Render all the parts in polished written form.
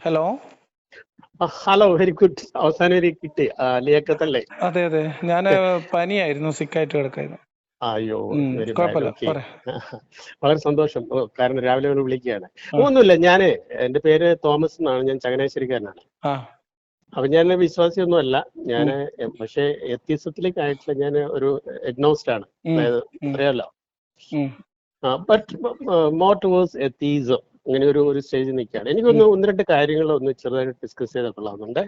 Hello. Hello, very good. അവസാനം ഒരു കിട്ടി. ലിയാഖത്തല്ലേ? അതെ അതെ, ഞാൻ പനിയായിരുന്നു, സിക്കായിട്ട് കിടക്കായിരുന്നു. അയ്യോ, വെരി ബാഡ്. കുഴപ്പമില്ല, ഓക്കെ. പറ. വളരെ സന്തോഷം. കാരണം രാവിലെ ഒന്ന് വിളിക്കുകയാണ്. ആ. ഒന്നുമില്ല, എന്റെ പേര് തോമസ് എന്നാണ്. ഞാൻ ചങ്ങനാശ്ശേരിക്കാരനാണ്. ആ. അപ്പൊ ഞാൻ വിശ്വാസിയൊന്നും അല്ല. ഞാൻ ഉം. പക്ഷേ എത്തിസത്തിലേക്ക് ആയിട്ടില്ല. ഞാൻ ഒരു എഗ്നോസ്റ്റ് ആണ്. അതായത് അറിയാലോ. ഉം. ബട്ട് മോർ ടുവേഴ്സ് എത്തീസം, അങ്ങനെ ഒരു സ്റ്റേജിൽ നിൽക്കുകയാണ്. എനിക്കൊന്ന് ഒന്ന് രണ്ട് കാര്യങ്ങൾ ഒന്ന് ചെറുതായിട്ട് ഡിസ്കസ് ചെയ്ത് കൊള്ളാമെന്നുണ്ട്.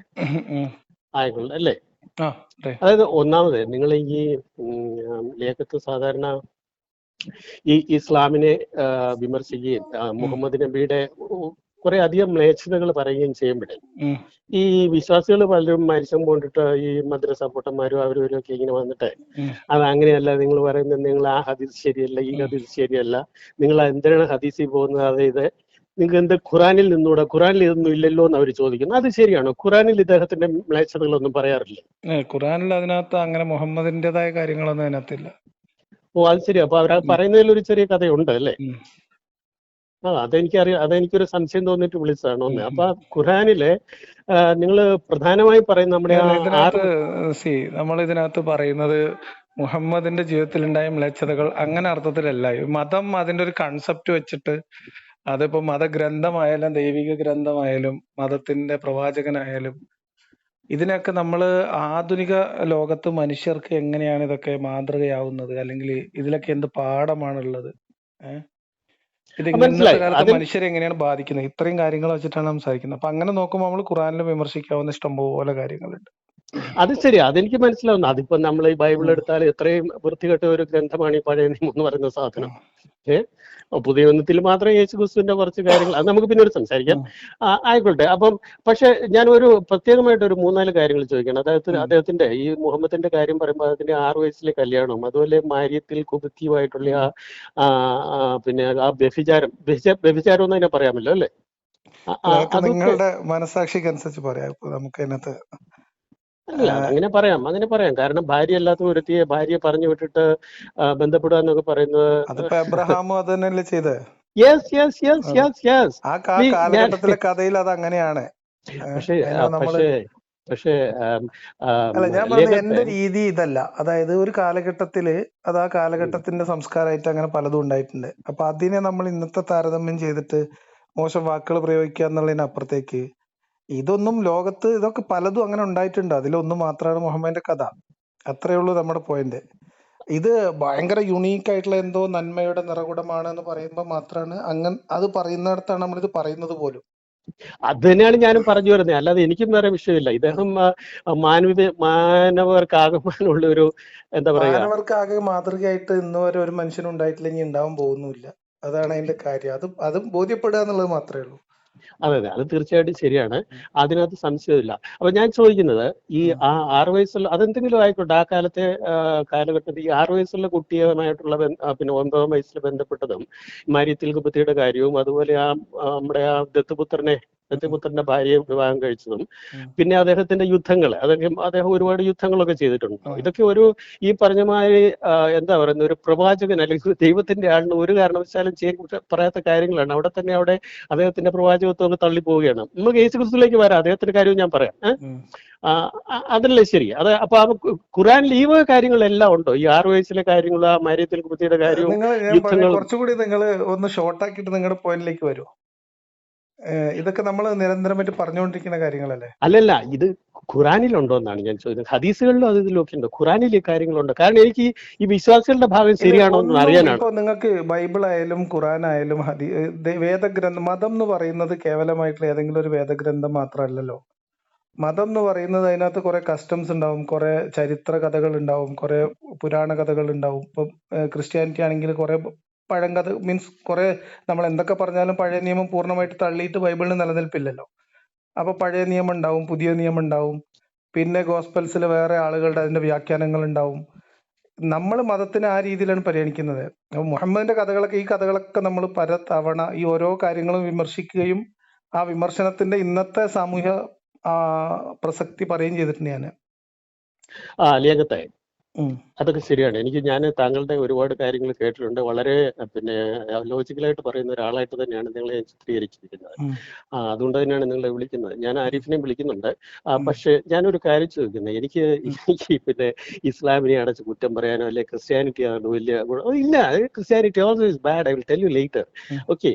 ആയിക്കോട്ടെ അല്ലേ? ആ, അതെ. അതായത് ഒന്നാമത് നിങ്ങൾ ഈ ലിയാഖത്ത് സാധാരണ ഈ ഇസ്ലാമിനെ വിമർശിക്കുകയും മുഹമ്മദ് നബിയുടെ കുറെ അധികം മ്ലേച്ഛതകൾ പറയുകയും ചെയ്യുമ്പോഴേ ഈ വിശ്വാസികൾ പലരും മരിച്ചും കൊണ്ടിട്ട് ഈ മദ്രസ പൊട്ടന്മാരും അവരും ഒക്കെ ഇങ്ങനെ വന്നിട്ട് അത് അങ്ങനെയല്ല, നിങ്ങൾ പറയുന്നത് നിങ്ങൾ ആ ഹദീസ് ശരിയല്ല, ഈ ഹദീസ് ശരിയല്ല, നിങ്ങൾ എന്തിനാണ് ഹദീസിൽ പോകുന്നത്, അതായത് നിങ്ങൾക്ക് എന്ത് ഖുറാനിൽ നിന്നൂടെ, ഖുറാനിൽ ഇതൊന്നും ഇല്ലല്ലോ എന്ന് അവർ ചോദിക്കുന്നു. അത് ശരിയാണോ? ഖുറാനിൽ ഇദ്ദേഹത്തിന്റെ മ്ലേച്ഛതകളൊന്നും പറയാറില്ല? ഖുറാനിൽ അതിനകത്ത് അങ്ങനെ മുഹമ്മദിന്റേതായ കാര്യങ്ങളൊന്നും അതിനകത്തില്ല. ഓ, അത് ശരി. അപ്പൊ അവർ പറയുന്നതിൽ ഒരു ചെറിയ കഥയുണ്ട് അല്ലേ? അതെനിക്കൊരു സംശയം തോന്നിട്ട് വിളിച്ചതാണ് ഒന്ന്. അപ്പൊ ഖുറാനിലെ നിങ്ങൾ പ്രധാനമായും പറയുന്ന നമ്മുടെ നമ്മൾ ഇതിനകത്ത് പറയുന്നത് മുഹമ്മദിന്റെ ജീവിതത്തിൽ ഉണ്ടായ മ്ലേച്ഛതകൾ അങ്ങനെ അർത്ഥത്തിലല്ല. മതം അതിന്റെ ഒരു കൺസെപ്റ്റ് വെച്ചിട്ട്, അതിപ്പോ മതഗ്രന്ഥമായാലും ദൈവിക ഗ്രന്ഥമായാലും മതത്തിന്റെ പ്രവാചകനായാലും ഇതിനൊക്കെ നമ്മൾ ആധുനിക ലോകത്ത് മനുഷ്യർക്ക് എങ്ങനെയാണ് ഇതൊക്കെ മാതൃകയാവുന്നത്, അല്ലെങ്കിൽ ഇതിലൊക്കെ എന്ത് പാഠമാണുള്ളത്, ഇത് ഇന്നത്തെ കാലത്ത് മനുഷ്യരെ എങ്ങനെയാണ് ബാധിക്കുന്നത്, ഇത്രയും കാര്യങ്ങൾ വെച്ചിട്ടാണ് സംസാരിക്കുന്നത്. അപ്പൊ അങ്ങനെ നോക്കുമ്പോൾ നമ്മൾ ഖുറാനിൽ വിമർശിക്കാവുന്ന ഇഷ്ടംപോലെ കാര്യങ്ങളുണ്ട്. അത് ശരി, അതെനിക്ക് മനസ്സിലാവുന്നു. അതിപ്പോ നമ്മൾ ഈ ബൈബിൾ എടുത്താൽ എത്രയും വൃത്തികെട്ട ഒരു ഗ്രന്ഥമാണ് ഈ പഴയ നിയമം എന്ന് പറയുന്ന സാധനം. പുതിയ നിയമത്തിൽ മാത്രം യേശു ക്രിസ്തുവിന്റെ കുറച്ച് കാര്യങ്ങൾ, അത് നമുക്ക് പിന്നീട് സംസാരിക്കാം. ആയിക്കോട്ടെ. അപ്പം പക്ഷെ ഞാൻ ഒരു പ്രത്യേകമായിട്ട് ഒരു 3-4 കാര്യങ്ങൾ ചോദിക്കണം. അദ്ദേഹത്തിന്റെ ഈ മുഹമ്മദിന്റെ കാര്യം പറയുമ്പോൾ അതിന്റെ 6 വയസ്സിലെ കല്യാണവും അതുപോലെ മാര്യത്തിൽ കുബുത്തിയുമായിട്ടുള്ള പിന്നെ ആ വ്യഭിചാരം എന്ന് അതിനെ പറയാമല്ലോ അല്ലേ? നിങ്ങളുടെ മനസാക്ഷിക്ക് അനുസരിച്ച് പറയാം. നമുക്ക് അതിനകത്ത് അല്ല, അങ്ങനെ പറയാം. കാരണം ഭാര്യ അല്ലാത്ത ഒരുത്തിയെ ഭാര്യ പറഞ്ഞു വിട്ടിട്ട് ബന്ധപ്പെടുക എന്നൊക്കെ പറയുന്നത് അബ്രഹാമും അത് തന്നെയല്ലേ ചെയ്തത്? യെസ്. ആ കാലഘട്ടത്തിലെ കഥയിൽ അത് അങ്ങനെയാണ്. പക്ഷേ അല്ല, ഞാൻ പറഞ്ഞ എന്റെ രീതി ഇതല്ല. അതായത് ഒരു കാലഘട്ടത്തില് അത് ആ കാലഘട്ടത്തിന്റെ സംസ്കാരമായിട്ട് അങ്ങനെ പലതും ഉണ്ടായിട്ടുണ്ട്. അപ്പൊ അതിനെ നമ്മൾ ഇന്നത്തെ താരതമ്യം ചെയ്തിട്ട് മോശം വാക്കുകൾ പ്രയോഗിക്കുക എന്നുള്ളതിനപ്പുറത്തേക്ക് ഇതൊന്നും ലോകത്ത് ഇതൊക്കെ പലതും അങ്ങനെ ഉണ്ടായിട്ടുണ്ട്. അതിലൊന്നും മാത്രമാണ് മുഹമ്മദിന്റെ കഥ. അത്രേ ഉള്ളൂ നമ്മുടെ പോയിന്റ്. ഇത് ഭയങ്കര യുണീക്ക് ആയിട്ടുള്ള എന്തോ നന്മയുടെ നിറകുടമാണ് എന്ന് പറയുമ്പോൾ മാത്രമാണ് അങ്ങനെ അത് പറയുന്നിടത്താണ് നമ്മളിത് പറയുന്നത് പോലും. അത് തന്നെയാണ് ഞാനും പറഞ്ഞു വരുന്നത്. അല്ലാതെ എനിക്കും വേറെ വിഷയമില്ല. ഇദ്ദേഹം മാനവർക്കാകമാനുള്ള ഒരു എന്താ പറയാ, മാനവർക്കാകെ മാതൃകയായിട്ട് ഇന്ന് വരെ ഒരു മനുഷ്യനും ഉണ്ടായിട്ടില്ലെങ്കിൽ ഉണ്ടാവാൻ പോകുന്നില്ല. അതാണ് അതിന്റെ കാര്യം. അതും ബോധ്യപ്പെടുക എന്നുള്ളത് മാത്രമേ ഉള്ളൂ. അതെ, അത് തീർച്ചയായിട്ടും ശരിയാണ്. അതിനകത്ത് സംശയമില്ല. അപ്പൊ ഞാൻ ചോദിക്കുന്നത്, ഈ 6 വയസ്സുള്ള അതെന്തെങ്കിലും ആയിക്കോട്ടെ, ആ കാലഘട്ടത്തിൽ ഈ 6 വയസ്സുള്ള കുട്ടിയുമായിട്ടുള്ള പിന്നെ 9 വയസ്സിൽ ബന്ധപ്പെട്ടതും മാര്യത്തിൽ കുബത്തിയുടെ കാര്യവും അതുപോലെ നമ്മുടെ ആ ദത്തുപുത്രന്റെ ഭാര്യയെ വിവാഹം കഴിച്ചതും പിന്നെ അദ്ദേഹത്തിന്റെ യുദ്ധങ്ങൾ, അദ്ദേഹം ഒരുപാട് യുദ്ധങ്ങളൊക്കെ ചെയ്തിട്ടുണ്ട്. ഇതൊക്കെ ഈ പറഞ്ഞ മാതിരി എന്താ പറയുന്ന ഒരു പ്രവാചകൻ അല്ലെങ്കിൽ ദൈവത്തിന്റെ ആളിന് ഒരു കാരണവശാലും പറയാത്ത കാര്യങ്ങളാണ്. അവിടെ അദ്ദേഹത്തിന്റെ പ്രവാചകത്വം തള്ളി പോവുകയാണ്. നമുക്ക് യേശു ക്രിസ്തുവിലേക്ക് വരാം, അദ്ദേഹത്തിന്റെ കാര്യവും ഞാൻ പറയാം. അതല്ലേ ശരി? അപ്പൊ ഖുറാനിൽ ഈ വക കാര്യങ്ങളെല്ലാം ഉണ്ടോ? ഈ 6 വയസ്സിലെ കാര്യങ്ങൾ, ആ മാര്യത്തിൽ കുബത്തിയുടെ കാര്യവും കുറച്ചുകൂടി നിങ്ങൾ ഒന്ന് ഷോർട്ടാക്കിയിട്ട് നിങ്ങളുടെ പോയിന്റിലേക്ക് വരുമോ? ഇതൊക്കെ നമ്മൾ നിരന്തരമായിട്ട് പറഞ്ഞുകൊണ്ടിരിക്കുന്ന കാര്യങ്ങളല്ലേ? അല്ലല്ല, ഇത് ഖുറാനിലുണ്ടോ എന്നാണ് ഞാൻ ചോദിക്കുന്നത്. ഹദീസുകളിലും ഇതിലൊക്കെ ഉണ്ടോ? ഖുറാനിൽ ഈ കാര്യങ്ങളുണ്ടോ? കാരണം എനിക്ക് ഈ വിശ്വാസികളുടെ ഭാഗം ശരിയാണോ എന്ന് അറിയാനാണ്. ഇപ്പൊ നിങ്ങൾക്ക് ബൈബിൾ ആയാലും ഖുറാൻ ആയാലും വേദഗ്രന്ഥം, മതം എന്ന് പറയുന്നത് കേവലമായിട്ടുള്ള ഏതെങ്കിലും ഒരു വേദഗ്രന്ഥം മാത്രമല്ലല്ലോ. മതം എന്ന് പറയുന്നത് അതിനകത്ത് കുറെ കസ്റ്റംസ് ഉണ്ടാവും, കുറെ ചരിത്ര കഥകൾ ഉണ്ടാവും, കുറെ പുരാണ കഥകൾ ഉണ്ടാവും. ഇപ്പൊ ക്രിസ്ത്യാനിറ്റി ആണെങ്കിൽ കുറെ പഴങ്കഥ, മീൻസ് കുറെ നമ്മൾ എന്തൊക്കെ പറഞ്ഞാലും പഴയ നിയമം പൂർണ്ണമായിട്ട് തള്ളിയിട്ട് ബൈബിളിന് നിലനിൽപ്പില്ലല്ലോ. അപ്പൊ പഴയ നിയമം ഉണ്ടാവും, പുതിയ നിയമം ഉണ്ടാവും, പിന്നെ ഗോസ്പൽസിൽ വേറെ ആളുകളുടെ അതിന്റെ വ്യാഖ്യാനങ്ങൾ ഉണ്ടാവും. നമ്മൾ മതത്തിനെ ആ രീതിയിലാണ് പരിഗണിക്കുന്നത്. അപ്പൊ മുഹമ്മദിന്റെ ഈ കഥകളൊക്കെ നമ്മൾ പലതവണ ഈ ഓരോ കാര്യങ്ങളും വിമർശിക്കുകയും ആ വിമർശനത്തിന്റെ ഇന്നത്തെ സാമൂഹ്യ പ്രസക്തി പറയുകയും ചെയ്തിട്ടുണ്ട് ഞാൻ. ലിയാഖത്തെ, ഉം. അതൊക്കെ ശരിയാണ്. ഞാൻ താങ്കളുടെ ഒരുപാട് കാര്യങ്ങൾ കേട്ടിട്ടുണ്ട്. വളരെ പിന്നെ ലോജിക്കലായിട്ട് പറയുന്ന ഒരാളായിട്ട് തന്നെയാണ് നിങ്ങളെ ഞാൻ ചിത്രീകരിച്ചിരിക്കുന്നത്. ഉം. അതുകൊണ്ട് തന്നെയാണ് നിങ്ങളെ വിളിക്കുന്നത്. ഞാൻ ആരിഫിനെയും വിളിക്കുന്നുണ്ട്. ഉം. പക്ഷേ ഞാനൊരു കാര്യം ചോദിക്കുന്നത്, എനിക്ക് ഉം. ഈ പിന്നെ ഇസ്ലാമിനെ അടച്ച് കുറ്റം പറയാനോ അല്ലെ ക്രിസ്ത്യാനിറ്റി ആണ് വലിയ ഇല്ല. Christianity also is bad. I will tell you later. ഉം. ഓക്കെ,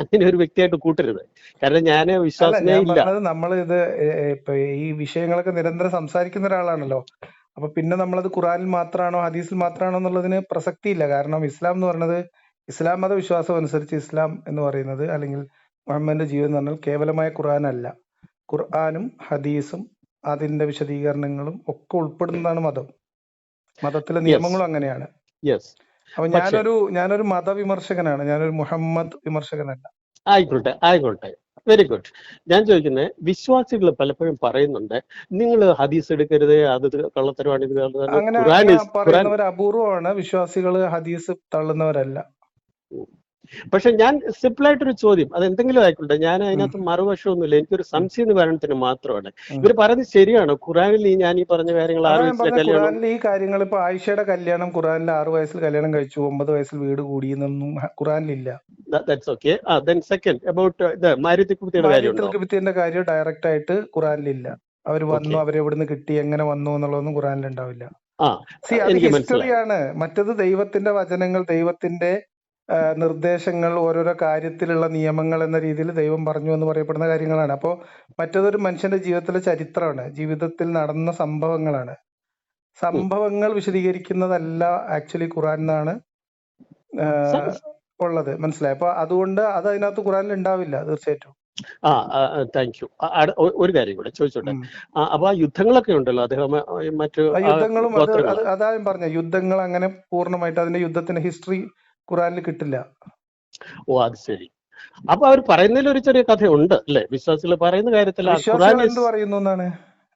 അങ്ങനെ ഒരു വ്യക്തിയായിട്ട് കൂട്ടരുത്. കാരണം ഞാൻ അല്ല, വിശ്വാസമേ ഞാൻ ഇല്ല. പറഞ്ഞത് നമ്മൾ ഇത് ഇപ്പൊ ഈ വിഷയങ്ങളൊക്കെ നിരന്തരം സംസാരിക്കുന്ന ഒരാളാണല്ലോ. അപ്പൊ പിന്നെ നമ്മളത് ഖുറാനിൽ മാത്രമാണോ ഹദീസിൽ മാത്രമാണോ എന്നുള്ളതിന് പ്രസക്തിയില്ല. കാരണം ഇസ്ലാം എന്ന് പറയുന്നത്, ഇസ്ലാം മത വിശ്വാസം അനുസരിച്ച് ഇസ്ലാം എന്ന് പറയുന്നത്, അല്ലെങ്കിൽ മുഹമ്മദിന്റെ ജീവിതം എന്ന് പറഞ്ഞാൽ കേവലമായ ഖുറാനല്ല. ഖുർആനും ഹദീസും അതിന്റെ വിശദീകരണങ്ങളും ഒക്കെ ഉൾപ്പെടുന്നതാണ് മതം. മതത്തിലെ യെസ്, നിയമങ്ങളും അങ്ങനെയാണ്. യെസ്. അപ്പൊ പക്ഷേ ഞാനൊരു മതവിമർശകനാണ്, ഞാനൊരു മുഹമ്മദ് വിമർശകനല്ല. ആയിക്കോട്ടെ, വെരി ഗുഡ്. ഞാൻ ചോദിക്കുന്നത്, വിശ്വാസികൾ പലപ്പോഴും പറയുന്നുണ്ട് നിങ്ങൾ ഹദീസ് എടുക്കരുത്, അത് കള്ളത്തരമാണ്, ഇത് കള്ളത്തരമാണ്. അങ്ങനെ ഖുറാൻ അങ്ങനെ ഖുറാൻ പറയുന്നവർ അപൂർവമാണ്. വിശ്വാസികൾ ഹദീസ് തള്ളുന്നവരല്ല. പക്ഷെ ഞാൻ സിമ്പിളായിട്ടൊരു ചോദ്യം, അത് എന്തെങ്കിലും ആയിക്കോട്ടെ, ഞാൻ ഉം. അതിനകത്ത് മറുവശമൊന്നുമില്ല, എനിക്കൊരു ഉം. സംശയ നിവാരണത്തിന് മാത്രമാണ്. ഉം. ഇവർ പറയുന്നത് ശരിയാണോ? ഖുറാനിൽ ഞാൻ ഈ പറഞ്ഞ കാര്യങ്ങൾ 6 അതാ ഞാൻ വയസ്സിലെ പറഞ്ഞ കല്യാണം, ഖുറാനിൽ ഈ കാര്യങ്ങൾ, ഇപ്പൊ ആയിഷയുടെ കല്യാണം ഖുറാനിൽ 6 വയസ്സിൽ കല്യാണം കഴിച്ചു, 9 വയസ്സിൽ വീട് കൂടിയെന്നൊന്നും ഖുറാനിലില്ല. That's okay. Then second about മാര്യത്തിക്കുട്ടിയുടെ കാര്യമുണ്ടോ? മാര്യത്തിൽ കിബിത്തിന്റെ കാര്യം ഡയറക്റ്റ് ആയിട്ട് ഖുറാനിലില്ല. അവർ വന്നു, ഓക്കെ, അവരെവിടുന്ന് കിട്ടി, എങ്ങനെ വന്നു എന്നുള്ളതൊന്നും ഖുറാനിൽ ഉണ്ടാവില്ല. അത് എനിക്ക് മനസ്സിലായി. ഹിസ്റ്ററിയാണ്. മറ്റത് ദൈവത്തിന്റെ വചനങ്ങൾ, ദൈവത്തിന്റെ നിർദ്ദേശങ്ങൾ, ഓരോരോ കാര്യത്തിലുള്ള നിയമങ്ങൾ എന്ന രീതിയിൽ ദൈവം പറഞ്ഞു എന്ന് പറയപ്പെടുന്ന കാര്യങ്ങളാണ്. അപ്പോൾ മറ്റതൊരു മനുഷ്യന്റെ ജീവിതത്തിലെ ചരിത്രമാണ്, ജീവിതത്തിൽ നടന്ന സംഭവങ്ങളാണ്. സംഭവങ്ങൾ വിശദീകരിക്കുന്നതല്ല ആക്ച്വലി ഖുറാൻ എന്നാണ് ഉള്ളത്. മനസ്സിലായി? അപ്പൊ അതുകൊണ്ട് അത് അതിനകത്ത് ഖുറാനിൽ ഉണ്ടാവില്ല തീർച്ചയായിട്ടും. Thank you. ഒരു കാര്യം കൂടെ ചോദിച്ചോട്ടെ. അപ്പൊ ആ യുദ്ധങ്ങളൊക്കെ ഉണ്ടല്ലോ, അദ്ദേഹം മറ്റു യുദ്ധങ്ങളും ഗോത്രങ്ങൾ, അതാ ഞാൻ പറഞ്ഞ യുദ്ധങ്ങൾ അങ്ങനെ പൂർണ്ണമായിട്ട് അതിന്റെ യുദ്ധത്തിന്റെ ഹിസ്റ്ററി ഖുറാനിൽ കിട്ടില്ല. അത് ശരി. അപ്പൊ അവർ പറയുന്നതിൽ ഒരു ചെറിയ കഥയുണ്ട് അല്ലെ? വിശ്വാസികൾ പറയുന്ന കാര്യത്തിൽ വിശ്വാസികൾ എന്ത് പറയുന്നു എന്നാണ്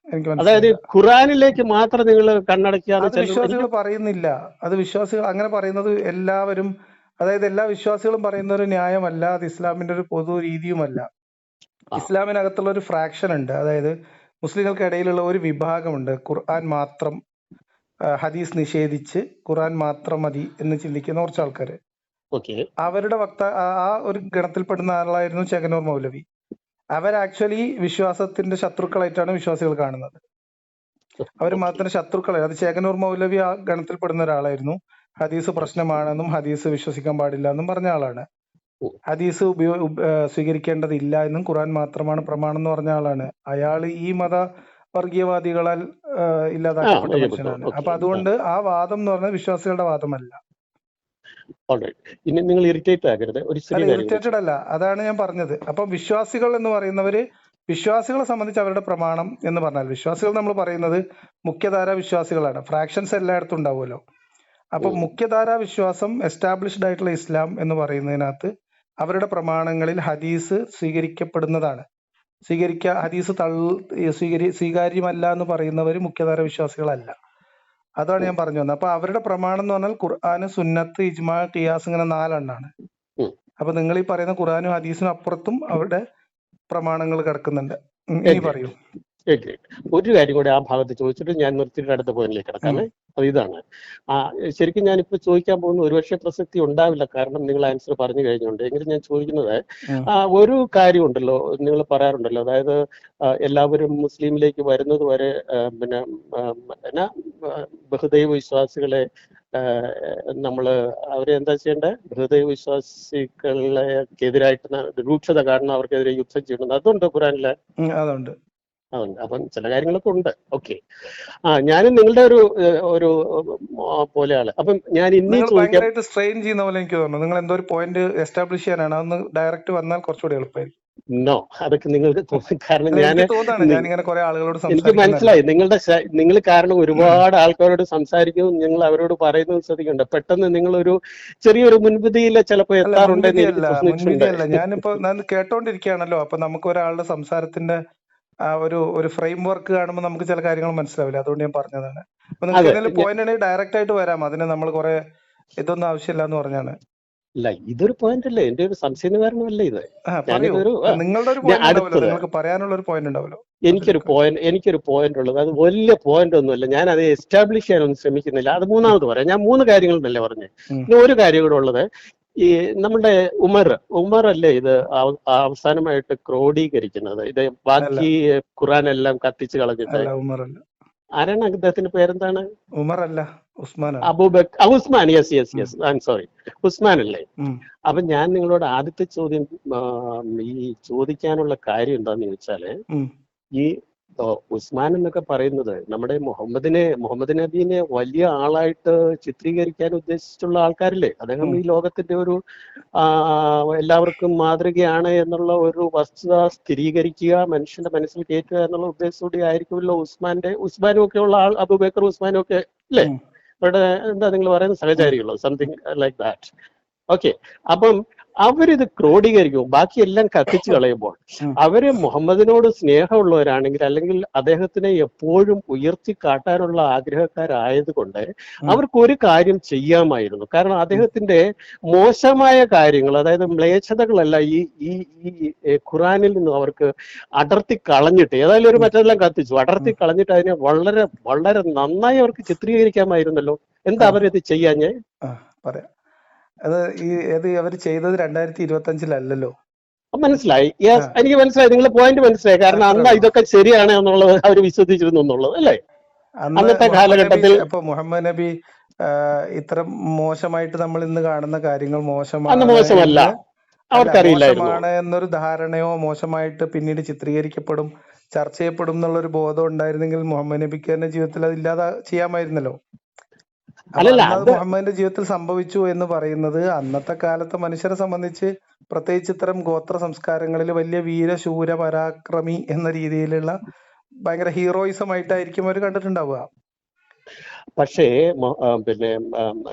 എനിക്ക് അതായത് മനസ്സിലായില്ല. ഖുറാനിലേക്ക് മാത്രം നിങ്ങൾ കണ്ണടയ്ക്കാതെ അത് വിശ്വാസികൾ പറയുന്നില്ല. അത് വിശ്വാസികൾ അങ്ങനെ പറയുന്നത് എല്ലാവരും, അതായത് എല്ലാ വിശ്വാസികളും പറയുന്ന ഒരു ന്യായമല്ല. അത് ഇസ്ലാമിന്റെ ഒരു പൊതു രീതിയുമല്ല. ഇസ്ലാമിനകത്തുള്ള ഒരു ഫ്രാക്ഷൻ ഉണ്ട്. അതായത് മുസ്ലിങ്ങൾക്കിടയിലുള്ള ഒരു വിഭാഗമുണ്ട്, ഖുർആൻ മാത്രം, ഹദീസ് നിഷേധിച്ച് ഖുർആൻ മാത്രം മതി എന്ന് ചിന്തിക്കുന്ന കുറച്ച് ആൾക്കാർ. അവരുടെ ആ ഒരു ഗണത്തിൽപ്പെടുന്ന ആളായിരുന്നു ചെകനൂർ മൗലവി. അവർ ആക്ച്വലി വിശ്വാസത്തിന്റെ ശത്രുക്കളായിട്ടാണ് വിശ്വാസികൾ കാണുന്നത്. അവർ മതത്തിന്റെ ശത്രുക്കളായി. അത് ചെകനൂർ മൗലവി ആ ഗണത്തിൽപ്പെടുന്ന ഒരാളായിരുന്നു. ഹദീസ് പ്രശ്നമാണെന്നും ഹദീസ് വിശ്വസിക്കാൻ പാടില്ല എന്നും പറഞ്ഞ ആളാണ്. ഹദീസ് സ്വീകരിക്കേണ്ടതില്ല എന്നും ഖുർആൻ മാത്രമാണ് പ്രമാണം എന്ന് പറഞ്ഞ ആളാണ്. അയാൾ ഈ മത വർഗീയവാദികളാൽ ഇല്ലാതാക്കപ്പെട്ട മനുഷ്യനാണ്. അപ്പൊ അതുകൊണ്ട് ആ വാദം എന്ന് പറഞ്ഞാൽ വിശ്വാസികളുടെ വാദമല്ല. ഇനി നിങ്ങൾ ഇറിറ്റേറ്റ് ആകരുത്. ഇറിറ്റേറ്റഡ് അല്ല, അതാണ് ഞാൻ പറഞ്ഞത്. അപ്പൊ വിശ്വാസികൾ എന്ന് പറയുന്നവര്, വിശ്വാസികളെ സംബന്ധിച്ച് അവരുടെ പ്രമാണം എന്ന് പറഞ്ഞാൽ, വിശ്വാസികൾ നമ്മൾ പറയുന്നത് മുഖ്യധാര വിശ്വാസികളാണ്. ഫ്രാക്ഷൻസ് എല്ലായിടത്തും ഉണ്ടാവുമല്ലോ. അപ്പൊ മുഖ്യധാര വിശ്വാസം, എസ്റ്റാബ്ലിഷ്ഡ് ആയിട്ടുള്ള ഇസ്ലാം എന്ന് പറയുന്നതിനകത്ത് അവരുടെ പ്രമാണങ്ങളിൽ ഹദീസ് സ്വീകരിക്കപ്പെടുന്നതാണ്. ഹദീസ് സ്വീകാര്യമല്ല എന്ന് പറയുന്നവർ മുഖ്യധാര വിശ്വാസികളല്ല. അതാണ് ഞാൻ പറഞ്ഞു വന്നത്. അപ്പൊ അവരുടെ പ്രമാണം എന്ന് പറഞ്ഞാൽ ഖുർആന്, സുന്നത്ത്, ഇജ്മാ, ഖിയാസ്, ഇങ്ങനെ 4 എണ്ണാണ്. അപ്പൊ നിങ്ങൾ ഈ പറയുന്ന ഖുർആനും ഹദീസിനും അപ്പുറത്തും അവരുടെ പ്രമാണങ്ങൾ കിടക്കുന്നുണ്ട്. ഇനി പറയൂ. ഒരു കാര്യം കൂടെ ആ ഭാഗത്ത് ചോദിച്ചിട്ട് ഞാൻ നിർത്തിയിട്ട് അടുത്ത പോയിന്റിലേക്ക് കിടക്കാമേ. അത് ഇതാണ്. ശരിക്കും ഞാനിപ്പോ ചോദിക്കാൻ പോകുന്ന ഒരുപക്ഷെ പ്രസക്തി ഉണ്ടാവില്ല, കാരണം നിങ്ങൾ ആൻസർ പറഞ്ഞു കഴിഞ്ഞുകൊണ്ട്. എങ്കിലും ഞാൻ ചോദിക്കുന്നത്, ഒരു കാര്യമുണ്ടല്ലോ, നിങ്ങൾ പറയാറുണ്ടല്ലോ, അതായത് എല്ലാവരും മുസ്ലിമിലേക്ക് വരുന്നത് വരെ പിന്നെ ബഹുദൈവ വിശ്വാസികളെ അവരെ എന്താ ചെയ്യേണ്ടത്? ബഹുദൈവ വിശ്വാസികളെക്കെതിരായിട്ട് രൂക്ഷത കാരണം അവർക്കെതിരെ യുദ്ധം ചെയ്യണം, അതുണ്ടോ ഖുറാനില്? അതുണ്ട്. അപ്പം ചില കാര്യങ്ങളൊക്കെ ഉണ്ട്. ഓക്കെ, ഞാനും നിങ്ങളുടെ ഒരു പോലെയാണ്. അപ്പം ഞാൻ ഇനി ഭയങ്കരമായിട്ട് സ്ട്രെയിൻ ചെയ്യുന്ന പോലെ എനിക്ക് തോന്നുന്നു. നിങ്ങൾ എന്തോ ഒരു പോയിന്റ് എസ്റ്റാബ്ലിഷ് ചെയ്യാനാണ്, അതൊന്ന് ഡയറക്റ്റ് വന്നാൽ കുറച്ചുകൂടി എളുപ്പമായിരിക്കും. നോ, അതൊക്കെ നിങ്ങൾക്ക് തോന്നും. കാരണം എനിക്ക് മനസ്സിലായി നിങ്ങൾ കാരണം ഒരുപാട് ആൾക്കാരോട് സംസാരിക്കുന്നു, നിങ്ങൾ അവരോട് പറയുന്നത് ശ്രദ്ധിക്കുന്നുണ്ട്. പെട്ടെന്ന് നിങ്ങളൊരു ചെറിയൊരു മുൻവിധിയിലെ ചിലപ്പോൾ എത്താറുണ്ടെന്ന് എനിക്ക് തോന്നിയിട്ടുണ്ട്. ഞാനിപ്പോ കേട്ടോണ്ടിരിക്കുകയാണല്ലോ. അപ്പൊ നമുക്ക് ഒരാളുടെ സംസാരത്തിന്റെ ആ ഒരു ഫ്രെയിം വർക്ക് കാണുമ്പോൾ നമുക്ക് ചില കാര്യങ്ങൾ മനസ്സിലാവില്ല. അതുകൊണ്ട് ഞാൻ പറഞ്ഞതാണ്. അപ്പൊ നിങ്ങൾക്ക് എന്തെങ്കിലും പോയിന്റ് ഉണ്ടെങ്കിൽ ഡയറക്റ്റ് ആയിട്ട് വരാം. അതിന് നമ്മൾ കുറെ ഇതൊന്നും ആവശ്യമില്ല എന്ന് പറഞ്ഞാണ്. അല്ല, ഇതൊരു പോയിന്റ് അല്ലേ, എന്റെ ഒരു സംശയ നിവാരണമല്ല ഇത്. പറയൂ. ഞാനിതൊരു നിങ്ങളുടെ ഒരു പോയിന്റ് ഉണ്ടാവല്ലോ, അടുത്തത് നിങ്ങൾക്ക് പറയാനുള്ള ഒരു പോയിന്റ് ഉണ്ടാവല്ലോ. എനിക്കൊരു പോയിന്റ് ഉള്ളത്, അത് വലിയ പോയിന്റ് ഒന്നുമല്ല, ഞാൻ അത് എസ്റ്റാബ്ലിഷ് ചെയ്യാനൊന്നും ശ്രമിക്കുന്നില്ല. അത് മൂന്നാമത് പറയാം. ഞാൻ 3 കാര്യങ്ങളെന്നല്ലേ പറഞ്ഞത്. ഇനി ഒരു കാര്യം കൂടെ ഉള്ളത്, ഈ നമ്മുടെ ഉമർ അല്ലേ ഇത് അവസാനമായിട്ട് ക്രോഡീകരിക്കുന്നത്, ഇത് ബാക്കി ഖുറാനെല്ലാം കത്തിച്ച് കളഞ്ഞിട്ട്. ആരാണ് അദ്ദേഹത്തിന്റെ പേരെന്താണ്? ഉമർ അല്ല, Usman. Usman. Yes, I am sorry, Usman അല്ലേ? അപ്പൊ ഞാൻ നിങ്ങളോട് ആദ്യത്തെ ചോദ്യം ഈ ചോദിക്കാനുള്ള കാര്യം എന്താന്ന് ചോദിച്ചാല്, ഈ ഉസ്മാൻ എന്നൊക്കെ പറയുന്നത് നമ്മുടെ മുഹമ്മദ് നബീനെ വലിയ ആളായിട്ട് ചിത്രീകരിക്കാൻ ഉദ്ദേശിച്ചുള്ള ആൾക്കാരില്ലേ? അദ്ദേഹം ഈ ലോകത്തിന്റെ ഒരു എല്ലാവർക്കും മാതൃകയാണ് എന്നുള്ള ഒരു വസ്തുത സ്ഥിരീകരിക്കുക, മനുഷ്യന്റെ മനസ്സിൽ കയറ്റുക എന്നുള്ള ഉദ്ദേശത്തോടെ ആയിരിക്കുമല്ലോ ഉസ്മാനും ഒക്കെ ഉള്ള ആൾ, അബൂബക്കർ ഉസ്മാനും ഒക്കെ അല്ലേ? അവരുടെ എന്താ നിങ്ങൾ പറയുന്ന സഹചാരികളോ, സംതിങ് ലൈക്ക് ദാറ്റ്. ഓക്കെ. അപ്പം അവരിത് ക്രോഡീകരിക്കും, ബാക്കിയെല്ലാം കത്തിച്ചു കളയുമ്പോൾ അവര് മുഹമ്മദിനോട് സ്നേഹമുള്ളവരാണെങ്കിൽ, അല്ലെങ്കിൽ അദ്ദേഹത്തിനെ എപ്പോഴും ഉയർത്തി കാട്ടാനുള്ള ആഗ്രഹക്കാരായതുകൊണ്ട് അവർക്ക് ഒരു കാര്യം ചെയ്യാമായിരുന്നു. കാരണം അദ്ദേഹത്തിന്റെ മോശമായ കാര്യങ്ങൾ, അതായത് മ്ലേച്ഛതകളല്ല ഈ ഖുറാനിൽ നിന്നും അവർക്ക് അടർത്തി കളഞ്ഞിട്ട്, ഏതായാലും ഒരു മറ്റെല്ലാം കത്തിച്ചു അടർത്തി കളഞ്ഞിട്ട് അതിനെ വളരെ വളരെ നന്നായി അവർക്ക് ചിത്രീകരിക്കാമായിരുന്നല്ലോ. എന്താ അവരത് ചെയ്യാഞ്ഞേ? പറയാം. അത് അവർ ചെയ്തത് 2025-ലല്ലോ. മനസ്സിലായി. എനിക്ക് മനസ്സിലായി, നിങ്ങളെ പോയിന്റ് മനസ്സിലായി. കാരണം അന്ന് ഇതൊക്കെ ശരിയാണ് എന്നുള്ളത് അവർ വിശ്വസിച്ചിരുന്നു എന്നുള്ളത് അല്ലേ? അന്നത്തെ കാലഘട്ടത്തിൽ മുഹമ്മദ് നബി ഇത്ര മോശമായിട്ട് നമ്മൾ ഇന്ന് കാണുന്ന കാര്യങ്ങൾ മോശമല്ല, അവർക്കറിയില്ലായിരുന്നു എന്നൊരു ധാരണയോ, മോശമായിട്ട് പിന്നീട് ചിത്രീകരിക്കപ്പെടും, ചർച്ച ചെയ്യപ്പെടും എന്നുള്ളൊരു ബോധം ഉണ്ടായിരുന്നെങ്കിൽ മുഹമ്മദ് നബിക്ക് തന്നെ ജീവിതത്തിൽ അത് ഇല്ലാതെ ചെയ്യാമായിരുന്നല്ലോ. മുഹമ്മദിന്റെ ജീവിതത്തിൽ സംഭവിച്ചു എന്ന് പറയുന്നത് അന്നത്തെ കാലത്തെ മനുഷ്യരെ സംബന്ധിച്ച്, പ്രത്യേകിച്ച് ഇത്തരം ഗോത്ര സംസ്കാരങ്ങളിൽ വലിയ വീരശൂര പരാക്രമി എന്ന രീതിയിലുള്ള ഭയങ്കര ഹീറോയിസം ആയിട്ടായിരിക്കും അവർ കണ്ടിട്ടുണ്ടാവുക. പക്ഷേ പിന്നെ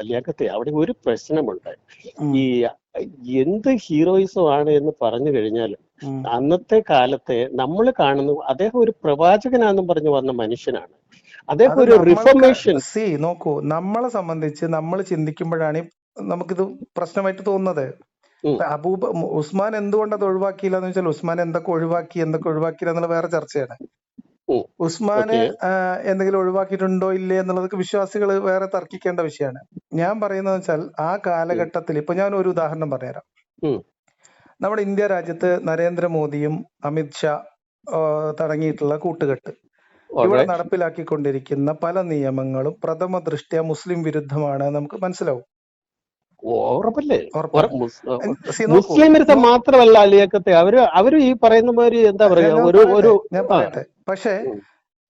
ലിയാഖത്തെ, അവിടെ ഒരു പ്രശ്നമുണ്ട്. ഈ എന്ത് ഹീറോയിസം ആണ് എന്ന് പറഞ്ഞു കഴിഞ്ഞാൽ, അന്നത്തെ കാലത്തെ നമ്മൾ കാണുന്നു, അദ്ദേഹം ഒരു പ്രവാചകനാണെന്നും പറഞ്ഞു വന്ന മനുഷ്യനാണ്. അദ്ദേഹം ഒരു റിഫർമേഷൻ. നോക്കൂ, നമ്മളെ സംബന്ധിച്ച് നമ്മൾ ചിന്തിക്കുമ്പോഴാണ് നമുക്കിത് പ്രശ്നമായിട്ട് തോന്നുന്നത്. ഉസ്മാൻ എന്തുകൊണ്ട് അത് ഒഴിവാക്കിയില്ല എന്ന് വെച്ചാൽ, ഉസ്മാൻ എന്തൊക്കെ ഒഴിവാക്കിയില്ല എന്നുള്ള വേറെ ചർച്ചയാണ്. ഉസ്മാന് എന്തെങ്കിലും ഒഴിവാക്കിയിട്ടുണ്ടോ ഇല്ലേ എന്നുള്ളതൊക്കെ വിശ്വാസികൾ വേറെ തർക്കിക്കേണ്ട വിഷയമാണ്. ഞാൻ പറയുന്നത് വെച്ചാൽ, ആ കാലഘട്ടത്തിൽ ഇപ്പൊ ഞാൻ ഒരു ഉദാഹരണം പറഞ്ഞുതരാം. നമ്മുടെ ഇന്ത്യ രാജ്യത്ത് നരേന്ദ്രമോദിയും അമിത്ഷാ തുടങ്ങിയിട്ടുള്ള കൂട്ടുകെട്ട് ഇവിടെ നടപ്പിലാക്കിക്കൊണ്ടിരിക്കുന്ന പല നിയമങ്ങളും പ്രഥമ ദൃഷ്ട്യാ മുസ്ലിം വിരുദ്ധമാണ് നമുക്ക് മനസ്സിലാവും. മുസ്ലിം വിരുദ്ധം മാത്രമല്ല ലിയാഖത്തെ, അവര് ഈ പറയുന്ന മാതിരി എന്താ പറയാ, ഞാൻ പറയട്ടെ. പക്ഷെ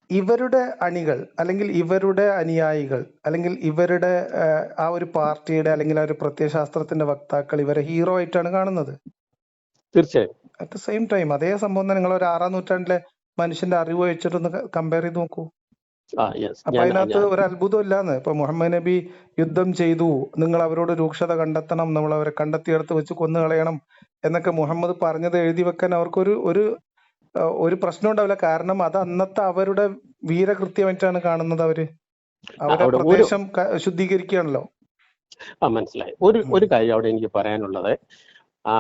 ഇവരുടെ അണികൾ, അല്ലെങ്കിൽ ഇവരുടെ അനുയായികൾ, അല്ലെങ്കിൽ ഇവരുടെ ആ ഒരു പാർട്ടിയുടെ അല്ലെങ്കിൽ ആ ഒരു പ്രത്യയശാസ്ത്രത്തിന്റെ വക്താക്കൾ ഇവരെ ഹീറോ ആയിട്ടാണ് കാണുന്നത്. തീർച്ചയായും. അറ്റ് ദ സെയിം ടൈം അതേ സംഭവം നിങ്ങൾ ഒരു 6-ാം നൂറ്റാണ്ടിലെ മനുഷ്യന്റെ അറിവ് വെച്ചിട്ടൊന്ന് കമ്പയർ ചെയ്ത് നോക്കൂ. അപ്പൊ അതിനകത്ത് ഒരു അത്ഭുതം ഇല്ലാന്ന്. ഇപ്പൊ മുഹമ്മദ് നബി യുദ്ധം ചെയ്തു, നിങ്ങൾ അവരോട് രൂക്ഷത കണ്ടെത്തണം, നമ്മൾ അവരെ കണ്ടെത്തിയെടുത്ത് വെച്ച് കൊന്നുകളയണം എന്നൊക്കെ മുഹമ്മദ് പറഞ്ഞത് എഴുതി വെക്കാൻ അവർക്കൊരു ഒരു പ്രശ്നം ഉണ്ടാവില്ല. കാരണം അത് അന്നത്തെ അവരുടെ വീരകൃത്യമായിട്ടാണ് കാണുന്നത്. അവരുടെ പ്രദേശം ശുദ്ധീകരിക്കുകയാണല്ലോ. മനസ്സിലായി. ഒരു കാര്യം അവിടെ എനിക്ക് പറയാനുള്ളത്,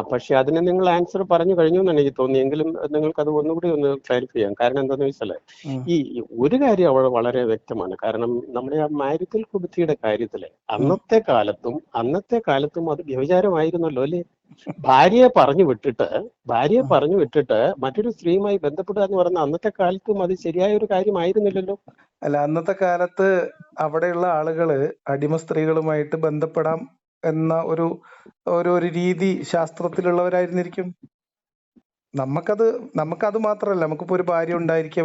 പക്ഷെ അതിന് നിങ്ങൾ ആൻസർ പറഞ്ഞു കഴിഞ്ഞു എന്നാണ് എനിക്ക് തോന്നിയെങ്കിലും നിങ്ങൾക്ക് അത് ഒന്നുകൂടി ഒന്ന് ക്ലാരിഫൈ ചെയ്യാം. കാരണം എന്താണെന്ന് വെച്ചാൽ, ഈ ഒരു കാര്യം അവിടെ വളരെ വ്യക്തമാണ്. കാരണം നമ്മുടെ ആ മാരിറ്റൽ കുബുദ്ധിയുടെ കാര്യത്തില് അന്നത്തെ കാലത്തും അത് വ്യഭിചാരമായിരുന്നല്ലോ അല്ലേ? ഭാര്യയെ പറഞ്ഞു വിട്ടിട്ട് മറ്റൊരു സ്ത്രീയുമായി ബന്ധപ്പെടുക എന്ന് പറയുന്ന അന്നത്തെ കാലത്തും അത് ശരിയായ ഒരു കാര്യമായിരുന്നില്ലല്ലോ. അല്ല, അന്നത്തെ കാലത്ത് അവിടെയുള്ള ആളുകള് അടിമ സ്ത്രീകളുമായിട്ട് ബന്ധപ്പെടാം എന്ന ഒരു രീതി ശാസ്ത്രത്തിലുള്ളവരായിരുന്നിരിക്കും. നമുക്കത് മാത്രമല്ല, നമുക്കിപ്പോ ഒരു ഭാര്യ ഉണ്ടായിരിക്കുക,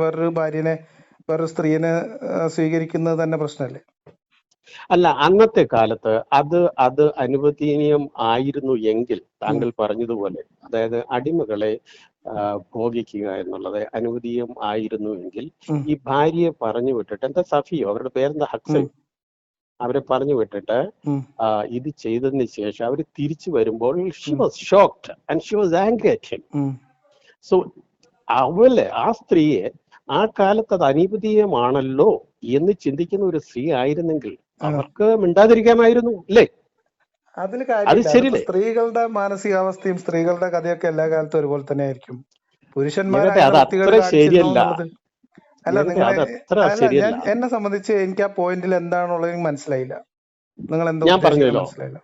വേറൊരു സ്ത്രീനെ സ്വീകരിക്കുന്നത് തന്നെ പ്രശ്നമല്ലേ? അല്ല, അന്നത്തെ കാലത്ത് അത് അനുവദനീയം ആയിരുന്നു എങ്കിൽ, താങ്കൾ പറഞ്ഞതുപോലെ, അതായത് അടിമകളെ ഭോഗിക്കുക എന്നുള്ളത് അനുവദനീയം ആയിരുന്നു എങ്കിൽ, ഈ ഭാര്യയെ പറഞ്ഞു വിട്ടിട്ട്, എന്താ സഫിയോ അവരുടെ പേരെന്താ, ഹക്സൻ, അവരെ പറഞ്ഞു വിട്ടിട്ട് ഇത് ചെയ്തതിന് ശേഷം അവർ തിരിച്ചു വരുമ്പോൾ she was shocked and she was angry at him. So ആ സ്ത്രീയെ ആ കാലത്ത് അത് അനുവദനീയമാണല്ലോ എന്ന് ചിന്തിക്കുന്ന ഒരു സ്ത്രീ ആയിരുന്നെങ്കിൽ അവർക്ക് മിണ്ടാതിരിക്കാമായിരുന്നു അല്ലേ? അതിൽ അത് കാര്യമില്ല. അതിപ്പോ ശരിയല്ലേ? സ്ത്രീകളുടെ മാനസികാവസ്ഥയും സ്ത്രീകളുടെ കഥയൊക്കെ എല്ലാ കാലത്തും ഒരുപോലെ തന്നെ ആയിരിക്കും. ജഗത്തെ പുരുഷന്മാരായുള്ള അത് വൃത്തികേട് അത്ര കാണിച്ചിരുന്നോ ശരിയല്ല. എന്നുള്ളത് അല്ല. ജഗത്തെ നിങ്ങളെ അത് അത്ര അല്ല, ശരിയല്ല. എന്നെ സംബന്ധിച്ച് എനിക്ക് ആ പോയിന്റിൽ എന്താണുള്ളത് എനിക്ക് മനസ്സിലായില്ല. നിങ്ങൾ എന്താ ഞാൻ ഉദ്ദേശിക്കുന്നത് പറഞ്ഞല്ലോ, മനസ്സിലായില്ല.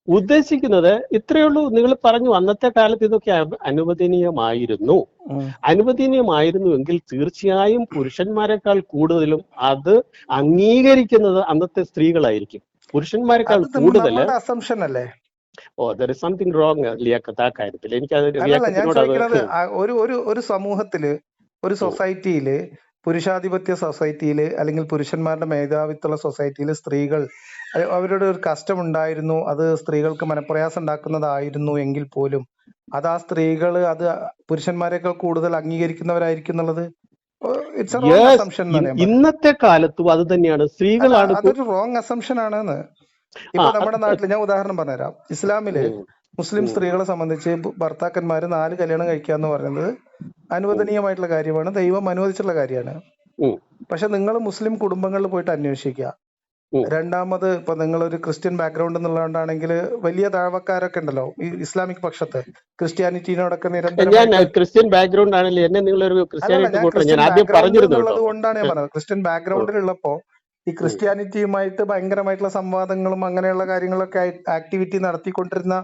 ഉദ്ദേശിക്കുന്നത് ഇത്രയേ ഉള്ളൂ. നിങ്ങൾ പറഞ്ഞു അന്നത്തെ കാലത്ത് ഇതൊക്കെ അനുവദനീയമായിരുന്നു. ഉം. അനുവദനീയമായിരുന്നുവെങ്കിൽ തീർച്ചയായും പുരുഷന്മാരെക്കാൾ കൂടുതലും അത് അംഗീകരിക്കുന്നത് അന്നത്തെ സ്ത്രീകളായിരിക്കും. പുരുഷന്മാരെക്കാൾ അത് കൂടുതൽ നമ്മളുടെ അസംഷൻ അല്ലേ? There is something wrong Liaquat ആ കാര്യത്തിൽ. എനിക്ക് അത് അല്ലല്ല, ഞാൻ ലിയാഖത്തിനോട് അത് ചോദിക്കുന്നത് ഒരു ഒരു ഒരു സമൂഹത്തില്, ഒരു സൊസൈറ്റിയില്, പുരുഷാധിപത്യ സൊസൈറ്റിയില് അല്ലെങ്കിൽ പുരുഷന്മാരുടെ മേധാവിത്വമുള്ള സൊസൈറ്റിയിൽ സ്ത്രീകൾ അവരുടെ ഒരു കഷ്ടം ഉണ്ടായിരുന്നു, അത് സ്ത്രീകൾക്ക് മനപ്രയാസം ഉണ്ടാക്കുന്നതായിരുന്നു എങ്കിൽ പോലും അത് ആ സ്ത്രീകൾ അത് പുരുഷന്മാരെക്കാൾ കൂടുതൽ അംഗീകരിക്കുന്നവരായിരിക്കും എന്നുള്ളത് it's A wrong yes, assumption എന്നാണ് ഞാൻ പറയുന്നത്. ഇന്നത്തെ കാലത്തും അത് തന്നെയാണ്. അല്ല, സ്ത്രീകളാണ് അതൊരു റോങ് അസംഷൻ ആണെന്ന്. ആ ഇപ്പൊ നമ്മുടെ നാട്ടിൽ ഞാൻ ഉദാഹരണം പറഞ്ഞുതരാം. ഇസ്ലാമില് ഉം, മുസ്ലിം ഉം, സ്ത്രീകളെ സംബന്ധിച്ച് ഭർത്താക്കന്മാര് 4 കല്യാണം കഴിക്കുക എന്ന് പറയുന്നത് അനുവദനീയമായിട്ടുള്ള കാര്യമാണ്, ദൈവം അനുവദിച്ചിട്ടുള്ള കാര്യമാണ്. ഉം, പക്ഷെ നിങ്ങൾ മുസ്ലിം കുടുംബങ്ങളിൽ പോയിട്ട് അന്വേഷിക്കുക. ഉം. രണ്ടാമത് ഇപ്പൊ നിങ്ങളൊരു ക്രിസ്ത്യൻ ബാക്ക്ഗ്രൗണ്ട് എന്നുള്ളതുകൊണ്ടാണെങ്കിൽ വലിയ താഴ്വക്കാരൊക്കെ ഉണ്ടല്ലോ ഈ ഇസ്ലാമിക് പക്ഷത്ത്, ക്രിസ്ത്യാനിറ്റിനോടൊക്കെ ഞാൻ നിരന്തരമായിട്ട്. ക്രിസ്ത്യൻ ബാക്ക്ഗ്രൗണ്ട് ആണല്ലേ, എന്നെ നിങ്ങളൊരു അല്ലല്ല, ക്രിസ്ത്യാനിറ്റി ഞാൻ കൂട്ടണം. ഞാൻ ക്രിസ്ത്യൻ ആദ്യം ബാക്ക്ഗ്രൗണ്ട് പറഞ്ഞിരുന്നു കേട്ടോ. എന്നുള്ളത് കൊണ്ടാണ് ഞാൻ പറഞ്ഞത്. ക്രിസ്ത്യൻ ഉം, ബാക്ക്ഗ്രൗണ്ടിലുള്ളപ്പോ ഈ ഉം. ക്രിസ്ത്യാനിറ്റിയുമായിട്ട് ഭയങ്കരമായിട്ടുള്ള സംവാദങ്ങളും അങ്ങനെയുള്ള കാര്യങ്ങളൊക്കെ ആക്ടിവിറ്റി നടത്തിക്കൊണ്ടിരുന്ന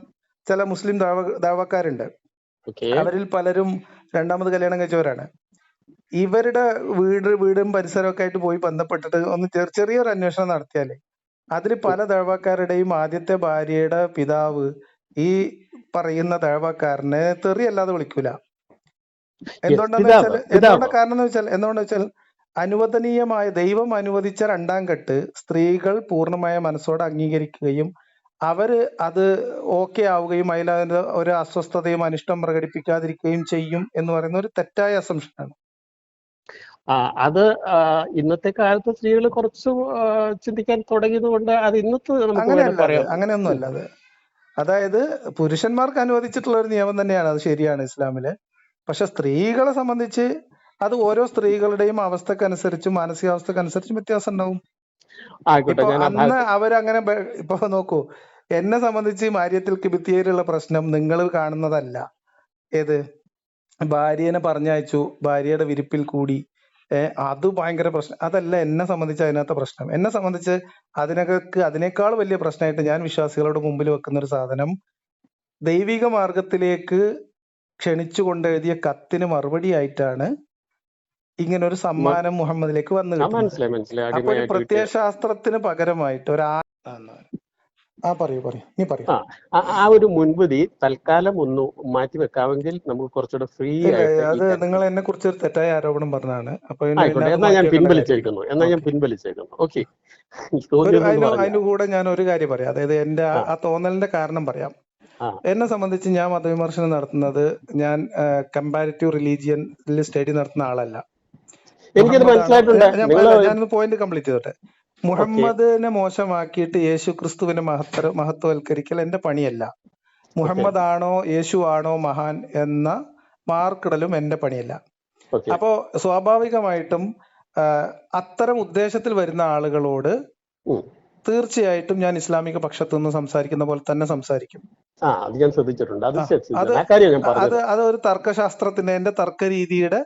ചില മുസ്ലിം ദാവക്കാരുണ്ട്. ഓക്കെ. അവരിൽ പലരും രണ്ടാമത് കല്യാണം കഴിച്ചവരാണ്. ഇവരുടെ വീടും പരിസരമൊക്കെ ആയിട്ട് പോയി ബന്ധപ്പെട്ടിട്ട് ഒന്ന് ചെറിയൊരു അന്വേഷണം നടത്തിയാലേ അതിൽ പല ദഴവക്കാരുടെയും ആദ്യത്തെ ഭാര്യയുടെ പിതാവ് ഈ പറയുന്ന ദഴവക്കാരനെ തെറിയല്ലാതെ വിളിക്കൂല. യെസ്, എന്തുകൊണ്ടാ പിതാവ്. കാരണം എന്ന് വെച്ചാൽ അനുവദനീയമായ ദൈവം അനുവദിച്ച രണ്ടാം കെട്ട് സ്ത്രീകൾ പൂർണ്ണമായ മനസ്സോടെ അംഗീകരിക്കുകയും അവര് അത് ഓക്കെ ആവുകയും അതിൽ അതിന്റെ ഒരു അസ്വസ്ഥതയും അനിഷ്ടം പ്രകടിപ്പിക്കാതിരിക്കുകയും ചെയ്യും എന്ന് പറയുന്ന ഒരു തെറ്റായ അസംഷനാണ്. അത് ഇന്നത്തെ കാലത്ത് സ്ത്രീകൾ കുറച്ച് ചിന്തിക്കാൻ തുടങ്ങിയത് കൊണ്ട് അത് ഇന്നത്തെ നമുക്ക് വേണേൽ അങ്ങനെയല്ല, അത് പറയാം. അങ്ങനെയൊന്നും അല്ല. അത് അതായത് പുരുഷന്മാർക്ക് അനുവദിച്ചിട്ടുള്ള ഒരു നിയമം തന്നെയാണ്, അത് ശരിയാണ് ഇസ്ലാമില്. പക്ഷെ സ്ത്രീകളെ സംബന്ധിച്ച് അത് ഓരോ സ്ത്രീകളുടെയും അവസ്ഥക്കനുസരിച്ചും മാനസികാവസ്ഥക്കനുസരിച്ചും വ്യത്യാസം ഉണ്ടാവും. ആയിക്കോട്ടെ, ഇപ്പൊ ഞാൻ ആ അന്ന് അവരങ്ങനെ ഇപ്പൊ നോക്കൂ, എന്നെ സംബന്ധിച്ച് മാര്യത്തിൽ കിബിത്തിയയിലുള്ള പ്രശ്നം നിങ്ങൾ കാണുന്നതല്ല. ഏത് ഭാര്യനെ പറഞ്ഞയച്ചു, ഭാര്യയുടെ വിരിപ്പിൽ കൂടി, അത് ഭയങ്കര പ്രശ്നം. അതല്ല എന്നെ സംബന്ധിച്ച് അതിനകത്തെ പ്രശ്നം. എന്നെ സംബന്ധിച്ച് അതിനേക്കാൾ വലിയ പ്രശ്നമായിട്ട് ഞാൻ വിശ്വാസികളുടെ മുമ്പിൽ വെക്കുന്ന ഒരു സാധനം, ദൈവിക മാർഗത്തിലേക്ക് ക്ഷണിച്ചു കൊണ്ടെഴുതിയ കത്തിന് മറുപടി ആയിട്ടാണ് ഇങ്ങനെ ഒരു സമ്മാനം മുഹമ്മദിലേക്ക് വന്നു കിട്ടുന്നത്. മനസ്സിലായി. അപ്പൊ ഒരു അടിമയായിട്ട് കിട്ടിയ പ്രത്യയശാസ്ത്രത്തിന് പകരമായിട്ട് പറയൂ നീ പറയൂ. ആ ഒരു മുൻവിധി തൽക്കാലം ഒന്ന് മാറ്റി വെക്കാമെങ്കിൽ നമുക്ക് കുറച്ചുകൂടെ ഫ്രീ ഇല്ല, ആയിട്ട് അത് നിങ്ങൾ എന്നെ കുറിച്ച് ഒരു തെറ്റായ ആരോപണം പറഞ്ഞതാണ്. അപ്പൊ ആയിക്കോട്ടെ, എന്നാ ഞാൻ പിൻവലിച്ചേക്കുന്നു. ഓക്കെ. അതിന് കൂടെ ഞാൻ ഒരു കാര്യം പറയാം. അതായത് എന്റെ ആ തോന്നലിന്റെ കാരണം പറയാം. എന്നെ സംബന്ധിച്ച് ഞാൻ മതവിമർശനം നടത്തുന്നത്, ഞാൻ കമ്പാരിറ്റീവ് റിലീജിയനിൽ സ്റ്റഡി നടത്തുന്ന ആളല്ല. എനിക്കത് മനസ്സിലായിട്ടുണ്ട്. ഞാനൊന്ന് പോയിന്റ് കംപ്ലീറ്റ് ചെയ്തോട്ടെ. മുഹമ്മദിനെ മോശമാക്കിയിട്ട് യേശു ക്രിസ്തുവിനെ മഹത്വവൽക്കരിക്കൽ എന്റെ പണിയല്ല. മുഹമ്മദ് ആണോ യേശു ആണോ മഹാൻ എന്ന മാർക്കിടലും എന്റെ പണിയല്ല. അപ്പോ സ്വാഭാവികമായിട്ടും അത്തരം ഉദ്ദേശത്തിൽ വരുന്ന ആളുകളോട് തീർച്ചയായിട്ടും ഞാൻ ഇസ്ലാമിക പക്ഷത്തു നിന്ന് സംസാരിക്കുന്ന പോലെ തന്നെ സംസാരിക്കും. അത് ഒരു തർക്കശാസ്ത്രത്തിന്റെ എന്റെ തർക്ക രീതിയുടെ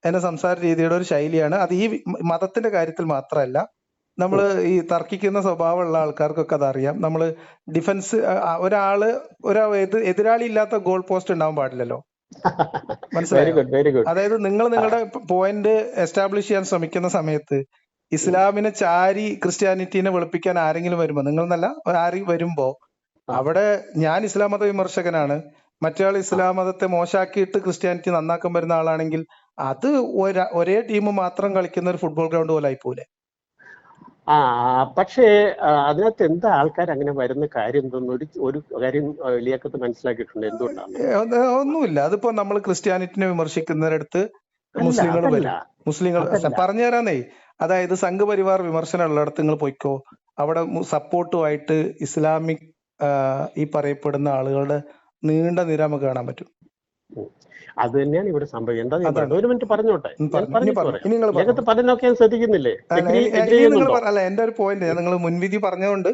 എന്റെ സംസാര രീതിയുടെ ഒരു ശൈലിയാണ്. അത് ഈ മതത്തിന്റെ കാര്യത്തിൽ മാത്രമല്ല, നമ്മൾ ഈ തർക്കിക്കുന്ന സ്വഭാവമുള്ള ആൾക്കാർക്കൊക്കെ അതറിയാം. നമ്മൾ ഡിഫൻസ് എതിരാളി ഇല്ലാത്ത ഗോൾ പോസ്റ്റ് ഉണ്ടാവാൻ പാടില്ലല്ലോ. മനസ്സിലായോ? അതായത് നിങ്ങൾ നിങ്ങളുടെ പോയിന്റ് എസ്റ്റാബ്ലിഷ് ചെയ്യാൻ ശ്രമിക്കുന്ന സമയത്ത് ഇസ്ലാമിനെ ചാരി ക്രിസ്ത്യാനിറ്റീനെ വെളുപ്പിക്കാൻ ആരെങ്കിലും വരുമ്പോ, നിങ്ങൾ എന്നല്ല ആരെങ്കിലും വരുമ്പോ, അവിടെ ഞാൻ ഇസ്ലാം മത വിമർശകനാണ്, മറ്റേയാൾ ഇസ്ലാം മതത്തെ മോശമാക്കിയിട്ട് ക്രിസ്ത്യാനിറ്റി നന്നാക്കാൻ വരുന്ന ആളാണെങ്കിൽ അത് ഒരേ ടീം മാത്രം കളിക്കുന്ന ഒരു ഫുട്ബോൾ ഗ്രൗണ്ട് പോലെ ആയിപ്പോലെ. പക്ഷേ അതിനകത്ത് എന്താ ആൾക്കാർ അങ്ങനെ വരുന്ന കാര്യം എന്തെന്ന് ഒരു കാര്യം ലിയാഖത്ത് മനസ്സിലാക്കിയിട്ടുണ്ട്. എന്തുകൊണ്ടാണ്? ഒന്നുമില്ല. അതിപ്പോ നമ്മൾ ക്രിസ്ത്യാനിറ്റിനെ വിമർശിക്കുന്നവരടുത്ത് മുസ്ലിങ്ങൾ വരും. മുസ്ലിങ്ങൾ പറഞ്ഞു തരാന്നേ. അതായത് സംഘപരിവാർ വിമർശനം ഉള്ളിടത്ത് നിങ്ങൾ പോയിക്കോ, അവിടെ സപ്പോർട്ടുമായിട്ട് ഇസ്ലാമിക് ഈ പറയപ്പെടുന്ന ആളുകളുടെ നീണ്ട നിര നമുക്ക് കാണാൻ പറ്റും. അത് തന്നെയാണ് ഇവിടെ സംഭവം. എന്താ ഒരു മിനിറ്റ് പറഞ്ഞോട്ടെ. ശ്രദ്ധിക്കുന്നില്ലേ? അല്ല, എന്റെ ഒരു പോയിന്റ് നിങ്ങൾ മുൻവിധി പറഞ്ഞുകൊണ്ട്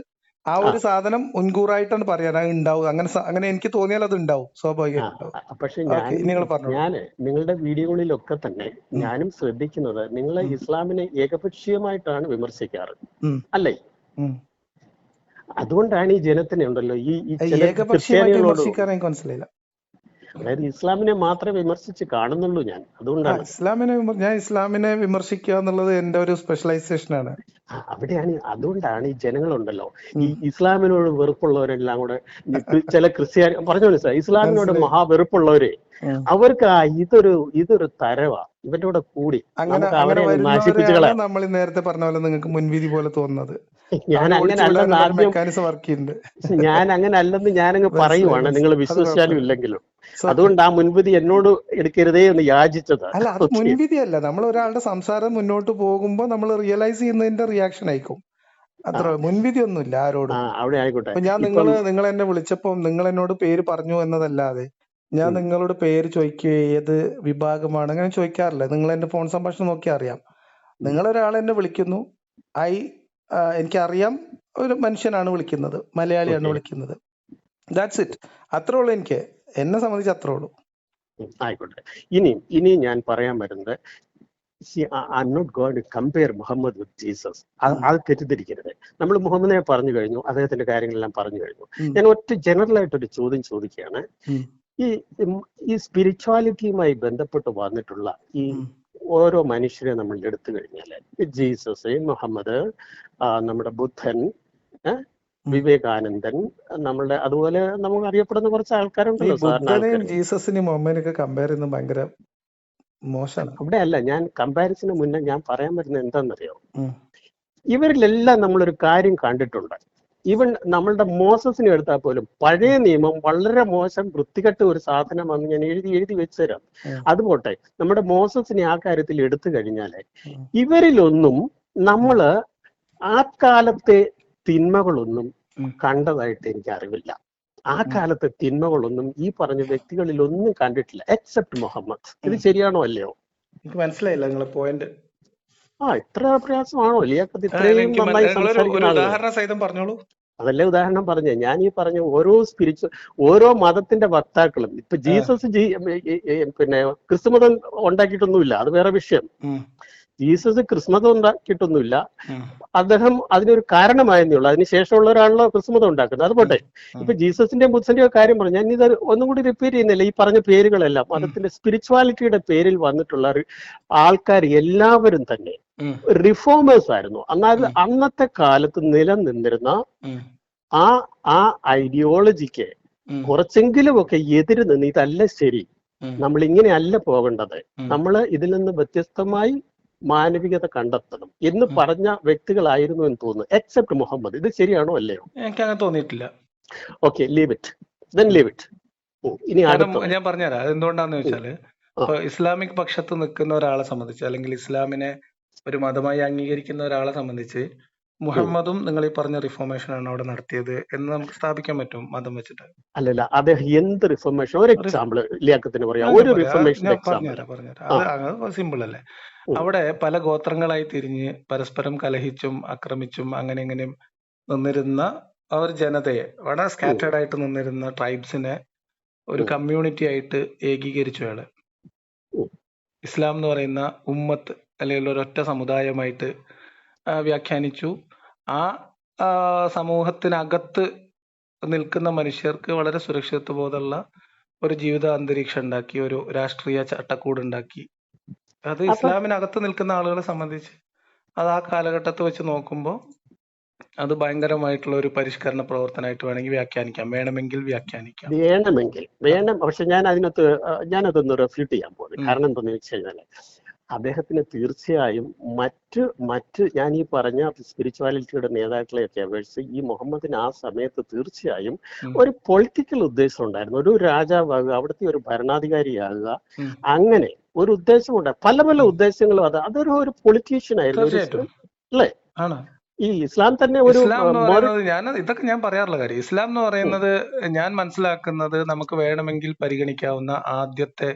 ആ ആ ഒരു സാധനം മുൻകൂറായിട്ടാണ് പറയാൻ അത് ഉണ്ടാവും. അങ്ങനെ എനിക്ക് തോന്നിയാൽ അത് ഉണ്ടാവും, ആ സ്വാഭാവികമായിട്ടും ഉണ്ടാവും. പക്ഷെ ഓക്കെ, നിങ്ങൾ പറഞ്ഞോളൂ. ഞാന് നിങ്ങളുടെ വീഡിയോകളിലൊക്കെ തന്നെ ഉം, ഞാനും ശ്രദ്ധിക്കുന്നത് നിങ്ങൾ ഉം, ഇസ്ലാമിനെ ഏകപക്ഷീയമായിട്ടാണ് വിമർശിക്കാറ്, ഉം, അല്ലേ? ഉം. അതുകൊണ്ടാണ് ഈ ജനത്തിനെ ഉണ്ടല്ലോ ഈ ചില ഏകപക്ഷീയമായിട്ട് ക്രിസ്ത്യാനികളോട്, വിമർശിക്കാൻ എനിക്ക് മനസ്സിലായില്ല. അതായത് ഇസ്ലാമിനെ മാത്രമേ വിമർശിച്ച് കാണുന്നുള്ളൂ ഞാൻ, അതുകൊണ്ടാണ്. ഞാൻ ഇസ്ലാമിനെ വിമർശിക്കുക എന്നുള്ളത് എന്റെ ഒരു സ്പെഷ്യലൈസേഷൻ ആണ്. അതുകൊണ്ടാണ് ഈ ജനങ്ങളുണ്ടല്ലോ ഈ ഉം. ഇസ്ലാമിനോട് വെറുപ്പുള്ളവരെല്ലാം കൂടെ ചില ക്രിസ്ത്യാനി പറഞ്ഞു മനസ്സിലായി, ഇസ്ലാമിനോട് മനസ്സിലായി. വെറുപ്പുള്ളവരെ ഉം. അവർക്ക് ഇതൊരു തരവാ, ഇവന്റെ കൂടെ കൂടി നമുക്ക് അങ്ങനെ അവരെ നശിപ്പിച്ച് വരുന്നവരെയാണ് കളയാം. നമ്മൾ നേരത്തെ പറഞ്ഞ പോലെ നിങ്ങൾക്ക് മുൻവിധി പോലെ തോന്നുന്നത്. ഞാൻ അവരെ അങ്ങനെ അല്ലെന്ന് ഒഴിച്ചുവിടാനുള്ള ഒരു ആദ്യം, മെക്കാനിസം വർക്ക് ചെയ്യുന്നുണ്ട്. ഞാൻ അങ്ങനെ അല്ലെന്ന് ഞാനങ്ങ് മനസ്സിലായി, പറയുവാണ്, നിങ്ങൾ മനസ്സിലായി. അത് വിശ്വസിച്ചാലും കുഴപ്പമില്ല. ഇല്ലെങ്കിലും. It's okay. അതുകൊണ്ട് ആ മുൻവിധി എന്നോട് എടുക്കരുതേ എന്ന് യാചിച്ചത്. അല്ല, അത് ഓക്കെ. മുൻവിധിയല്ല. നമ്മൾ ഒരാളുടെ സംസാരം മുന്നോട്ട് പോകുമ്പോൾ നമ്മൾ റിയലൈസ് ചെയ്യുന്നതിന്റെ റിയാക്ഷൻ ആയിരിക്കും. ആ അത്ര മുൻവിധി ഒന്നുമില്ല ആരോടും. അവിടെ ആയിക്കോട്ടെ. ഇപ്പൊ നിങ്ങൾ എന്നെ വിളിച്ചപ്പോൾ നിങ്ങൾ എന്നോട് പേര് പറഞ്ഞു എന്നതല്ലാതെ ഞാൻ ഉം, നിങ്ങളോട് പേര് ചോദിക്കുകയോ ഏത് വിഭാഗമാണ് അങ്ങനെ ചോദിക്കാറില്ല. നിങ്ങൾ എന്റെ ഫോൺ സംഭാഷണം നോക്കിയാൽ അറിയാം. ഉം. നിങ്ങൾ ഒരാൾ എന്നെ വിളിക്കുന്നു, എനിക്കറിയാം ഒരു മനുഷ്യനാണ് വിളിക്കുന്നത്, മലയാളിയാണ് ഓക്കെ. വിളിക്കുന്നത്. That's it. അത്രേ ഉള്ളൂ. എന്നെ സംബന്ധിച്ച് അത്രേ ഉള്ളൂ. ആയിക്കോട്ടെ. ഇനി ഞാൻ പറയാൻ വരുന്നത്, I'm not going to compare Muhammad with Jesus. അത് തെറ്റിദ്ധരിക്കരുത്. നമ്മൾ മുഹമ്മദിനെ പറഞ്ഞു കഴിഞ്ഞു, അദ്ദേഹത്തിന്റെ കാര്യങ്ങളെല്ലാം പറഞ്ഞു കഴിഞ്ഞു. ഞാൻ ഒറ്റ ജനറൽ ആയിട്ടൊരു ചോദ്യം ചോദിക്കുകയാണ്. ഈ സ്പിരിച്വാലിറ്റിയുമായി ബന്ധപ്പെട്ട് വന്നിട്ടുള്ള ഈ ഓരോ മനുഷ്യരെ നമ്മൾ എടുത്തു കഴിഞ്ഞാല്, ജീസസ്, മുഹമ്മദ്, നമ്മുടെ ബുദ്ധൻ, വിവേകാനന്ദൻ, നമ്മളുടെ അതുപോലെ നമുക്ക് അറിയപ്പെടുന്ന കുറച്ച് ആൾക്കാരുണ്ടല്ലോ, സാധാരണ ബുദ്ധനെയും ആൾക്കാർ. ജീസസിനെയും മുഹമ്മദിനെയൊക്കെ കമ്പയർ ചെയ്യുന്നത് ഭയങ്കര മോശമാണ്. അവിടെ അല്ല, ഞാൻ കമ്പാരിസന് മുന്നേ ഞാൻ പറയാൻ വരുന്നത് എന്താണെന്നറിയോ, ഇവരിലെല്ലാം നമ്മളൊരു കാര്യം കണ്ടിട്ടുണ്ട്. ഈവൻ നമ്മളുടെ മോസസിനെ എടുത്താൽ പോലും പഴയ നിയമം വളരെ മോശം വൃത്തികെട്ട ഒരു സാധനമാണെന്ന് ഞാൻ എഴുതി വെച്ചു തരാം. അതുപോട്ടെ, നമ്മുടെ മോസസിനെ ആ കാര്യത്തിൽ എടുത്തു കഴിഞ്ഞാല് ഇവരിലൊന്നും നമ്മള് ആ കാലത്തെ തിന്മകളൊന്നും കണ്ടതായിട്ട് എനിക്ക് അറിവില്ല. ആ കാലത്തെ തിന്മകളൊന്നും ഈ പറഞ്ഞ വ്യക്തികളിലൊന്നും കണ്ടിട്ടില്ല, എക്സെപ്റ്റ് മുഹമ്മദ്. ഇത് ശരിയാണോ അല്ലയോ? എനിക്ക് മനസ്സിലായില്ല നിങ്ങളെ പോയിന്റ്. ഇത്ര പ്രയാസമാണോ ലിയാഖത്ത് ഇത്രയും നന്നായി സംസാരിക്കുന്ന ആളുകൾ? ഉദാഹരണ സഹിതം പറഞ്ഞോളൂ. അതല്ലേ ഉദാഹരണം പറഞ്ഞേ. ഞാൻ ഈ പറഞ്ഞ ഓരോ മതത്തിന്റെ വക്താക്കളും, ഇപ്പൊ ജീസസ് പിന്നെ ക്രിസ്തുമതം ഉണ്ടാക്കിയിട്ടൊന്നുമില്ല, അത് വേറെ വിഷയം. ജീസസ് ക്രിസ്മതം ഉണ്ടാക്കിയിട്ടൊന്നുമില്ല, അദ്ദേഹം അതിനൊരു കാരണമായെന്നേ ഉള്ളൂ. അതിനുശേഷമുള്ള ഒരാളാണല്ലോ ക്രിസ്മതം ഉണ്ടാക്കുന്നത്. അതുപോട്ടെ, ഇപ്പൊ ജീസസിന്റെയും ബുദ്ധന്റെയും കാര്യം പറഞ്ഞു, ഞാൻ ഇത് ഒന്നും കൂടി റിപ്പീറ്റ് ചെയ്യുന്നില്ല. ഈ പറഞ്ഞ പേരുകളെല്ലാം മതത്തിന്റെ സ്പിരിച്വാലിറ്റിയുടെ പേരിൽ വന്നിട്ടുള്ള ആൾക്കാർ എല്ലാവരും തന്നെ റിഫോമേഴ്സ് ആയിരുന്നു. എന്നാൽ അന്നത്തെ കാലത്ത് നിലനിന്നിരുന്ന ആ ഐഡിയോളജിക്ക് കുറച്ചെങ്കിലും ഒക്കെ എതിര് നിന്ന് ഇതല്ല ശരി, നമ്മൾ ഇങ്ങനെയല്ല പോകേണ്ടത്, നമ്മൾ ഇതിൽ നിന്ന് വ്യത്യസ്തമായി മാനവികത കണ്ടെത്തണം എന്ന് പറഞ്ഞ വ്യക്തികളായിരുന്നു എന്ന് തോന്നുന്നു, എക്സെപ്റ്റ് മുഹമ്മദ്. ഇത് ശരിയാണോ അല്ലയോ? എനിക്ക് അങ്ങനെ തോന്നിയിട്ടില്ല. Okay, leave it, then leave it. ഇനി ഞാൻ പറഞ്ഞുതരാം അത് എന്തുകൊണ്ടാന്ന് വെച്ചാല്, ഇപ്പൊ ഇസ്ലാമിക് പക്ഷത്ത് നിൽക്കുന്ന ഒരാളെ സംബന്ധിച്ച്, അല്ലെങ്കിൽ ഇസ്ലാമിനെ ഒരു മതമായി അംഗീകരിക്കുന്ന ഒരാളെ സംബന്ധിച്ച്, മുഹമ്മദും നിങ്ങൾ ഈ പറഞ്ഞ റിഫോർമേഷൻ ആണ് അവിടെ നടത്തിയത് എന്ന് നമുക്ക് സ്ഥാപിക്കാൻ പറ്റും മതം വെച്ചിട്ട്. അല്ലല്ല, അദ്ദേഹം എന്ത് റിഫോർമേഷൻ? ഒരു എക്സാമ്പിൾ ലിയാഖത്തിന് പറയാം, ഒരു റിഫോർമേഷൻ എക്സാമ്പിൾ. പറഞ്ഞുതരാം. സിമ്പിൾ അല്ലേ? അവിടെ പല ഗോത്രങ്ങളായി തിരിഞ്ഞ് പരസ്പരം കലഹിച്ചും ആക്രമിച്ചും അങ്ങനെ എങ്ങനെയും നിന്നിരുന്ന ഒരു ജനതയെ, വളരെ സ്കാറ്റേർഡ് ആയിട്ട് നിന്നിരുന്ന ട്രൈബ്സിനെ ഒരു കമ്മ്യൂണിറ്റി ആയിട്ട് ഏകീകരിച്ചു അയാള്. ഇസ്ലാം എന്ന് പറയുന്ന ഉമ്മത്ത് അല്ലെങ്കിൽ ഒരൊറ്റ സമുദായമായിട്ട് വ്യാഖ്യാനിച്ചു. ആ സമൂഹത്തിനകത്ത് നിൽക്കുന്ന മനുഷ്യർക്ക് വളരെ സുരക്ഷിതത്വ ബോധമുള്ള ഒരു ജീവിത അന്തരീക്ഷം ഉണ്ടാക്കി, ഒരു രാഷ്ട്രീയ ചട്ടക്കൂട് ഉണ്ടാക്കി. അത് ഇസ്ലാമിനകത്ത് നിൽക്കുന്ന ആളുകളെ സംബന്ധിച്ച് അത് ആ കാലഘട്ടത്തെ വെച്ച് നോക്കുമ്പോൾ അത് ഭയങ്കരമായിട്ടുള്ള ഒരു പരിഷ്കരണ പ്രവർത്തനമായിട്ട് വേണമെങ്കിൽ വ്യാഖ്യാനിക്കാം. വേണം. പക്ഷെ ഞാനതൊന്ന് റെഫ്യൂട്ട് ചെയ്യാൻ പോകുന്നത് കാരണം എന്താണെന്ന് വെച്ച് കഴിഞ്ഞാല്, അദ്ദേഹത്തിന് തീർച്ചയായും മറ്റ് ഞാൻ ഈ പറഞ്ഞ സ്പിരിച്വാലിറ്റിയുടെ നേതാക്കളെയൊക്കെ അപേക്ഷിച്ച് ഈ മുഹമ്മദിന് ആ സമയത്ത് തീർച്ചയായും ഒരു പൊളിറ്റിക്കൽ ഉദ്ദേശം ഉണ്ടായിരുന്നു. ഒരു രാജാവാകുക, അവിടുത്തെ ഒരു ഭരണാധികാരിയാകുക, അങ്ങനെ ഒരു ഉദ്ദേശമുണ്ട്. പല പല ഉദ്ദേശങ്ങളും. അതൊരു പൊളിറ്റീഷ്യൻ ആയിരുന്നു, അല്ലേ? ഈ ഇസ്ലാം തന്നെ ഒരു ഇതൊക്കെ ഞാൻ പറയാറുള്ള കാര്യം. ഇസ്ലാം എന്ന് പറയുന്നത് ഞാൻ മനസ്സിലാക്കുന്നത് നമുക്ക് വേണമെങ്കിൽ പരിഗണിക്കാവുന്ന ആദ്യത്തെ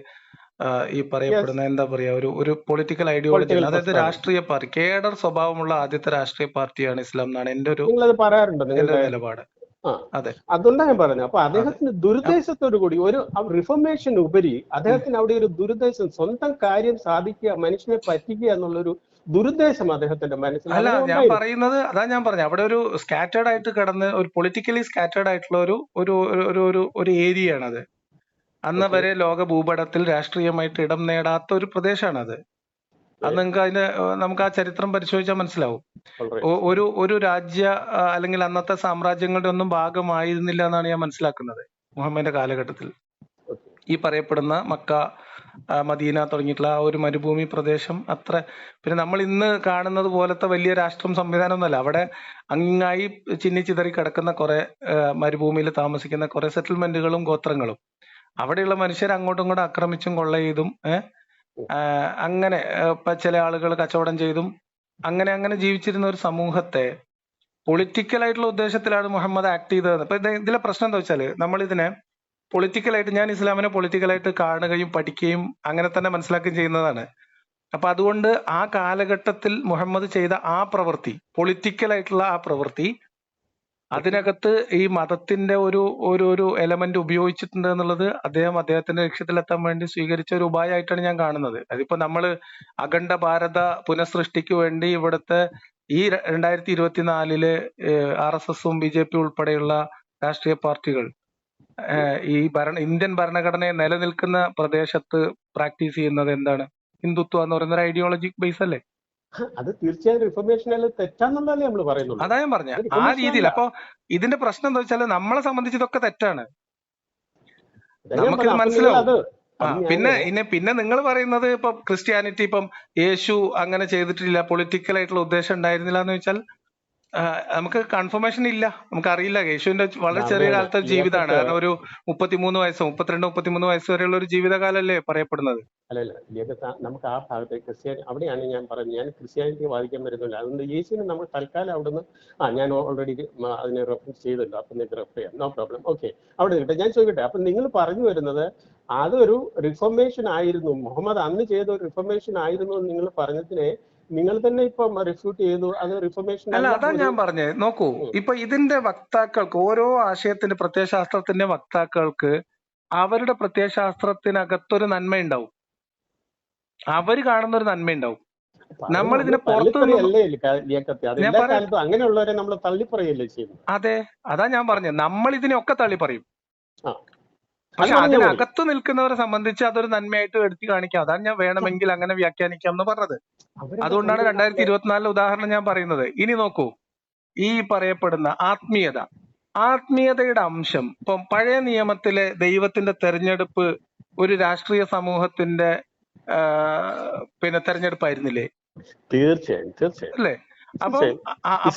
ഈ യെസ്, പറയപ്പെടുന്ന എന്താ പറയാ ഒരു പൊളിറ്റിക്കൽ ഐഡിയോളജി പൊളിറ്റിക്കൽ ആണ്. അതായത് പ്രസ്ഥാനം. രാഷ്ട്രീയ പാർട്ടി, കേഡർ സ്വഭാവമുള്ള ആദ്യത്തെ രാഷ്ട്രീയ പാർട്ടിയാണ് ഇസ്ലാം എന്നാണ് നിങ്ങളത് പറയാറുണ്ടോ എന്റെ നിങ്ങളുടെ നിലപാട്. ആ അതെ അതുകൊണ്ടാണ് ഞാൻ പറഞ്ഞത്. അപ്പൊ അതെ അദ്ദേഹത്തിന് ദുരുദ്ദേശത്തോടു കൂടി ഒരു റിഫർമേഷൻ ഉപരി അദ്ദേഹത്തിന് അവിടെ ഒരു ദുരുദ്ദേശം, സ്വന്തം കാര്യം സാധിക്കുക, മനുഷ്യനെ പറ്റിക്കുക എന്നുള്ളൊരു ദുരുദ്ദേശം അദ്ദേഹത്തിന്റെ മനസ്സിൽ അല്ല, അതിനെ ഞാൻ ഉണ്ടായിരുന്നു. പറയുന്നത് അതാ ഞാൻ പറഞ്ഞത്, അവിടെ ഒരു സ്കാറ്റേർഡ് ആയിട്ട് കിടന്ന് ഒരു പൊളിറ്റിക്കലി സ്കാറ്റേർഡ് ആയിട്ടുള്ള ഒരു ഒരു ഒരു ഒരു ഒരു ഏരിയ ആണത്. അന്ന് ഓക്കെ, വരെ ലോക ഭൂപടത്തിൽ രാഷ്ട്രീയമായിട്ട് ഇടം നേടാത്ത ഒരു പ്രദേശമാണ് അത്. അത് നിങ്ങൾക്ക് നമുക്ക് ആ ചരിത്രം പരിശോധിച്ചാൽ മനസ്സിലാവും. ഒരു രാജ്യ അല്ലെങ്കിൽ അന്നത്തെ സാമ്രാജ്യങ്ങളുടെ ഒന്നും ഭാഗമായിരുന്നില്ല എന്നാണ് ഞാൻ മനസ്സിലാക്കുന്നത് മുഹമ്മദിന്റെ കാലഘട്ടത്തിൽ. ഈ പറയപ്പെടുന്ന മക്ക, മദീന തുടങ്ങിയിട്ടുള്ള ആ ഒരു മരുഭൂമി പ്രദേശം അത്ര പിന്നെ നമ്മൾ ഇന്ന് കാണുന്നത് പോലത്തെ വലിയ രാഷ്ട്രം സംവിധാനമൊന്നുമല്ല. അവിടെ അങ്ങായി ചിന്നിച്ചിതറി കിടക്കുന്ന കുറെ മരുഭൂമിയിൽ താമസിക്കുന്ന കുറെ സെറ്റിൽമെന്റുകളും ഗോത്രങ്ങളും, അവിടെയുള്ള മനുഷ്യർ അങ്ങോട്ടും ഇങ്ങോട്ടും ആക്രമിച്ചും കൊള്ള ചെയ്തും അങ്ങനെ ചില ആളുകൾ കച്ചവടം ചെയ്തും അങ്ങനെ അങ്ങനെ ജീവിച്ചിരുന്ന ഒരു സമൂഹത്തെ പൊളിറ്റിക്കൽ ആയിട്ടുള്ള ഉദ്ദേശത്തിലാണ് മുഹമ്മദ് ആക്ട് ചെയ്തത്. ഇപ്പൊ ഇതിലെ പ്രശ്നം എന്താ വെച്ചാല്, നമ്മൾ ഇതിനെ പൊളിറ്റിക്കലായിട്ട്, ഞാൻ ഇസ്ലാമിനെ പൊളിറ്റിക്കലായിട്ട് കാണുകയും പഠിക്കുകയും അങ്ങനെ തന്നെ മനസ്സിലാക്കുകയും ചെയ്യുന്നതാണ്. അപ്പൊ അതുകൊണ്ട് ആ കാലഘട്ടത്തിൽ മുഹമ്മദ് ചെയ്ത ആ പ്രവൃത്തി, പൊളിറ്റിക്കലായിട്ടുള്ള ആ പ്രവൃത്തി, അതിനകത്ത് ഈ മതത്തിന്റെ ഒരു ഒരു ഒരു എലമെന്റ് ഉപയോഗിച്ചിട്ടുണ്ട് എന്നുള്ളത് അദ്ദേഹത്തിന്റെ ലക്ഷ്യത്തിലെത്താൻ വേണ്ടി സ്വീകരിച്ച ഒരു ഉപായമായിട്ടാണ് ഞാൻ കാണുന്നത്. അതിപ്പോ നമ്മള് അഖണ്ഡ ഭാരത പുനഃസൃഷ്ടിക്ക് വേണ്ടി ഇവിടുത്തെ ഈ 2024 RSSഉം BJP ഉൾപ്പെടെയുള്ള രാഷ്ട്രീയ പാർട്ടികൾ ഈ ഇന്ത്യൻ ഭരണഘടനയെ നിലനിൽക്കുന്ന പ്രദേശത്ത് പ്രാക്ടീസ് ചെയ്യുന്നത് എന്താണ്? ഹിന്ദുത്വം എന്ന് പറയുന്ന ഒരു ഐഡിയോളജിക് ബേസ് അല്ലേ? അത് തീർച്ചയായും റിഫർമേഷൻ തെറ്റാന്നുള്ളതല്ലേ നമ്മൾ പറയുന്നുള്ളൂ. അതാ ഞാൻ പറഞ്ഞ ആ രീതിയിൽ. അപ്പൊ ഇതിന്റെ പ്രശ്നം എന്താ വെച്ചാൽ നമ്മളെ സംബന്ധിച്ച് ഇതൊക്കെ തെറ്റാണ്, നമുക്കിത് മനസ്സിലാവും. പിന്നെ നിങ്ങൾ പറയുന്നത് ഇപ്പൊ ക്രിസ്ത്യാനിറ്റി, ഇപ്പം യേശു അങ്ങനെ ചെയ്തിട്ടില്ല, പൊളിറ്റിക്കൽ ആയിട്ടുള്ള ഉദ്ദേശം ഉണ്ടായിരുന്നില്ല എന്ന് വെച്ചാൽ നമുക്ക് കൺഫർമേഷൻ ഇല്ല, നമുക്കറിയില്ല. യേശുവിന്റെ വളരെ ചെറിയ കാലത്തെ ജീവിതമാണ്. കാരണം ഒരു 33 വയസ്സോ 33 വയസ്സ് വരെയുള്ള ഒരു ജീവിതകാലല്ലേ പറയപ്പെടുന്നത്. അല്ലല്ല, നമുക്ക് ആ ഭാഗത്ത് അവിടെയാണ് ഞാൻ പറഞ്ഞത്, ഞാൻ ക്രിസ്ത്യാനിറ്റി വാദിക്കാൻ വരുന്നില്ല. അതുകൊണ്ട് യേശുവിനെ നമ്മൾ തൽക്കാലം അവിടുന്ന് ഞാൻ ഓൾറെഡി അതിനെ റെഫറൻസ് ചെയ്തല്ലോ, അപ്പൊ നിങ്ങൾക്ക് റെഫർ ചെയ്യാം, നോ പ്രോബ്ലം. ഓക്കെ, അവിടെ കിട്ടെ. ഞാൻ ചോദിക്കട്ടെ, അപ്പൊ നിങ്ങൾ പറഞ്ഞു വരുന്നത് അതൊരു റിഫർമേഷൻ ആയിരുന്നു, മുഹമ്മദ് അന്ന് ചെയ്ത ഒരു റിഫർമേഷൻ ആയിരുന്നു എന്ന് നിങ്ങൾ പറഞ്ഞതിനെ നിങ്ങൾ തന്നെ ഇപ്പൊ റിഫ്യൂട്ട് ചെയ്തു, അത് റിഫർമേഷൻ അല്ല. അതാ ഞാൻ പറഞ്ഞത്. നോക്കൂ, ഇപ്പൊ ഇതിന്റെ വക്താക്കൾക്ക്, ഓരോ ആശയത്തിന്റെ പ്രത്യയശാസ്ത്രത്തിന്റെ വക്താക്കൾക്ക് അവരുടെ പ്രത്യയശാസ്ത്രത്തിനകത്തൊരു നന്മയുണ്ടാവും, അവര് കാണുന്ന ഒരു നന്മയുണ്ടാവും. നമ്മൾ ഇതിനെ പുറത്തു അങ്ങനെയുള്ളവരെ നമ്മൾ തള്ളിപ്പറയല്ലേ ചെയ്യുന്നത്. അതെ, അതാ ഞാൻ പറഞ്ഞത്, നമ്മൾ ഇതിനെയൊക്കെ തള്ളിപ്പറയും. പക്ഷെ അതിനകത്ത് നിൽക്കുന്നവരെ സംബന്ധിച്ച് അതൊരു നന്മയായിട്ട് എടുത്തു കാണിക്കാം. അതാണ് ഞാൻ വേണമെങ്കിൽ അങ്ങനെ വ്യാഖ്യാനിക്കാം എന്ന് പറഞ്ഞത്. അതുകൊണ്ടാണ് 2024 ഉദാഹരണം ഞാൻ പറയുന്നത്. ഇനി നോക്കൂ, ഈ പറയപ്പെടുന്ന ആത്മീയതയുടെ അംശം, ഇപ്പം പഴയ നിയമത്തിലെ ദൈവത്തിന്റെ തെരഞ്ഞെടുപ്പ് ഒരു രാഷ്ട്രീയ സമൂഹത്തിന്റെ തെരഞ്ഞെടുപ്പായിരുന്നില്ലേ? തീർച്ചയായും അല്ലേ? അപ്പൊ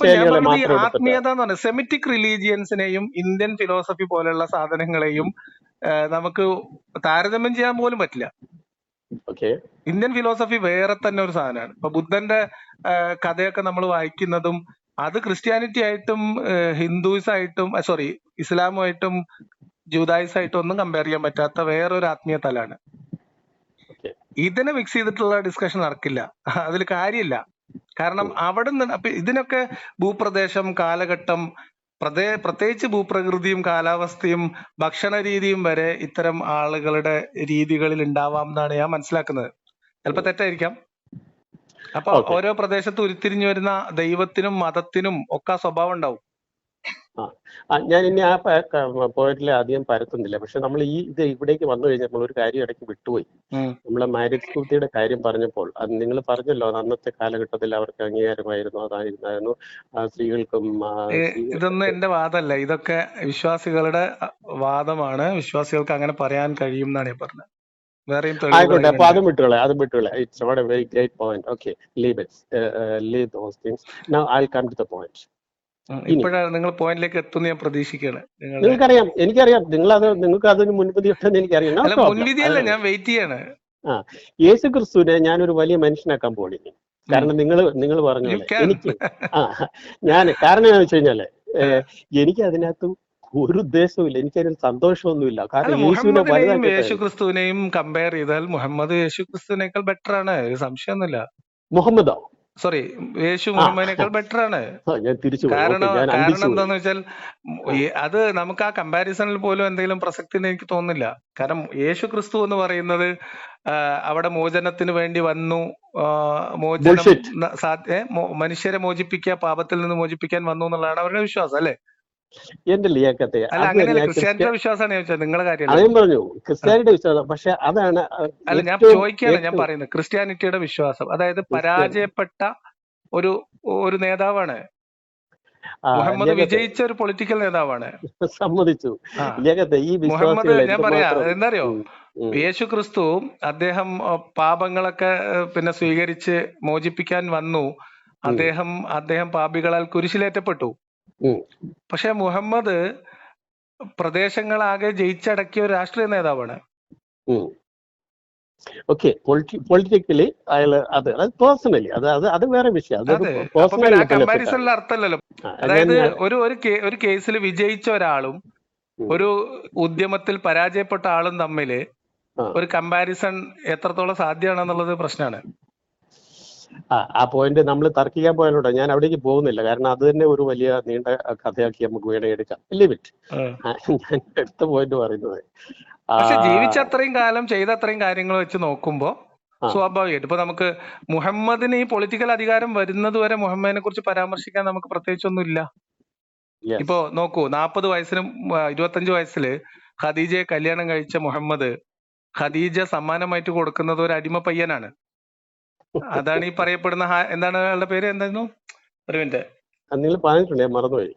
ഞാൻ പറഞ്ഞത് ഈ ആത്മീയത എന്ന് പറഞ്ഞാൽ സെമിറ്റിക് റിലീജിയൻസിനെയും ഇന്ത്യൻ ഫിലോസഫി പോലെയുള്ള സാധനങ്ങളെയും നമുക്ക് താരതമ്യം ചെയ്യാൻ പോലും പറ്റില്ല. ഇന്ത്യൻ ഫിലോസഫി വേറെ തന്നെ ഒരു സാധനമാണ്. ഇപ്പൊ ബുദ്ധന്റെ കഥയൊക്കെ നമ്മൾ വായിക്കുന്നതും അത് ക്രിസ്ത്യാനിറ്റി ആയിട്ടും ഹിന്ദുയിസായിട്ടും ഇസ്ലാമുമായിട്ടും ജൂതായിസായിട്ടും ഒന്നും കമ്പയർ ചെയ്യാൻ പറ്റാത്ത വേറൊരു ആത്മീയ തലാണ്. ഇതിനെ മിക്സ് ചെയ്തിട്ടുള്ള ഡിസ്കഷൻ നടക്കില്ല, അതിൽ കാര്യമില്ല. കാരണം അവിടെ നിന്ന് ഇതിനൊക്കെ ഭൂപ്രദേശം, കാലഘട്ടം, പ്രത്യേകിച്ച് ഭൂപ്രകൃതിയും കാലാവസ്ഥയും ഭക്ഷണ രീതിയും വരെ ഇത്തരം ആളുകളുടെ രീതികളിൽ ഉണ്ടാവാം എന്നാണ് ഞാൻ മനസ്സിലാക്കുന്നത്. ചിലപ്പോ തെറ്റായിരിക്കാം. അപ്പൊ ഓരോ പ്രദേശത്ത് ഉരുത്തിരിഞ്ഞു വരുന്ന ദൈവത്തിനും മതത്തിനും ഒക്കെ സ്വഭാവം ഉണ്ടാവും. ഞാൻ ഇനി ആ പോയിന്റിൽ അധികം പരത്തുന്നില്ല. പക്ഷെ നമ്മൾ ഇത് ഇവിടേക്ക് വന്നു കഴിഞ്ഞാൽ നമ്മൾ ഒരു കാര്യം ഇടയ്ക്ക് വിട്ടുപോയി. നമ്മളെ മാരേജ് സ്കൂട്ടിയുടെ കാര്യം പറഞ്ഞപ്പോൾ അത് നിങ്ങൾ പറഞ്ഞല്ലോ, അന്നത്തെ കാലഘട്ടത്തിൽ അവർക്ക് അംഗീകാരമായിരുന്നു, അതായിരുന്നു സ്ത്രീകൾക്കും. ഇതൊന്നും എന്റെ വാദമല്ല, ഇതൊക്കെ വിശ്വാസികളുടെ വാദമാണ്. വിശ്വാസികൾക്ക് അങ്ങനെ പറയാൻ കഴിയും എന്നാണ് ഞാൻ പറഞ്ഞത്. ആയിക്കോട്ടെ, അപ്പൊ അതും വിട്ടുകളെ. It's not a very great point. Okay, leave those things. Now I come to the point. ഇപ്പോഴാണ് നിങ്ങൾ പോയിന്റിലേക്ക് എത്തുന്ന ഞാൻ പ്രതീക്ഷിക്കുകയാണ്. നിങ്ങൾക്കറിയാം, എനിക്കറിയാം, നിങ്ങൾക്ക് അതിന് മുൻവിധി ഉണ്ടെന്ന് എനിക്കറിയാം. മുൻവിധിയല്ല, ഞാൻ വെയിറ്റ് ചെയ്യാണ്. യേശു ക്രിസ്തുവിനെ ഞാനൊരു വലിയ മനുഷ്യനാക്കാൻ പോണില്ല. കാരണം നിങ്ങൾ പറഞ്ഞു എനിക്ക് കാരണം എന്താ വെച്ച് കഴിഞ്ഞാല് എനിക്ക് അതിനകത്ത് ഒരു ഉദ്ദേശവും ഇല്ല, എനിക്കതിന് സന്തോഷമൊന്നുമില്ല. അല്ല, കാരണം യേശുവിനെ മുഹമ്മദിനെയും വലുതാക്കട്ടെ. യേശു ക്രിസ്തുവിനെയും കമ്പയർ ചെയ്താൽ മുഹമ്മദ് യേശു ക്രിസ്തുവിനേക്കാൾ ബെറ്റർ ആണ്, ഒരു സംശയമൊന്നുമില്ല. മുഹമ്മദോ? സോറി, യേശു ആ മുഹമ്മദിനേക്കാൾ ബെറ്റർ ആണ്. ഞാൻ തിരിച്ചു പോയി. ഓക്കെ, കാരണം ഞാൻ കാരണം അന്തിച്ചു പോയി. എന്താന്ന് വെച്ചാൽ ആ, അത് നമുക്ക് ആ കമ്പാരിസണിൽ പോലും എന്തെങ്കിലും പ്രസക്തി ഉണ്ടെന്ന് എനിക്ക് തോന്നുന്നില്ല. കാരണം യേശു ക്രിസ്തു എന്ന് പറയുന്നത് അവിടെ മോചനത്തിന് വേണ്ടി വന്നു. മോചനം ബുൾഷിറ്റ്. മനുഷ്യരെ മോചിപ്പിക്കുക, പാപത്തിൽ നിന്ന് മോചിപ്പിക്കാൻ വന്നു എന്നുള്ളതാണ് അവരുടെ വിശ്വാസം, അല്ലേ? എന്റെ ലിയാക്കത്തെ, അല്ല, അത് അങ്ങനെയല്ല, ഞാൻ ക്രിസ്ത്യാനിറ്റിയുടെ വിശ്വാസമാണ് ചോദിച്ചത്, നിങ്ങളെ കാര്യമല്ല. അതേം പറഞ്ഞു, ക്രിസ്ത്യാനിയുടെ വിശ്വാസം. പക്ഷെ അതാണ് അല്ല, ഞാൻ ഏറ്റവും ചോദിക്കുകയാണ്, ഞാൻ ഏറ്റവും പറയുന്നത് ക്രിസ്ത്യാനിറ്റിയുടെ വിശ്വാസം, അതായത് ക്രിസ്ത്യൻ. പരാജയപ്പെട്ട ഒരു ഒരു നേതാവാണ് മുഹമ്മദ്. ലിയാക്കത്തെ വിജയിച്ച ഒരു പൊളിറ്റിക്കൽ നേതാവാണ്. സമ്മതിച്ചു. ആ, ലിയാക്കത്തെ, ഈ മുഹമ്മദ്, വിശ്വാസികൾ ഞാൻ പറയാ എന്തുമാത്രം എന്തറിയോ, യേശു ക്രിസ്തു അദ്ദേഹം പാപങ്ങളൊക്കെ പിന്നെ സ്വീകരിച്ച് മോചിപ്പിക്കാൻ വന്നു. അദ്ദേഹം പാപികളാൽ കുരിശിലേറ്റപ്പെട്ടു. പക്ഷെ മുഹമ്മദ് പ്രദേശങ്ങളാകെ ജയിച്ചടക്കിയ ഒരു രാഷ്ട്രീയ നേതാവാണ്. ഓക്കെ, പൊളിറ്റിക്കലി അയാൾ അത് പേഴ്സണലി അത് വേറെ വിഷയം. അതെ, അപ്പൊ പിന്നെ ആ കമ്പാരിസണിൽ അർത്ഥമല്ലല്ലോ. അതായത് ഒരു കേസിൽ വിജയിച്ച ഒരാളും ഒരു ഉദ്യമത്തിൽ പരാജയപ്പെട്ട ആളും തമ്മിൽ ഒരു കമ്പാരിസൺ എത്രത്തോളം സാധ്യമാണെന്നുള്ളത് പ്രശ്നമാണ്. ആ പോയിന്റ് നമ്മൾ തർക്കിക്കാൻ പോയാലോട്ടോ, ഞാൻ അവിടേക്ക് പോകുന്നില്ല. കാരണം അത് തന്നെ ഒരു വലിയ നീണ്ട കഥയാക്കി നമുക്ക് വേണേ എടുക്കാം. Leave it. ഞാൻ അടുത്ത പോയിന്റ് പറയുന്നത്, പക്ഷെ ജീവിച്ച അത്രയും കാലം ചെയ്ത അത്രയും കാര്യങ്ങൾ വെച്ച് നോക്കുമ്പോ സ്വാഭാവികമായിട്ട് ഇപ്പൊ നമുക്ക് മുഹമ്മദിന് ഈ പൊളിറ്റിക്കൽ അധികാരം വരുന്നത് വരെ മുഹമ്മദിനെ കുറിച്ച് പരാമർശിക്കാൻ നമുക്ക് പ്രത്യേകിച്ചൊന്നും ഇല്ല. ഇപ്പോ നോക്കൂ, 40 വയസ്സിനും 25 വയസ്സില് ഖദീജയെ കല്യാണം കഴിച്ച മുഹമ്മദ് ഖദീജ സമ്മാനമായിട്ട് കൊടുക്കുന്നത് ഒരു അടിമ പയ്യനാണ്. അതാണ് ഈ പറയപ്പെടുന്ന എന്താണ് അയാളുടെ പേര്, എന്തായിരുന്നു? ഒരു മിനിറ്റ്, നിങ്ങൾ പറഞ്ഞിട്ടുണ്ട്, ഞാൻ മറന്നുപോയി.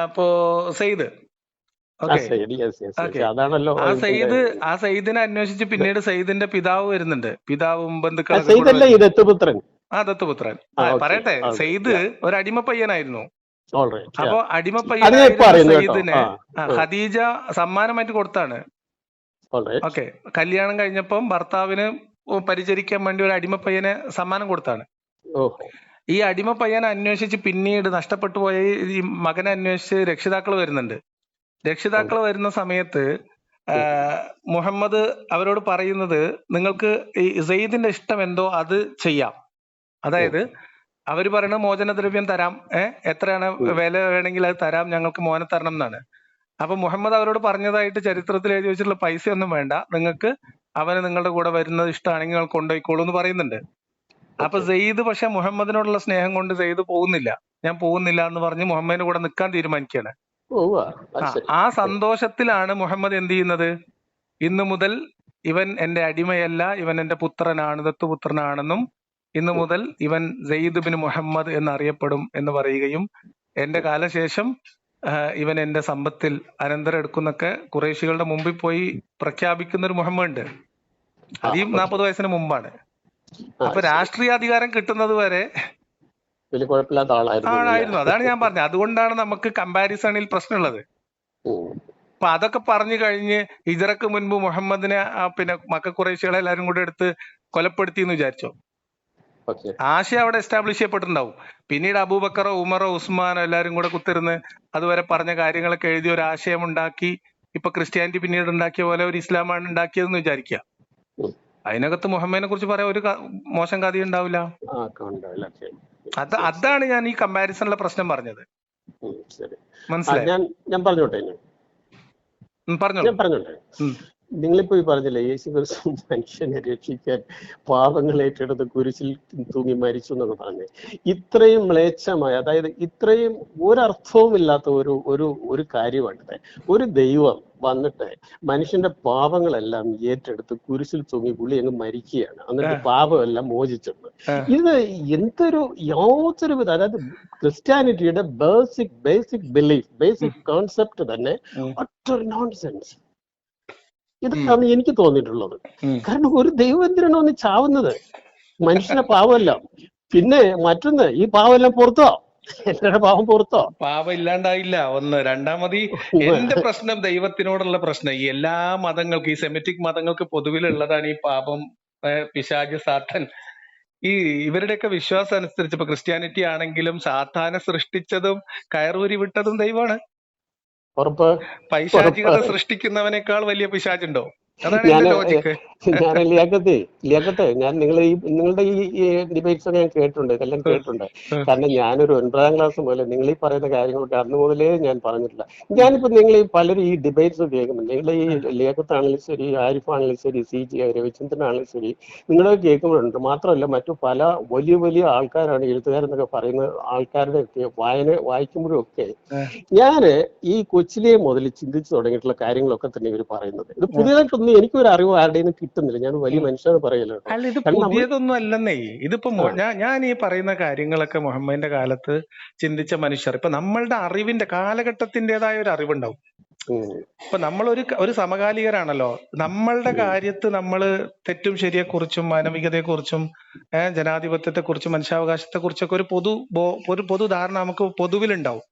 അപ്പോ സെയ്ദ്. ആ സെയ്ദിനെ അന്വേഷിച്ച് പിന്നീട് സെയ്ദിന്റെ പിതാവ് വരുന്നുണ്ട്, പിതാവും ബന്ധുക്കളും. ദത്തുപുത്രൻ. പറയട്ടെ, സെയ്ദ് ഒരു അടിമ പയ്യനായിരുന്നു. അപ്പൊ അടിമ പയ്യനായിരുന്ന സെയ്ദിനെ ഖദീജ സമ്മാനമായിട്ട് കൊടുത്താണ്. ഓക്കെ, കല്യാണം കഴിഞ്ഞപ്പം ഭർത്താവിന് പരിചരിക്കാൻ വേണ്ടി ഒരു അടിമ പയ്യനെ സമ്മാനം കൊടുത്താണ്. ഈ അടിമ പയ്യനെ അന്വേഷിച്ച് പിന്നീട് നഷ്ടപ്പെട്ടു പോയ ഈ മകനെ അന്വേഷിച്ച് രക്ഷിതാക്കൾ വരുന്നുണ്ട്. രക്ഷിതാക്കൾ വരുന്ന സമയത്ത് മുഹമ്മദ് അവരോട് പറയുന്നത്, നിങ്ങൾക്ക് ഈ സെയ്ദിന്റെ ഇഷ്ടം എന്തോ അത് ചെയ്യാം. അതായത് അവര് പറയുന്നത് മോചനദ്രവ്യം തരാം, എത്രയാണ് വില വേണമെങ്കിൽ അത് തരാം, ഞങ്ങൾക്ക് മോനെ തരണം എന്നാണ്. അപ്പൊ മുഹമ്മദ് അവരോട് പറഞ്ഞതായിട്ട് ചരിത്രത്തിൽ എഴുതി വെച്ചിട്ടുള്ള പൈസയൊന്നും വേണ്ട, നിങ്ങൾക്ക് അവന് നിങ്ങളുടെ കൂടെ വരുന്നത് ഇഷ്ടമാണെങ്കിൽ നിങ്ങൾ കൊണ്ടുപോയിക്കോളൂ എന്ന് പറയുന്നുണ്ട്. അപ്പൊ സെയ്ദ് പക്ഷെ മുഹമ്മദിനോടുള്ള സ്നേഹം കൊണ്ട് സെയ്ദ് പോകുന്നില്ല. ഞാൻ പോകുന്നില്ല എന്ന് പറഞ്ഞ് മുഹമ്മദിന്റെ കൂടെ നിൽക്കാൻ തീരുമാനിക്കുകയാണ്. ആ സന്തോഷത്തിലാണ് മുഹമ്മദ് എന്ത് ചെയ്യുന്നത്, ഇന്നു മുതൽ ഇവൻ എന്റെ അടിമയല്ല, ഇവൻ എന്റെ പുത്രനാണ്, ദത്തുപുത്രനാണെന്നും ഇന്നു മുതൽ ഇവൻ സെയ്ദ് ബിൻ മുഹമ്മദ് എന്നറിയപ്പെടും എന്ന് പറയുകയും എന്റെ കാലശേഷം ഇവൻ എന്റെ സമ്പത്തിൽ അനന്തരം എടുക്കുന്നൊക്കെ ഖുറൈശികളുടെ മുമ്പിൽ പോയി പ്രഖ്യാപിക്കുന്ന ഒരു മുഹമ്മദ് ഉണ്ട്. അത് ഈ 40 വയസ്സിന് മുമ്പാണ്. അപ്പൊ രാഷ്ട്രീയാധികാരം കിട്ടുന്നത് വരെ ആളായിരുന്നു. അതാണ് ഞാൻ പറഞ്ഞത്. അതുകൊണ്ടാണ് നമുക്ക് കമ്പാരിസണിൽ പ്രശ്നമുള്ളത്. അപ്പൊ അതൊക്കെ പറഞ്ഞു കഴിഞ്ഞ് ഹിജറക്ക് മുൻപ് മുഹമ്മദിനെ പിന്നെ മക്ക ഖുറൈശികളെ എല്ലാരും കൂടെ എടുത്ത് കൊലപ്പെടുത്തി എന്ന് വിചാരിച്ചോ? ആശയം അവിടെ എസ്റ്റാബ്ലിഷ് ചെയ്യപ്പെട്ടിട്ടുണ്ടാവും. പിന്നീട് അബൂബക്കറോ ഉമറോ ഉസ്മാനോ എല്ലാരും കൂടെ കുത്തിരുന്ന് അതുവരെ പറഞ്ഞ കാര്യങ്ങളൊക്കെ എഴുതി ഒരു ആശയം ഉണ്ടാക്കി, ഇപ്പൊ ക്രിസ്ത്യാനിറ്റി പിന്നീട് ഉണ്ടാക്കിയ പോലെ ഒരു ഇസ്ലാമാണ് ഉണ്ടാക്കിയതെന്ന് വിചാരിക്കുക. അതിനകത്ത് മുഹമ്മദിനെ കുറിച്ച് പറയാൻ ഒരു മോശം കഥ ഉണ്ടാവില്ല. അതാണ് ഞാൻ ഈ കമ്പാരിസണിലെ പ്രശ്നം പറഞ്ഞത്. മനസ്സിലായി? ഞാൻ പറഞ്ഞോട്ടെ. നിങ്ങളിപ്പോ ഈ പറഞ്ഞില്ലേ, യേശു ക്രിസ്തു മനുഷ്യനെ രക്ഷിക്കാൻ പാപങ്ങൾ ഏറ്റെടുത്ത് കുരിശിൽ തൂങ്ങി മരിച്ചു എന്നൊക്കെ പറഞ്ഞേ, ഇത്രയും മ്ലേച്ഛമായ, അതായത് ഇത്രയും ഒരർത്ഥവും ഇല്ലാത്ത ഒരു കാര്യമാണിത്. ഒരു ദൈവം വന്നിട്ട് മനുഷ്യന്റെ പാപങ്ങളെല്ലാം ഏറ്റെടുത്ത് കുരിശിൽ തൂങ്ങി പുള്ളി അങ്ങ് മരിക്കുകയാണ്, എന്നിട്ട് പാപമെല്ലാം മോചിച്ചിട്ടുണ്ട്. ഇത് യാതൊരു വിധ, അതായത് ക്രിസ്ത്യാനിറ്റിയുടെ ബേസിക് ബിലീഫ്, ബേസിക് കോൺസെപ്റ്റ് തന്നെ ഒറ്റൊരു നോൺസെൻസ്. ഇതാണ് എനിക്ക് തോന്നിയിട്ടുള്ളത്. കാരണം ഒരു ദൈവം എന്തിനാണ് ഒന്ന് ചാവുന്നത്? മനുഷ്യനെ പാവമല്ല. പിന്നെ മറ്റൊന്ന്, ഈ പാവമെല്ലാം പുറത്തോ, എന്റെ പാവം പുറത്തോ? പാവം ഇല്ലാണ്ടായില്ല. ഒന്ന്. രണ്ടാമത് എന്റെ പ്രശ്നം ദൈവത്തിനോടുള്ള പ്രശ്നം, ഈ എല്ലാ മതങ്ങൾക്കും, ഈ സെമിറ്റിക് മതങ്ങൾക്ക് പൊതുവിലുള്ളതാണ് ഈ പാപം, പിശാച്, സാത്താൻ. ഈ ഇവരുടെയൊക്കെ വിശ്വാസം അനുസരിച്ച് ഇപ്പൊ ക്രിസ്ത്യാനിറ്റി ആണെങ്കിലും സാത്താനെ സൃഷ്ടിച്ചതും കയറൂരി വിട്ടതും ദൈവമാണ്. ഉറപ്പ് പൈശാചികത സൃഷ്ടിക്കുന്നവനേക്കാൾ വലിയ പിശാചുണ്ടോ? അതാണ് ഞാൻ എന്റെ ലോജിക്ക്. ഞാൻ ലിയാഖത്തെ ഞാൻ നിങ്ങളുടെ ഈ ഡിബേറ്റ്സ് ഒക്കെ ഞാൻ കേട്ടിട്ടുണ്ട്, ഇതെല്ലാം കേട്ടിട്ടുണ്ട്. കാരണം ഞാനൊരു 9ാം ക്ലാസ് മുതൽ നിങ്ങൾ ഈ പറയുന്ന കാര്യങ്ങളൊക്കെ അന്ന് മുതലേ ഞാൻ പറഞ്ഞിട്ടില്ല. ഞാനിപ്പോ നിങ്ങൾ ഈ പലരും ഈ ഡിബേറ്റ്സ് കേൾക്കുന്നുണ്ട്. നിങ്ങൾ ഈ ലിയാഖത്താണെങ്കിലും ശരി, ആരിഫാണെങ്കിലും ശരി, CG രവിചന്ദ്രനാണെങ്കിലും ശരി, നിങ്ങളെ കേൾക്കുമ്പോഴുണ്ട്. മാത്രമല്ല മറ്റു പല വലിയ വലിയ ആൾക്കാരാണ് എഴുത്തുകാരെന്നൊക്കെ പറയുന്ന ആൾക്കാരുടെ ഒക്കെ വായിക്കുമ്പോഴും ഒക്കെ ഞാന് ഈ കൊച്ചിലെ മുതൽ ചിന്തിച്ചു തുടങ്ങിയിട്ടുള്ള കാര്യങ്ങളൊക്കെ തന്നെ ഇവർ പറയുന്നത്. ഇത് പുതിയതായിട്ടൊന്നും എനിക്കൊരു അറിവ് ആരുടെയും കിട്ടുന്നില്ല. ഞാൻ വലിയ മനുഷ്യനെ പറയല്ലോ. അല്ല, ഇത് പുതിയതൊന്നും അല്ലെന്നേ. ഇതിപ്പോ ഞാൻ ഈ പറയുന്ന കാര്യങ്ങളൊക്കെ മുഹമ്മദിന്റെ കാലത്ത് ചിന്തിച്ച മനുഷ്യർ, ഇപ്പൊ നമ്മളുടെ അറിവിന്റെ കാലഘട്ടത്തിന്റേതായ ഒരു അറിവുണ്ടാവും. ഇപ്പൊ നമ്മളൊരു സമകാലികരാണല്ലോ. നമ്മളുടെ കാര്യത്ത് നമ്മള് തെറ്റും ശരിയെ കുറിച്ചും മാനവികതയെ കുറിച്ചും ജനാധിപത്യത്തെ കുറിച്ചും മനുഷ്യാവകാശത്തെ കുറിച്ചൊക്കെ ഒരു പൊതു ധാരണ നമുക്ക് പൊതുവിലുണ്ടാവും.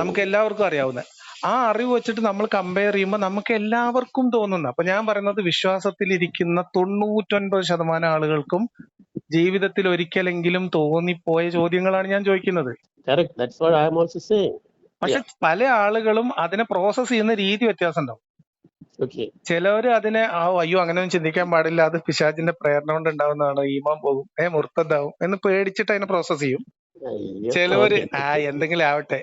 നമുക്ക് എല്ലാവർക്കും അറിയാവുന്ന ആ അറിവ് വെച്ചിട്ട് നമ്മൾ കമ്പയർ ചെയ്യുമ്പോൾ നമുക്ക് എല്ലാവർക്കും തോന്നുന്ന, അപ്പൊ ഞാൻ പറയുന്നത് വിശ്വാസത്തിലിരിക്കുന്ന 99% ആളുകൾക്കും ജീവിതത്തിൽ ഒരിക്കലെങ്കിലും തോന്നിപ്പോയ ചോദ്യങ്ങളാണ് ഞാൻ ചോദിക്കുന്നത്. പക്ഷെ പല ആളുകളും അതിനെ പ്രോസസ് ചെയ്യുന്ന രീതി വ്യത്യാസം ഉണ്ടാവും. ചിലവര് അതിനെ അയ്യോ അങ്ങനെയൊന്നും ചിന്തിക്കാൻ പാടില്ല, അത് പിശാചിന്റെ പ്രേരണ കൊണ്ട് ഉണ്ടാവുന്നതാണ്, ഈമാൻ പോകും, മുർത്തദ്ദാവും എന്ന് പേടിച്ചിട്ട് അതിനെ പ്രോസസ് ചെയ്യും. ചിലവര് എന്തെങ്കിലും ആവട്ടെ,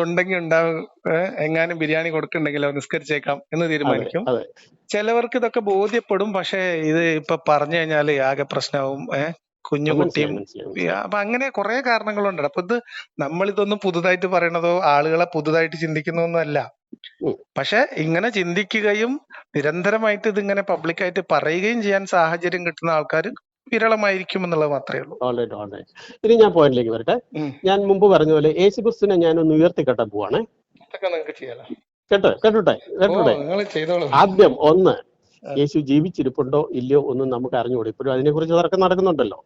ഉണ്ടെങ്കിൽ ഉണ്ടാവും, എങ്ങാനും ബിരിയാണി കൊടുക്കണ്ടെങ്കിലോ നിസ്കരിച്ചേക്കാം എന്ന് തീരുമാനിക്കും. ചിലവർക്ക് ഇതൊക്കെ ബോധ്യപ്പെടും, പക്ഷെ ഇത് ഇപ്പൊ പറഞ്ഞു കഴിഞ്ഞാല് ആകെ പ്രശ്നമാവും, കുഞ്ഞുകുട്ടിയും. അപ്പൊ അങ്ങനെ കുറെ കാരണങ്ങളുണ്ട്. അപ്പൊ നമ്മളിതൊന്നും പുതുതായിട്ട് പറയണതോ ആളുകളെ പുതുതായിട്ട് ചിന്തിക്കുന്നതൊന്നും അല്ല. പക്ഷെ ഇങ്ങനെ ചിന്തിക്കുകയും നിരന്തരമായിട്ട് ഇതിങ്ങനെ പബ്ലിക്കായിട്ട് പറയുകയും ചെയ്യാൻ സാഹചര്യം കിട്ടുന്ന ആൾക്കാർ വിരളമായിരിക്കും എന്നുള്ളത് മാത്രമേ ഉള്ളൂ. ഇനി ഞാൻ പോയിന്റിലേക്ക് വരട്ടെ. ഞാൻ മുമ്പ് പറഞ്ഞ പോലെ യേശുക്രിസ്തുവിനെ ഞാനൊന്ന് ഉയർത്തിക്കെട്ടാൻ പോവാണ്. കേട്ടോട്ടെ. ആദ്യം ഒന്ന്, യേശു ജീവിച്ചിരിപ്പുണ്ടോ ഇല്ലയോ ഒന്നും നമുക്ക് അറിഞ്ഞുകൂടെ. ഇപ്പോഴും അതിനെ കുറിച്ച് തർക്കം നടക്കുന്നുണ്ടല്ലോ.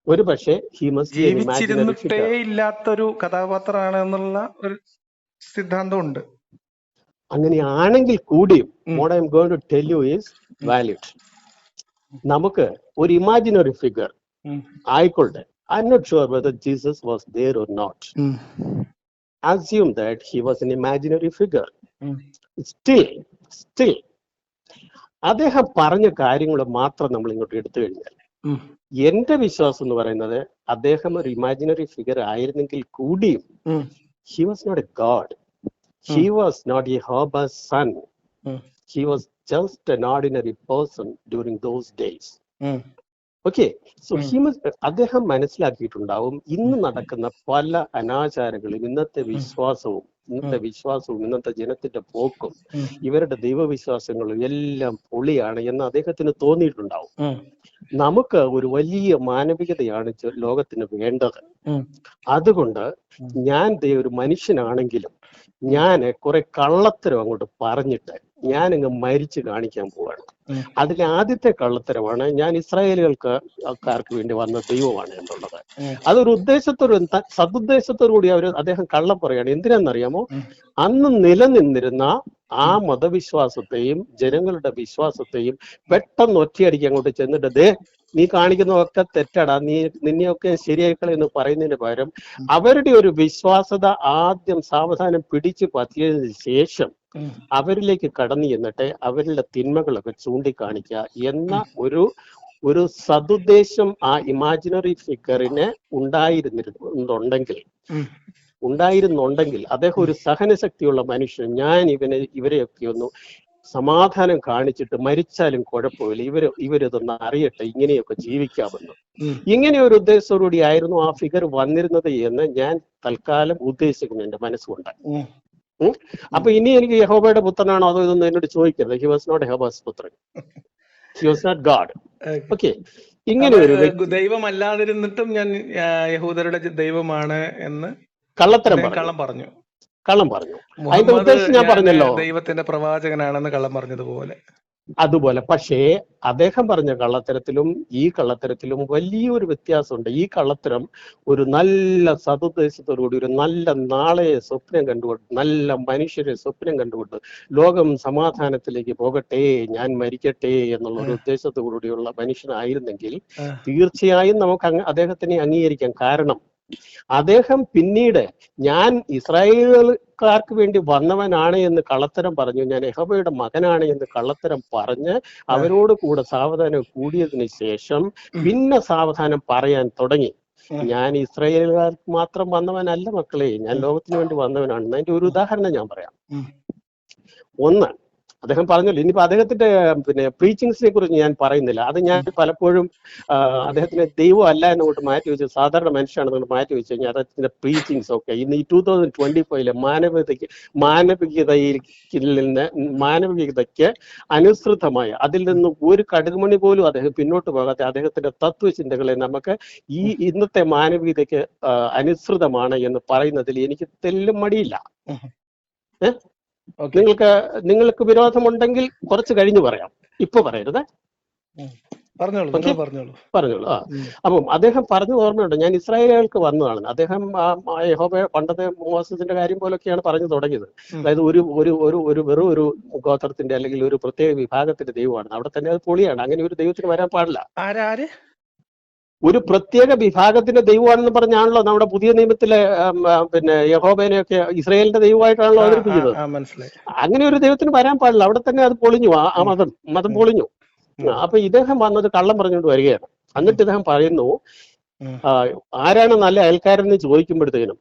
ഒരു പക്ഷേ ജീവിച്ചിരുന്നിട്ടേ ഇല്ലാത്തൊരു കഥാപാത്രമാണ് എന്നുള്ള ഒരു സിദ്ധാന്തമുണ്ട്. അങ്ങനെയാണെങ്കിൽ കൂടിയും what I'm going to tell you is valid. നമുക്ക് ഒരു ഇമാജിനറി ഫിഗർ ആയിക്കൊള്ളട്ടെ. I'm not sure whether Jesus was there or not. Assume that he was an imaginary figure. Still അദ്ദേഹം പറഞ്ഞ കാര്യങ്ങൾ മാത്രം നമ്മൾ ഇങ്ങോട്ട് എടുത്തു കഴിഞ്ഞാൽ എന്റെ വിശ്വാസം എന്ന് പറയുന്നത് അദ്ദേഹം ഒരു ഇമാജിനറി ഫിഗർ ആയിരുന്നെങ്കിൽ കൂടിയും he was not a god. He was not Jehovah's son. He was just an ordinary person during those days. Okay, so അദ്ദേഹം മനസ്സിലാക്കിയിട്ടുണ്ടാവും ഇന്ന് നടക്കുന്ന പല അനാചാരങ്ങളും ഇന്നത്തെ വിശ്വാസവും ഇന്നത്തെ ജനത്തിന്റെ പോക്കും ഇവരുടെ ദൈവവിശ്വാസങ്ങളും എല്ലാം പൊളിയാണ് എന്ന് അദ്ദേഹത്തിന് തോന്നിയിട്ടുണ്ടാവും. നമുക്ക് ഒരു വലിയ മാനവികതയാണ് ലോകത്തിന് വേണ്ടത്. അതുകൊണ്ട് ഞാൻ ഒരു മനുഷ്യനാണെങ്കിലും ഞാൻ കുറെ കള്ളത്തരം അങ്ങോട്ട് പറഞ്ഞിട്ട് ഞാനങ്ങ് മരിച്ചു കാണിക്കാൻ പോവാണ്. അതിലെ ആദ്യത്തെ കള്ളത്തരമാണ് ഞാൻ ഇസ്രായേലുകാർക്ക് വേണ്ടി വന്ന ദൈവമാണ് എന്നുള്ളത്. അതൊരു സതുദ്ദേശത്തോടു കൂടി അദ്ദേഹം കള്ളം പറയാണ്. എന്തിനാണെന്നറിയാമോ? അന്ന് നിലനിന്നിരുന്ന ആ മതവിശ്വാസത്തെയും ജനങ്ങളുടെ വിശ്വാസത്തെയും പെട്ടെന്ന് ഒറ്റയടിക്ക് അങ്ങോട്ട് ചെന്നിട്ട് നീ കാണിക്കുന്നതൊക്കെ തെറ്റാടാ, നിന്നെയൊക്കെ ശരിയായിക്കളെന്ന് പറയുന്നതിന് പകരം അവരുടെ ഒരു വിശ്വാസത ആദ്യം സാവധാനം പിടിച്ചു പറ്റിയതിനു ശേഷം അവരിലേക്ക് കടന്നു ചെന്നിട്ട് അവരുടെ തിന്മകളൊക്കെ ചൂണ്ടിക്കാണിക്കുക എന്ന ഒരു സതുദ്ദേശം ആ ഇമാജിനറി ഫിഗറിന് ഉണ്ടായിരുന്നുണ്ടെങ്കിൽ അദ്ദേഹം ഒരു സഹനശക്തിയുള്ള മനുഷ്യൻ, ഞാൻ ഇവരെയൊക്കെ ഒന്ന് സമാധാനം കാണിച്ചിട്ട് മരിച്ചാലും കുഴപ്പമില്ല, ഇവരിതൊന്ന് അറിയട്ടെ, ഇങ്ങനെയൊക്കെ ജീവിക്കാമെന്ന്, ഇങ്ങനെ ഒരു ഉദ്ദേശത്തോടുകൂടി ആയിരുന്നു ആ ഫിഗർ വന്നിരുന്നത് എന്ന് ഞാൻ തൽക്കാലം ഉദ്ദേശിക്കുന്നു എന്റെ മനസ്സുകൊണ്ട്. അപ്പൊ ഇനി എനിക്ക് യഹോവയുടെ പുത്രനാണോ അതോ ഇതൊന്നും എന്നോട് ചോദിക്കരുത്. ഹി വാസ് നോട്ട് യഹോവാസ് പുത്രൻ, he was not God. Okay, ഇങ്ങനെ ഒരു ദൈവമല്ലാതിരുന്നിട്ടും ഞാൻ യഹൂദരുടെ ദൈവമാണ് എന്ന് കള്ളം പറഞ്ഞു. അതിന്റെ ഉദ്ദേശം ഞാൻ പറഞ്ഞല്ലോ, ദൈവത്തിന്റെ പ്രവാചകനാണെന്ന് കള്ളം പറഞ്ഞതുപോലെ. അതുപോലെ പക്ഷേ അദ്ദേഹം പറഞ്ഞ കള്ളത്തരത്തിലും ഈ കള്ളത്തരത്തിലും വലിയൊരു വ്യത്യാസമുണ്ട്. ഈ കള്ളത്തരം ഒരു നല്ല സതുദ്ദേശത്തോടുകൂടി ഒരു നല്ല നാളെയെ സ്വപ്നം കണ്ടുകൊണ്ട്, നല്ല മനുഷ്യരെ സ്വപ്നം കണ്ടുകൊണ്ട് ലോകം സമാധാനത്തിലേക്ക് പോകട്ടെ, ഞാൻ മരിക്കട്ടെ എന്നുള്ള ഒരു ഉദ്ദേശത്തോടുകൂടിയുള്ള മനുഷ്യനായിരുന്നെങ്കിൽ തീർച്ചയായും നമുക്ക് അദ്ദേഹത്തിനെ അംഗീകരിക്കാം. കാരണം അദ്ദേഹം പിന്നീട് ഞാൻ ഇസ്രായേലുകാർക്ക് വേണ്ടി വന്നവനാണ് എന്ന് കള്ളത്തരം പറഞ്ഞു, ഞാൻ യഹോവയുടെ മകനാണ് എന്ന് കള്ളത്തരം പറഞ്ഞ് അവരോട് കൂടെ സാവധാനം കൂടിയതിനു ശേഷം പിന്നെ സാവധാനം പറയാൻ തുടങ്ങി, ഞാൻ ഇസ്രായേലുകാർക്ക് മാത്രം വന്നവനല്ല മക്കളെ, ഞാൻ ലോകത്തിന് വേണ്ടി വന്നവനാണ്. അതിന്റെ ഒരു ഉദാഹരണം ഞാൻ പറയാം. ഒന്ന്, അദ്ദേഹം പറഞ്ഞല്ലോ, ഇനിയിപ്പോ അദ്ദേഹത്തിന്റെ പിന്നെ പ്രീച്ചിങ്സിനെ കുറിച്ച് ഞാൻ പറയുന്നില്ല. അത് ഞാൻ പലപ്പോഴും അദ്ദേഹത്തിന് ദൈവം അല്ല എന്നുകൊണ്ട് മാറ്റി വെച്ച് സാധാരണ മനുഷ്യനാണെന്നുകൊണ്ട് മാറ്റി വെച്ച് കഴിഞ്ഞാൽ അദ്ദേഹത്തിന്റെ പ്രീച്ചിങ്സ് ഒക്കെ ഇന്ന് ഈ 2025 മാനവികതയ്ക്ക് അനുസൃതമായ അതിൽ നിന്ന് ഒരു കടുകുമണി പോലും അദ്ദേഹം പിന്നോട്ട് പോകാത്ത അദ്ദേഹത്തിന്റെ തത്വചിന്തകളെ നമുക്ക് ഈ ഇന്നത്തെ മാനവികതയ്ക്ക് അനുസൃതമാണ് എന്ന് പറയുന്നതിൽ എനിക്ക് തെല്ലും മടിയില്ല. നിങ്ങൾക്ക് വിരോധമുണ്ടെങ്കിൽ കുറച്ച് കഴിഞ്ഞ് പറയാം, ഇപ്പൊ പറയരുത്. പറഞ്ഞോളൂ. അപ്പം അദ്ദേഹം പറഞ്ഞു ഓർമ്മയുണ്ട്, ഞാൻ ഇസ്രായേലുകൾക്ക് വന്നതാണ്. അദ്ദേഹം യഹോവ പണ്ടത്തെ മോസസിന്റെ കാര്യം പോലൊക്കെയാണ് പറഞ്ഞു തുടങ്ങിയത്. അതായത് വെറും ഒരു ഗോത്രത്തിന്റെ അല്ലെങ്കിൽ ഒരു പ്രത്യേക വിഭാഗത്തിന്റെ ദൈവമാണ്. അവിടെ തന്നെ അത് പൊളിയാണ്. അങ്ങനെ ഒരു ദൈവത്തിന് വരാൻ പാടില്ല. ഒരു പ്രത്യേക വിഭാഗത്തിന്റെ ദൈവമാണെന്ന് പറഞ്ഞാണല്ലോ നമ്മുടെ പുതിയ നിയമത്തിലെ പിന്നെ യഹോബേനെയൊക്കെ ഇസ്രായേലിന്റെ ദൈവമായിട്ടാണല്ലോ അവതരിപ്പിക്കുന്നത്. അങ്ങനെ ഒരു ദൈവത്തിന് വരാൻ പാടില്ല. അവിടെ തന്നെ അത് പൊളിഞ്ഞു, ആ മതം പൊളിഞ്ഞു. അപ്പൊ ഇദ്ദേഹം വന്നത് കള്ളം പറഞ്ഞുകൊണ്ട് വരികയാണ്. എന്നിട്ട് ഇദ്ദേഹം പറയുന്നു, ആരാണ് നല്ല അയൽക്കാരെന്ന് ചോദിക്കുമ്പോഴത്തേനും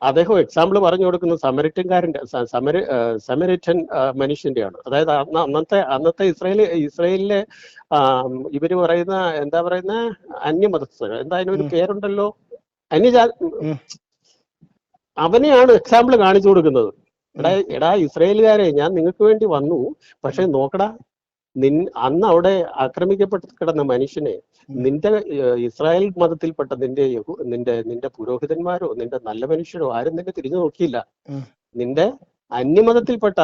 അദ്ദേഹം എക്സാമ്പിൾ പറഞ്ഞു കൊടുക്കുന്നത് സമരിറ്റൻ മനുഷ്യന്റെയാണ്. അതായത് അന്നത്തെ ഇസ്രായേലിലെ ഇവര് പറയുന്ന എന്താ പറയുന്ന അന്യമതസ്ഥർ, എന്താ അതിനൊരു പേരുണ്ടല്ലോ, അവനെയാണ് എക്സാമ്പിൾ കാണിച്ചു കൊടുക്കുന്നത്. എടാ ഇസ്രായേലുകാരെ, ഞാൻ നിങ്ങൾക്ക് വേണ്ടി വന്നു, പക്ഷെ നോക്കടാ, അന്ന് അവിടെ ആക്രമിക്കപ്പെട്ട് കിടന്ന മനുഷ്യനെ നിന്റെ ഇസ്രായേൽ മതത്തിൽപ്പെട്ട നിന്റെ പുരോഹിതന്മാരോ നിന്റെ നല്ല മനുഷ്യരോ ആരും നിന്നെ തിരിഞ്ഞു നോക്കിയില്ല. നിന്റെ അന്യമതത്തിൽപ്പെട്ട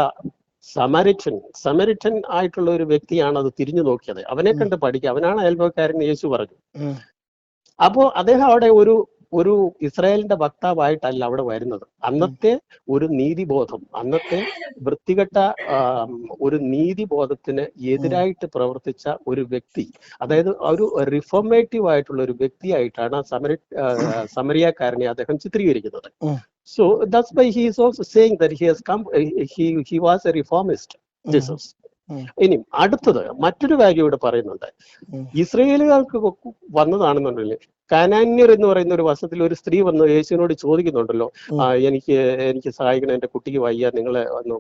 സമരിറ്റൻ ആയിട്ടുള്ള ഒരു വ്യക്തിയാണ് അത് തിരിഞ്ഞു നോക്കിയത്. അവനെ കണ്ട് പഠിക്കുക, അവനാണ് അയൽപക്കാരൻ യേശു പറഞ്ഞു. അപ്പോ അദ്ദേഹം അവിടെ ഒരു ഇസ്രായേലിന്റെ വക്താവായിട്ടല്ല അവിടെ വരുന്നത്. അന്നത്തെ ഒരു നീതിബോധം, അന്നത്തെ വൃത്തികെട്ട ഒരു നീതിബോധത്തിന് എതിരായിട്ട് പ്രവർത്തിച്ച ഒരു വ്യക്തി, അതായത് ഒരു റിഫോർമേറ്റീവ് ആയിട്ടുള്ള ഒരു വ്യക്തിയായിട്ടാണ് സമരിയക്കാരനെ അദ്ദേഹം ചിത്രീകരിക്കുന്നത്. So that's why he is also saying that he was a reformist, Jesus. ഇനി അടുത്തത് മറ്റൊരു കാര്യം ഇവിടെ പറയുന്നുണ്ട്. ഇസ്രായേലുകാർക്ക് വന്നതാണെന്നുണ്ടെങ്കിൽ കനാന്യർ എന്ന് പറയുന്ന ഒരു വശത്തിൽ ഒരു സ്ത്രീ വന്ന് യേശുവിനോട് ചോദിക്കുന്നുണ്ടല്ലോ, എനിക്ക് സഹായിക്കണം, എന്റെ കുട്ടിക്ക് വയ്യ, നിങ്ങളെ ഒന്ന്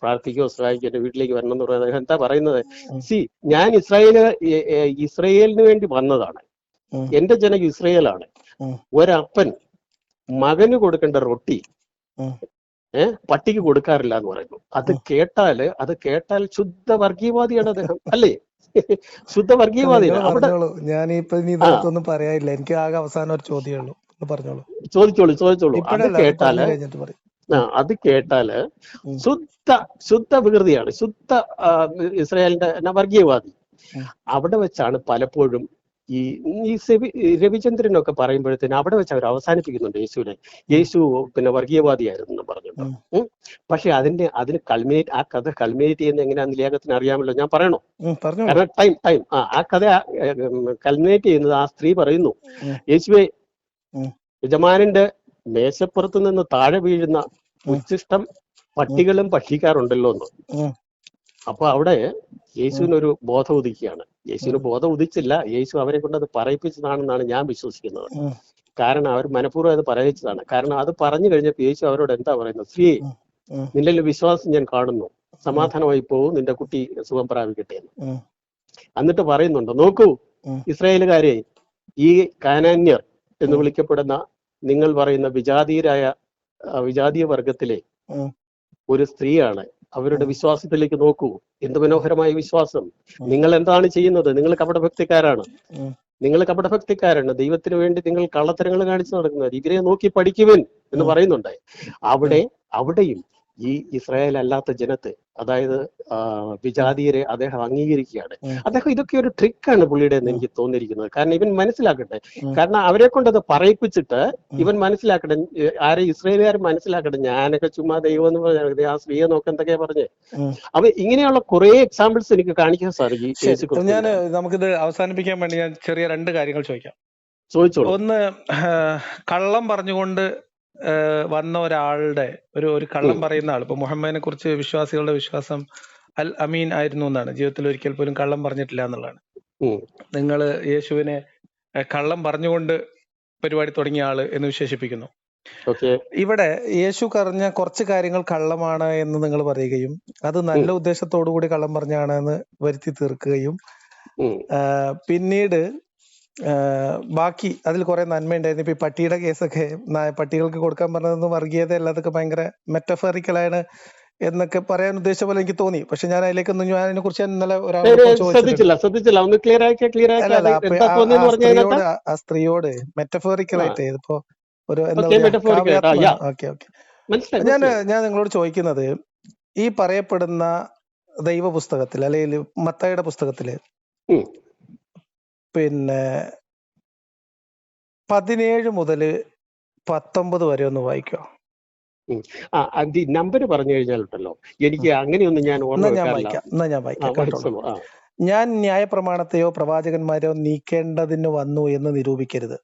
പ്രാർത്ഥിക്കോ സഹായിക്കോ, എന്റെ വീട്ടിലേക്ക് വരണം എന്ന് പറയുന്നത്. എന്താ പറയുന്നത്? ഞാൻ ഇസ്രായേലിന് വേണ്ടി വന്നതാണ്, എന്റെ ജനം ഇസ്രായേലാണ്. ഒരപ്പൻ മകന് കൊടുക്കേണ്ട റൊട്ടി പട്ടിക്ക് കൊടുക്കാറില്ല എന്ന് പറയുന്നു. അത് കേട്ടാൽ ശുദ്ധ വർഗീയവാദിയാണ് അദ്ദേഹം, അല്ലേ? ശുദ്ധ വർഗീയവാദിയാണ്. ഒന്നും പറയാനില്ല, എനിക്ക് ആകെ അവസാനം ഒരു ചോദ്യമുള്ളൂ, ചോദിച്ചോളൂ. അത് കേട്ടാല് ശുദ്ധ വികൃതിയാണ്, ശുദ്ധ ഇസ്രായേലിന്റെ വർഗീയവാദി. അവിടെ വെച്ചാണ് പലപ്പോഴും ഈ രവിചന്ദ്രനൊക്കെ പറയുമ്പോഴത്തേന് അവിടെ വെച്ച് അവർ അവസാനിപ്പിക്കുന്നുണ്ട് യേശുവിനെ. യേശു പിന്നെ വർഗീയവാദിയായിരുന്നു എന്ന് പറഞ്ഞിട്ട്. പക്ഷെ അതിന് ആ കഥ കൾമിനേറ്റ് ചെയ്യുന്ന എങ്ങനെയാന്ന് ലേഖത്തിന് അറിയാമല്ലോ, ഞാൻ പറയണോ? കാരണം ടൈം ആ കഥ കൾമിനേറ്റ് ചെയ്യുന്നത് ആ സ്ത്രീ പറയുന്നു, യേശുവെ, യജമാനന്റെ മേശപ്പുറത്ത് നിന്ന് താഴെ വീഴുന്ന ഉച്ഛിഷ്ടം പട്ടികളും ഭക്ഷിക്കാറുണ്ടല്ലോ എന്ന്. അപ്പൊ അവിടെ യേശുവിനൊരു ബോധം ഉദിക്കുകയാണ്. യേശുവിന് ബോധം ഉദിച്ചില്ല, യേശു അവരെ കൊണ്ട് അത് പറയിപ്പിച്ചതാണെന്നാണ് ഞാൻ വിശ്വസിക്കുന്നത്. കാരണം അവർ മനഃപൂർവ്വം അത് പറയിച്ചതാണ്. കാരണം അത് പറഞ്ഞു കഴിഞ്ഞപ്പോൾ യേശു അവരോട് എന്താ പറയുന്നത്? സ്ത്രീ, നിന്റെ വിശ്വാസം ഞാൻ കാണുന്നു, സമാധാനമായി പോകും, നിന്റെ കുട്ടി സുഖം പ്രാപിക്കട്ടെ എന്ന്. എന്നിട്ട് പറയുന്നുണ്ട്, നോക്കൂ ഇസ്രായേലുകാരെ, ഈ കാനാന്യർ എന്ന് വിളിക്കപ്പെടുന്ന നിങ്ങൾ പറയുന്ന വിജാതീയ വർഗത്തിലെ ഒരു സ്ത്രീയാണ്. അവരുടെ വിശ്വാസത്തിലേക്ക് നോക്കൂ, എന്ത് മനോഹരമായ വിശ്വാസം. നിങ്ങൾ എന്താണ് ചെയ്യുന്നത്? നിങ്ങൾ കപടഭക്തിക്കാരാണ്. ദൈവത്തിന് വേണ്ടി നിങ്ങൾ കള്ളത്തരങ്ങൾ കാണിച്ചു നടക്കുന്നത്. ഇവരെ നോക്കി പഠിക്കുവിൻ എന്ന് പറയുന്നുണ്ട്. അവിടെയും ഈ ഇസ്രായേൽ അല്ലാത്ത ജനത്തെ, അതായത് വിജാതീയരെ അദ്ദേഹം അംഗീകരിക്കുകയാണ്. അദ്ദേഹം ഇതൊക്കെ ഒരു ട്രിക്കാണ് പുള്ളിയുടെ എന്ന് എനിക്ക് തോന്നിയിരിക്കുന്നത്. കാരണം ഇവൻ മനസ്സിലാക്കട്ടെ, കാരണം അവരെ കൊണ്ടത് പറയിപ്പിച്ചിട്ട് ഇവൻ മനസ്സിലാക്കട്ടെ, ഇസ്രായേലുകാർ മനസ്സിലാക്കട്ടെ, ഞാനൊക്കെ ചുമ്മാ ദൈവം എന്ന് പറഞ്ഞ ആ സ്ത്രീയെ നോക്കാൻ എന്തൊക്കെയാ പറഞ്ഞേ. അപ്പൊ ഇങ്ങനെയുള്ള കുറെ എക്സാമ്പിൾസ് എനിക്ക് കാണിക്കാൻ സാധിക്കും. നമുക്കിത് അവസാനിപ്പിക്കാൻ വേണ്ടി ഞാൻ ചെറിയ 2 കാര്യങ്ങൾ ചോദിക്കാം. ചോദിച്ചോളൂ. ഒന്ന് കള്ളം പറഞ്ഞുകൊണ്ട് വന്ന ഒരാളുടെ ഒരു കള്ളം പറയുന്ന ആൾ, ഇപ്പൊ മുഹമ്മദിനെ കുറിച്ച് വിശ്വാസികളുടെ വിശ്വാസം അൽ അമീൻ ആയിരുന്നു എന്നാണ്, ജീവിതത്തിൽ ഒരിക്കൽ പോലും കള്ളം പറഞ്ഞിട്ടില്ല എന്നുള്ളതാണ്. നിങ്ങൾ യേശുവിനെ കള്ളം പറഞ്ഞുകൊണ്ട് പരിപാടി തുടങ്ങിയ ആള് എന്ന് വിശേഷിപ്പിക്കുന്നു. ഇവിടെ യേശു പറഞ്ഞ കുറച്ച് കാര്യങ്ങൾ കള്ളമാണ് എന്ന് നിങ്ങൾ പറയുകയും അത് നല്ല ഉദ്ദേശത്തോടു കൂടി കള്ളം പറഞ്ഞാണ് എന്ന് വരുത്തി തീർക്കുകയും പിന്നീട് ബാക്കി അതിൽ കുറെ നന്മയുണ്ടായിരുന്നു. ഇപ്പൊ ഈ പട്ടിയുടെ കേസൊക്കെ പട്ടികൾക്ക് കൊടുക്കാൻ പറഞ്ഞതെന്ന് വർഗീയത അല്ലാതൊക്കെ ഭയങ്കര മെറ്റഫറിക്കലാണ് എന്നൊക്കെ പറയാൻ ഉദ്ദേശിച്ച പോലെ എനിക്ക് തോന്നി. പക്ഷെ ഞാൻ അതിലേക്കൊന്നും ഞാൻ അതിനെ കുറിച്ച് ഇന്നലെ ആ സ്ത്രീയോട് മെറ്റഫോറിക്കലായിട്ട് ഇപ്പോ ഒരു എന്താ പറയാ ഞാൻ നിങ്ങളോട് ചോദിക്കുന്നത്, ഈ പറയപ്പെടുന്ന ദൈവ പുസ്തകത്തിൽ അല്ലെങ്കിൽ മത്തായിയുടെ പുസ്തകത്തില് പിന്നെ 17 മുതൽ 19 വരെ ഒന്ന് വായിക്കോ. നമ്പർ പറഞ്ഞു കഴിഞ്ഞാലുണ്ടല്ലോ എനിക്ക് അങ്ങനെയൊന്നും ഞാൻ വായിക്കാം. ഞാൻ ന്യായപ്രമാണത്തെയോ പ്രവാചകന്മാരെയോ നീക്കേണ്ടതിന് വന്നു എന്ന് നിരൂപിക്കരുത്,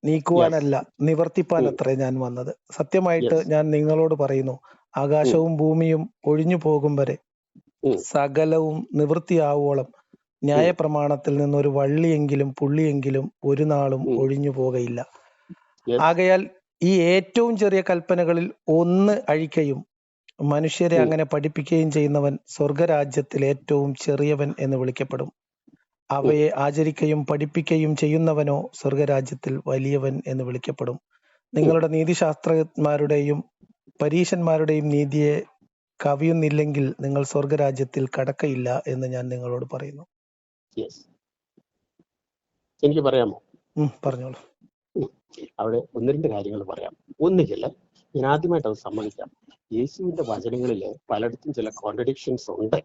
നീക്കുവാനല്ല നിവർത്തിപ്പാനത്രേ ഞാൻ വന്നത്. സത്യമായിട്ട് ഞാൻ നിങ്ങളോട് പറയുന്നു, ആകാശവും ഭൂമിയും ഒഴിഞ്ഞു പോകും വരെ സകലവും നിവൃത്തിയാവോളം ന്യായപ്രമാണത്തിൽ നിന്നൊരു വള്ളിയെങ്കിലും പുള്ളിയെങ്കിലും ഒരു നാളും ഒഴിഞ്ഞു പോകയില്ല. ആകയാൽ ഈ ഏറ്റവും ചെറിയ കൽപ്പനകളിൽ ഒന്ന് അഴിക്കുകയും മനുഷ്യരെ അങ്ങനെ പഠിപ്പിക്കുകയും ചെയ്യുന്നവൻ സ്വർഗരാജ്യത്തിൽ ഏറ്റവും ചെറിയവൻ എന്ന് വിളിക്കപ്പെടും. അവയെ ആചരിക്കുകയും പഠിപ്പിക്കുകയും ചെയ്യുന്നവനോ സ്വർഗരാജ്യത്തിൽ വലിയവൻ എന്ന് വിളിക്കപ്പെടും. നിങ്ങളുടെ നീതിശാസ്ത്രജ്ഞന്മാരുടെയും പരീശന്മാരുടെയും നീതിയെ കവിയുന്നില്ലെങ്കിൽ നിങ്ങൾ സ്വർഗരാജ്യത്തിൽ കടക്കയില്ല എന്ന് ഞാൻ നിങ്ങളോട് പറയുന്നു. എനിക്ക് പറയാമോ? പറഞ്ഞോളൂ. അവിടെ ഒന്ന് രണ്ട് കാര്യങ്ങൾ പറയാം. ഒന്നുകിൽ ഞാൻ ആദ്യമായിട്ട് അത് സമ്മതിക്കാം, യേശുവിന്റെ വചനങ്ങളില് പലയിടത്തും ചില കോൺട്രഡിക്ഷൻസ് ഉണ്ട്.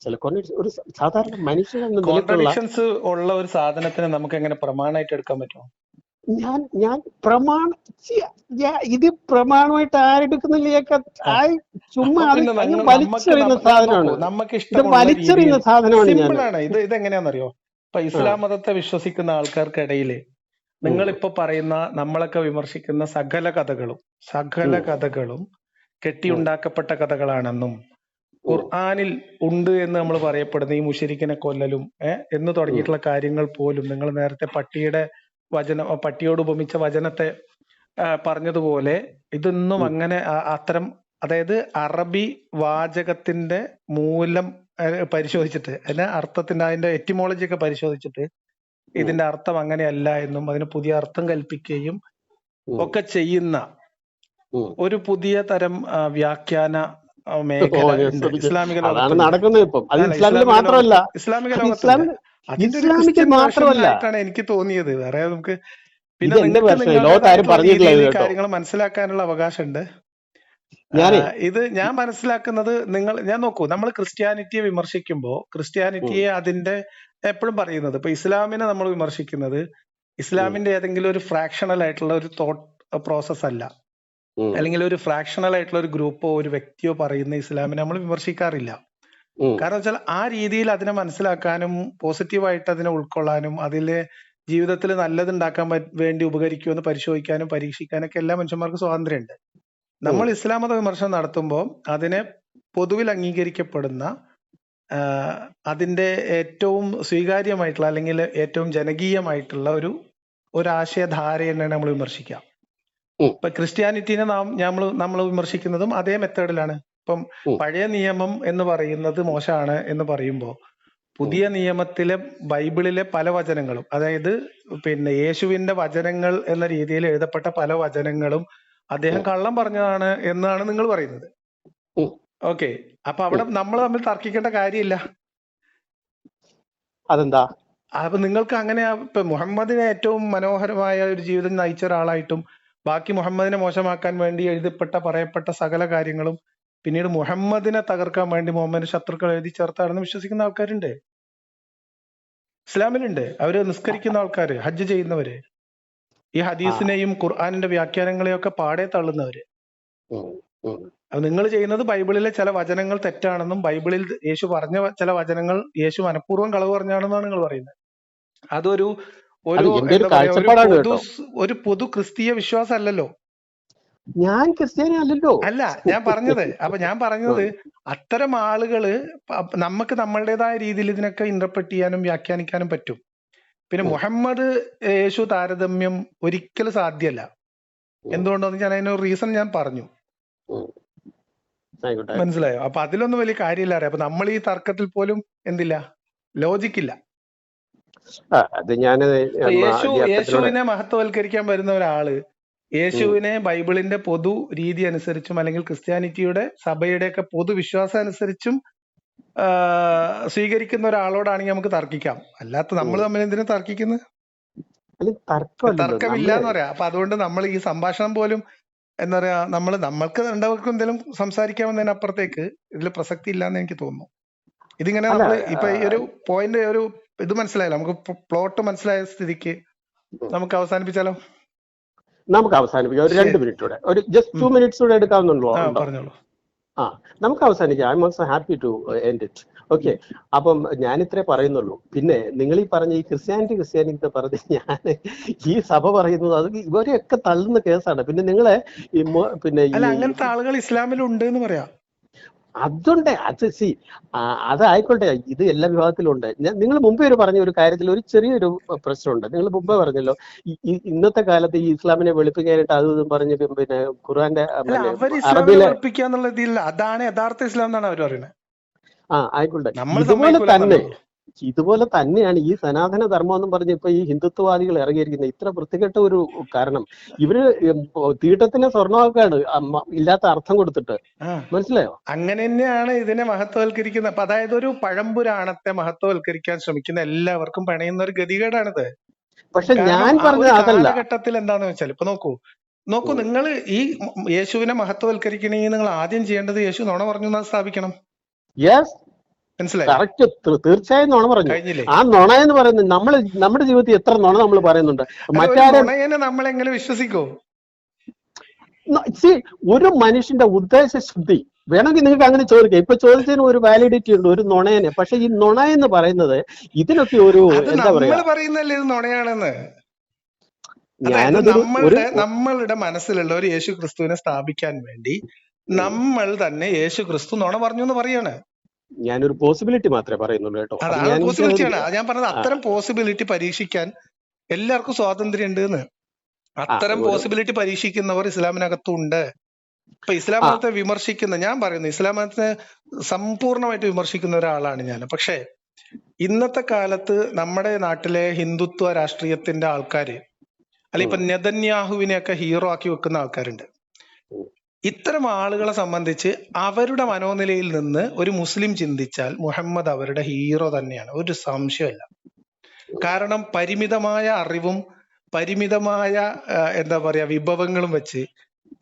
ചില ഒരു സാധാരണ മനുഷ്യനെന്ന കോൺട്രഡിക്ഷൻസ് ഉള്ള ഒരു സാധനത്തിന് നമുക്ക് എങ്ങനെ പ്രമാണമായിട്ട് എടുക്കാൻ പറ്റുമോ? ഞാൻ ഇത് പ്രമാണമായിട്ട് ആരെടുക്കുന്നില്ല, ചുമ്മാ വലിച്ചെറിയുന്ന സാധനമാണ്. നമുക്ക് വലിച്ചെറിയുന്ന സാധനമാണ്. ഇതെങ്ങനെയാണെന്നറിയോ? ഇപ്പൊ ഇസ്ലാം മതത്തെ വിശ്വസിക്കുന്ന ആൾക്കാർക്കിടയില് നിങ്ങളിപ്പോ പറയുന്ന നമ്മളൊക്കെ വിമർശിക്കുന്ന സകല കഥകളും കെട്ടിയുണ്ടാക്കപ്പെട്ട കഥകളാണെന്നും ഖുർആനിൽ ഉണ്ട് എന്ന് നമ്മൾ പറയപ്പെടുന്ന ഈ മുശരിക്കിനെ കൊല്ലലും എന്ന് തുടങ്ങിയിട്ടുള്ള കാര്യങ്ങൾ പോലും നിങ്ങൾ നേരത്തെ പട്ടിയോട് ഉപമിച്ച വചനത്തെ പറഞ്ഞതുപോലെ ഇതൊന്നും അങ്ങനെ അത്തരം, അതായത് അറബി വാചകത്തിന്റെ മൂലം പരിശോധിച്ചിട്ട് അതിന്റെ അർത്ഥത്തിന്റെ അതിന്റെ എറ്റിമോളജി ഒക്കെ പരിശോധിച്ചിട്ട് ഇതിന്റെ അർത്ഥം അങ്ങനെയല്ല എന്നും അതിന് പുതിയ അർത്ഥം കൽപ്പിക്കുകയും ഒക്കെ ചെയ്യുന്ന ഒരു പുതിയ തരം വ്യാഖ്യാന മേഖല ഇസ്ലാമിക ലോകത്തായിട്ടാണ് എനിക്ക് തോന്നിയത്. വേറെ നമുക്ക് പിന്നെ നിങ്ങൾക്ക് കാര്യങ്ങൾ മനസ്സിലാക്കാനുള്ള അവകാശമുണ്ട്. ഇത് ഞാൻ മനസ്സിലാക്കുന്നത് ഞാൻ നോക്കൂ, നമ്മൾ ക്രിസ്ത്യാനിറ്റിയെ വിമർശിക്കുമ്പോ ക്രിസ്ത്യാനിറ്റിയെ അതിന്റെ എപ്പോഴും പറയുന്നത്, ഇപ്പൊ ഇസ്ലാമിനെ നമ്മൾ വിമർശിക്കുന്നത് ഇസ്ലാമിന്റെ ഏതെങ്കിലും ഒരു ഫ്രാക്ഷണൽ ആയിട്ടുള്ള ഒരു തോട്ട് പ്രോസസ് അല്ല, അല്ലെങ്കിൽ ഒരു ഫ്രാക്ഷണൽ ആയിട്ടുള്ള ഒരു ഗ്രൂപ്പോ ഒരു വ്യക്തിയോ പറയുന്ന ഇസ്ലാമിനെ നമ്മൾ വിമർശിക്കാറില്ല. കാരണം വെച്ചാൽ ആ രീതിയിൽ അതിനെ മനസ്സിലാക്കാനും പോസിറ്റീവായിട്ട് അതിനെ ഉൾക്കൊള്ളാനും അതിലെ ജീവിതത്തിൽ നല്ലതുണ്ടാക്കാൻ വേണ്ടി ഉപകരിക്കുമെന്ന് പരിശോധിക്കാനും പരീക്ഷിക്കാനൊക്കെ എല്ലാ മനുഷ്യന്മാർക്കും സ്വാതന്ത്ര്യമുണ്ട്. നമ്മൾ ഇസ്ലാം മത വിമർശനം നടത്തുമ്പോൾ അതിനെ പൊതുവിൽ അംഗീകരിക്കപ്പെടുന്ന അതിന്റെ ഏറ്റവും സ്വീകാര്യമായിട്ടുള്ള അല്ലെങ്കിൽ ഏറ്റവും ജനകീയമായിട്ടുള്ള ഒരു ആശയധാരയെയാണ് നമ്മൾ വിമർശിക്കുക. ഇപ്പൊ ക്രിസ്ത്യാനിറ്റിനെ നമ്മൾ വിമർശിക്കുന്നതും അതേ മെത്തേഡിലാണ്. ഇപ്പം പഴയ നിയമം എന്ന് പറയുന്നത് മോശമാണ് എന്ന് പറയുമ്പോൾ പുതിയ നിയമത്തിലെ ബൈബിളിലെ പല വചനങ്ങളും, അതായത് പിന്നെ യേശുവിന്റെ വചനങ്ങൾ എന്ന രീതിയിൽ എഴുതപ്പെട്ട പല വചനങ്ങളും അദ്ദേഹം കള്ളം പറഞ്ഞതാണ് എന്നാണ് നിങ്ങൾ പറയുന്നത്. ഓക്കെ, അപ്പൊ അവിടെ നമ്മൾ തമ്മിൽ തർക്കിക്കേണ്ട കാര്യമില്ല. അതെന്താ? അപ്പൊ നിങ്ങൾക്ക് അങ്ങനെ ഇപ്പൊ മുഹമ്മദിനെ ഏറ്റവും മനോഹരമായ ഒരു ജീവിതം നയിച്ച ഒരാളായിട്ടും ബാക്കി മുഹമ്മദിനെ മോശമാക്കാൻ വേണ്ടി പറയപ്പെട്ട സകല കാര്യങ്ങളും പിന്നീട് മുഹമ്മദിനെ തകർക്കാൻ വേണ്ടി മുഹമ്മദിന്റെ ശത്രുക്കൾ എഴുതി ചേർത്താണെന്ന് വിശ്വസിക്കുന്ന ആൾക്കാരുണ്ട്, ഇസ്ലാമിലുണ്ട്. അവര് നിസ്കരിക്കുന്ന ആൾക്കാര്, ഹജ്ജ് ചെയ്യുന്നവര്, ഈ ഹദീസിനെയും ഖുർആാനിന്റെ വ്യാഖ്യാനങ്ങളെയും ഒക്കെ പാടെ തള്ളുന്നവര്. അത് നിങ്ങൾ ചെയ്യുന്നത് ബൈബിളിലെ ചില വചനങ്ങൾ തെറ്റാണെന്നും ബൈബിളിൽ യേശു പറഞ്ഞ ചില വചനങ്ങൾ യേശു മനഃപൂർവ്വം കളവ് പറഞ്ഞാണെന്നാണ് നിങ്ങൾ പറയുന്നത്. അതൊരു ഒരു എന്റെ ഒരു എന്താ പറയാ കാഴ്ചപ്പാടാണ് കേട്ടോ. ഒരു പൊതു ക്രിസ്തീയ വിശ്വാസം അല്ലല്ലോ. ഞാൻ ക്രിസ്ത്യാനി അല്ലല്ലോ. അല്ല ഞാൻ പറഞ്ഞത് അത്തരം ആളുകള് നമുക്ക് നമ്മളുടേതായ രീതിയിൽ ഇതിനൊക്കെ ഇന്റർപ്രറ്റ് ചെയ്യാനും വ്യാഖ്യാനിക്കാനും പറ്റും. പിന്നെ മുഹമ്മദ് യേശു താരതമ്യം ഒരിക്കലും സാധ്യമല്ല. എന്തുകൊണ്ടെന്ന് ഞാൻ അതിനൊരു റീസൺ ഞാൻ പറഞ്ഞു. മനസ്സിലായോ? അപ്പൊ അതിലൊന്നും വലിയ കാര്യമില്ല. അപ്പൊ നമ്മൾ ഈ തർക്കത്തിൽ പോലും എന്തില്ല, ലോജിക്കില്ല. അത് ഞാൻ യേശുവിനെ മഹത്വവൽക്കരിക്കാൻ വരുന്ന ഒരാള് യേശുവിനെ ബൈബിളിന്റെ പൊതു രീതി അനുസരിച്ചും അല്ലെങ്കിൽ ക്രിസ്ത്യാനിറ്റിയുടെ സഭയുടെ ഒക്കെ പൊതുവിശ്വാസം അനുസരിച്ചും സ്വീകരിക്കുന്ന ഒരാളോടാണെങ്കിൽ നമുക്ക് തർക്കിക്കാം. അല്ലാത്ത നമ്മൾ തമ്മിൽ എന്തിനു തർക്കിക്കുന്നത്? തർക്കമില്ല എന്ന് പറയാം. അപ്പൊ അതുകൊണ്ട് നമ്മൾ ഈ സംഭാഷണം പോലും എന്താ പറയാ, നമ്മൾക്ക് രണ്ടവർക്കും എന്തെങ്കിലും സംസാരിക്കാമെന്നതിനപ്പുറത്തേക്ക് ഇതിൽ പ്രസക്തി ഇല്ലാന്ന് എനിക്ക് തോന്നുന്നു. ഇതിങ്ങനെ നമ്മൾ ഇപ്പൊ ഈ ഒരു പോയിന്റ് ഒരു ഇത് മനസ്സിലായല്ലോ, നമുക്ക് പ്ലോട്ട് മനസ്സിലായ സ്ഥിതിക്ക് നമുക്ക് അവസാനിപ്പിച്ചാലോ? നമുക്ക് അവസാനിപ്പിക്കാം. ഒരു 2 മിനിറ്റ് കൂടെ, ഒരു ജസ്റ്റ് 2 മിനിറ്റ്സ് കൂടെ എടുക്കാവുന്നുള്ളൂ. പറഞ്ഞോളൂ. നമുക്ക് അവസാനിക്കാം. I am also happy to end it. Okay, അപ്പം ഞാൻ ഇത്രേ പറയുന്നുള്ളൂ. പിന്നെ നിങ്ങൾ ഈ പറഞ്ഞ ഈ ക്രിസ്ത്യാനിറ്റി പറഞ്ഞ് ഞാൻ ഈ സഭ പറയുന്നത് അത് ഇവരെയൊക്കെ തള്ളുന്ന കേസാണ്. പിന്നെ നിങ്ങളെ പിന്നെ അങ്ങനത്തെ ആളുകൾ ഇസ്ലാമിലുണ്ട് എന്ന് പറയാം. അതുണ്ട്. അതായിക്കോട്ടെ, ഇത് എല്ലാ വിഭാഗത്തിലും ഉണ്ട്. നിങ്ങൾ മുമ്പേ പറഞ്ഞ ഒരു കാര്യത്തിൽ ഒരു ചെറിയൊരു പ്രശ്നമുണ്ട്. നിങ്ങൾ മുമ്പേ പറഞ്ഞല്ലോ ഇന്നത്തെ കാലത്ത് ഈ ഇസ്ലാമിനെ വെളുപ്പിക്കാനായിട്ട് അത് പറഞ്ഞ് പിന്നെ ഖുർആന്റെ അറബിയിലെ അതാണ് യഥാർത്ഥ ഇസ്ലാം എന്നാണ് അവർ പറയുന്നത്. ആയിക്കോട്ടെ. ഇതുപോലെ തന്നെയാണ് ഈ സനാതന ധർമ്മം എന്നും പറഞ്ഞ് ഇപ്പൊ ഈ ഹിന്ദുത്വവാദികൾ ഇറങ്ങിയിരിക്കുന്നത്. ഇത്ര വൃത്തികെട്ട ഒരു കാരണം. ഇവര് തീട്ടത്തിനെ സ്വർണ്ണമാക്കാണ് ഇല്ലാത്ത അർത്ഥം കൊടുത്തിട്ട്. മനസ്സിലായോ? അങ്ങനെ തന്നെയാണ് ഇതിനെ മഹത്വവൽക്കരിക്കുന്നത്. അപ്പൊ അതായത് ഒരു പഴംപുരാണത്തെ മഹത്വവൽക്കരിക്കാൻ ശ്രമിക്കുന്ന എല്ലാവർക്കും പണയുന്ന ഒരു ഗതികേടാണിത്. പക്ഷെ ഞാൻ പറഞ്ഞത് അതല്ല. കാലഘട്ടത്തിൽ എന്താന്ന് വെച്ചാൽ ഇപ്പൊ നോക്കൂ നിങ്ങൾ ഈ യേശുവിനെ മഹത്വവൽക്കരിക്കണമെങ്കിൽ നിങ്ങൾ ആദ്യം ചെയ്യേണ്ടത് യേശു നുണ പറഞ്ഞു സ്ഥാപിക്കണം. തീർച്ചയായും നുണ പറഞ്ഞു. ആ നുണ എന്ന് പറയുന്നത് നമ്മുടെ ജീവിതത്തിൽ എത്ര നുണ നമ്മൾ പറയുന്നുണ്ട്. നമ്മളെങ്ങനെ വിശ്വസിക്കോ? ഒരു മനുഷ്യന്റെ ഉദ്ദേശശുദ്ധി വേണമെങ്കിൽ നിങ്ങൾക്ക് അങ്ങനെ ചോദിക്കാം. ഇപ്പൊ ചോദിച്ചതിന് ഒരു വാലിഡിറ്റി ഉണ്ട്, ഒരു നുണയന്. പക്ഷെ ഈ നുണ എന്ന് പറയുന്നത് ഇതിനൊക്കെ ഒരു എന്താ പറയാ, പറയുന്നല്ലേ ഇത് നുണയാണെന്ന്. നമ്മളുടെ മനസ്സിലുള്ള ഒരു യേശു ക്രിസ്തുവിനെ സ്ഥാപിക്കാൻ വേണ്ടി നമ്മൾ തന്നെ യേശു ക്രിസ്തു നുണ പറഞ്ഞു എന്ന് പറയാണ്. ഞാനൊരു പോസിബിലിറ്റി മാത്രമേ പറയുന്നുള്ളൂ കേട്ടോ. പോസിബിലിറ്റിയാണ് ഞാൻ പറഞ്ഞത്. അത്തരം പോസിബിലിറ്റി പരീക്ഷിക്കാൻ എല്ലാവർക്കും സ്വാതന്ത്ര്യം ഉണ്ട് എന്ന്. അത്തരം പോസിബിലിറ്റി പരീക്ഷിക്കുന്നവർ ഇസ്ലാമിനകത്തുണ്ട്. ഇപ്പൊ ഇസ്ലാം മതത്തെ ഞാൻ പറയുന്നു ഇസ്ലാം മതത്തെ സമ്പൂർണമായിട്ട് വിമർശിക്കുന്ന ഒരാളാണ് ഞാൻ. പക്ഷെ ഇന്നത്തെ കാലത്ത് നമ്മുടെ നാട്ടിലെ ഹിന്ദുത്വ രാഷ്ട്രീയത്തിന്റെ ആൾക്കാര് അല്ലെ ഇപ്പൊ നെതന്യാഹുവിനെയൊക്കെ ഹീറോ ആക്കി വെക്കുന്ന ആൾക്കാരുണ്ട്. ഇത്തരം ആളുകളെ സംബന്ധിച്ച് അവരുടെ മനോനിലയിൽ നിന്ന് ഒരു മുസ്ലിം ചിന്തിച്ചാൽ മുഹമ്മദ് അവരുടെ ഹീറോ തന്നെയാണ്, ഒരു സംശയമല്ല. കാരണം പരിമിതമായ അറിവും പരിമിതമായ എന്താ പറയാ വിഭവങ്ങളും വെച്ച്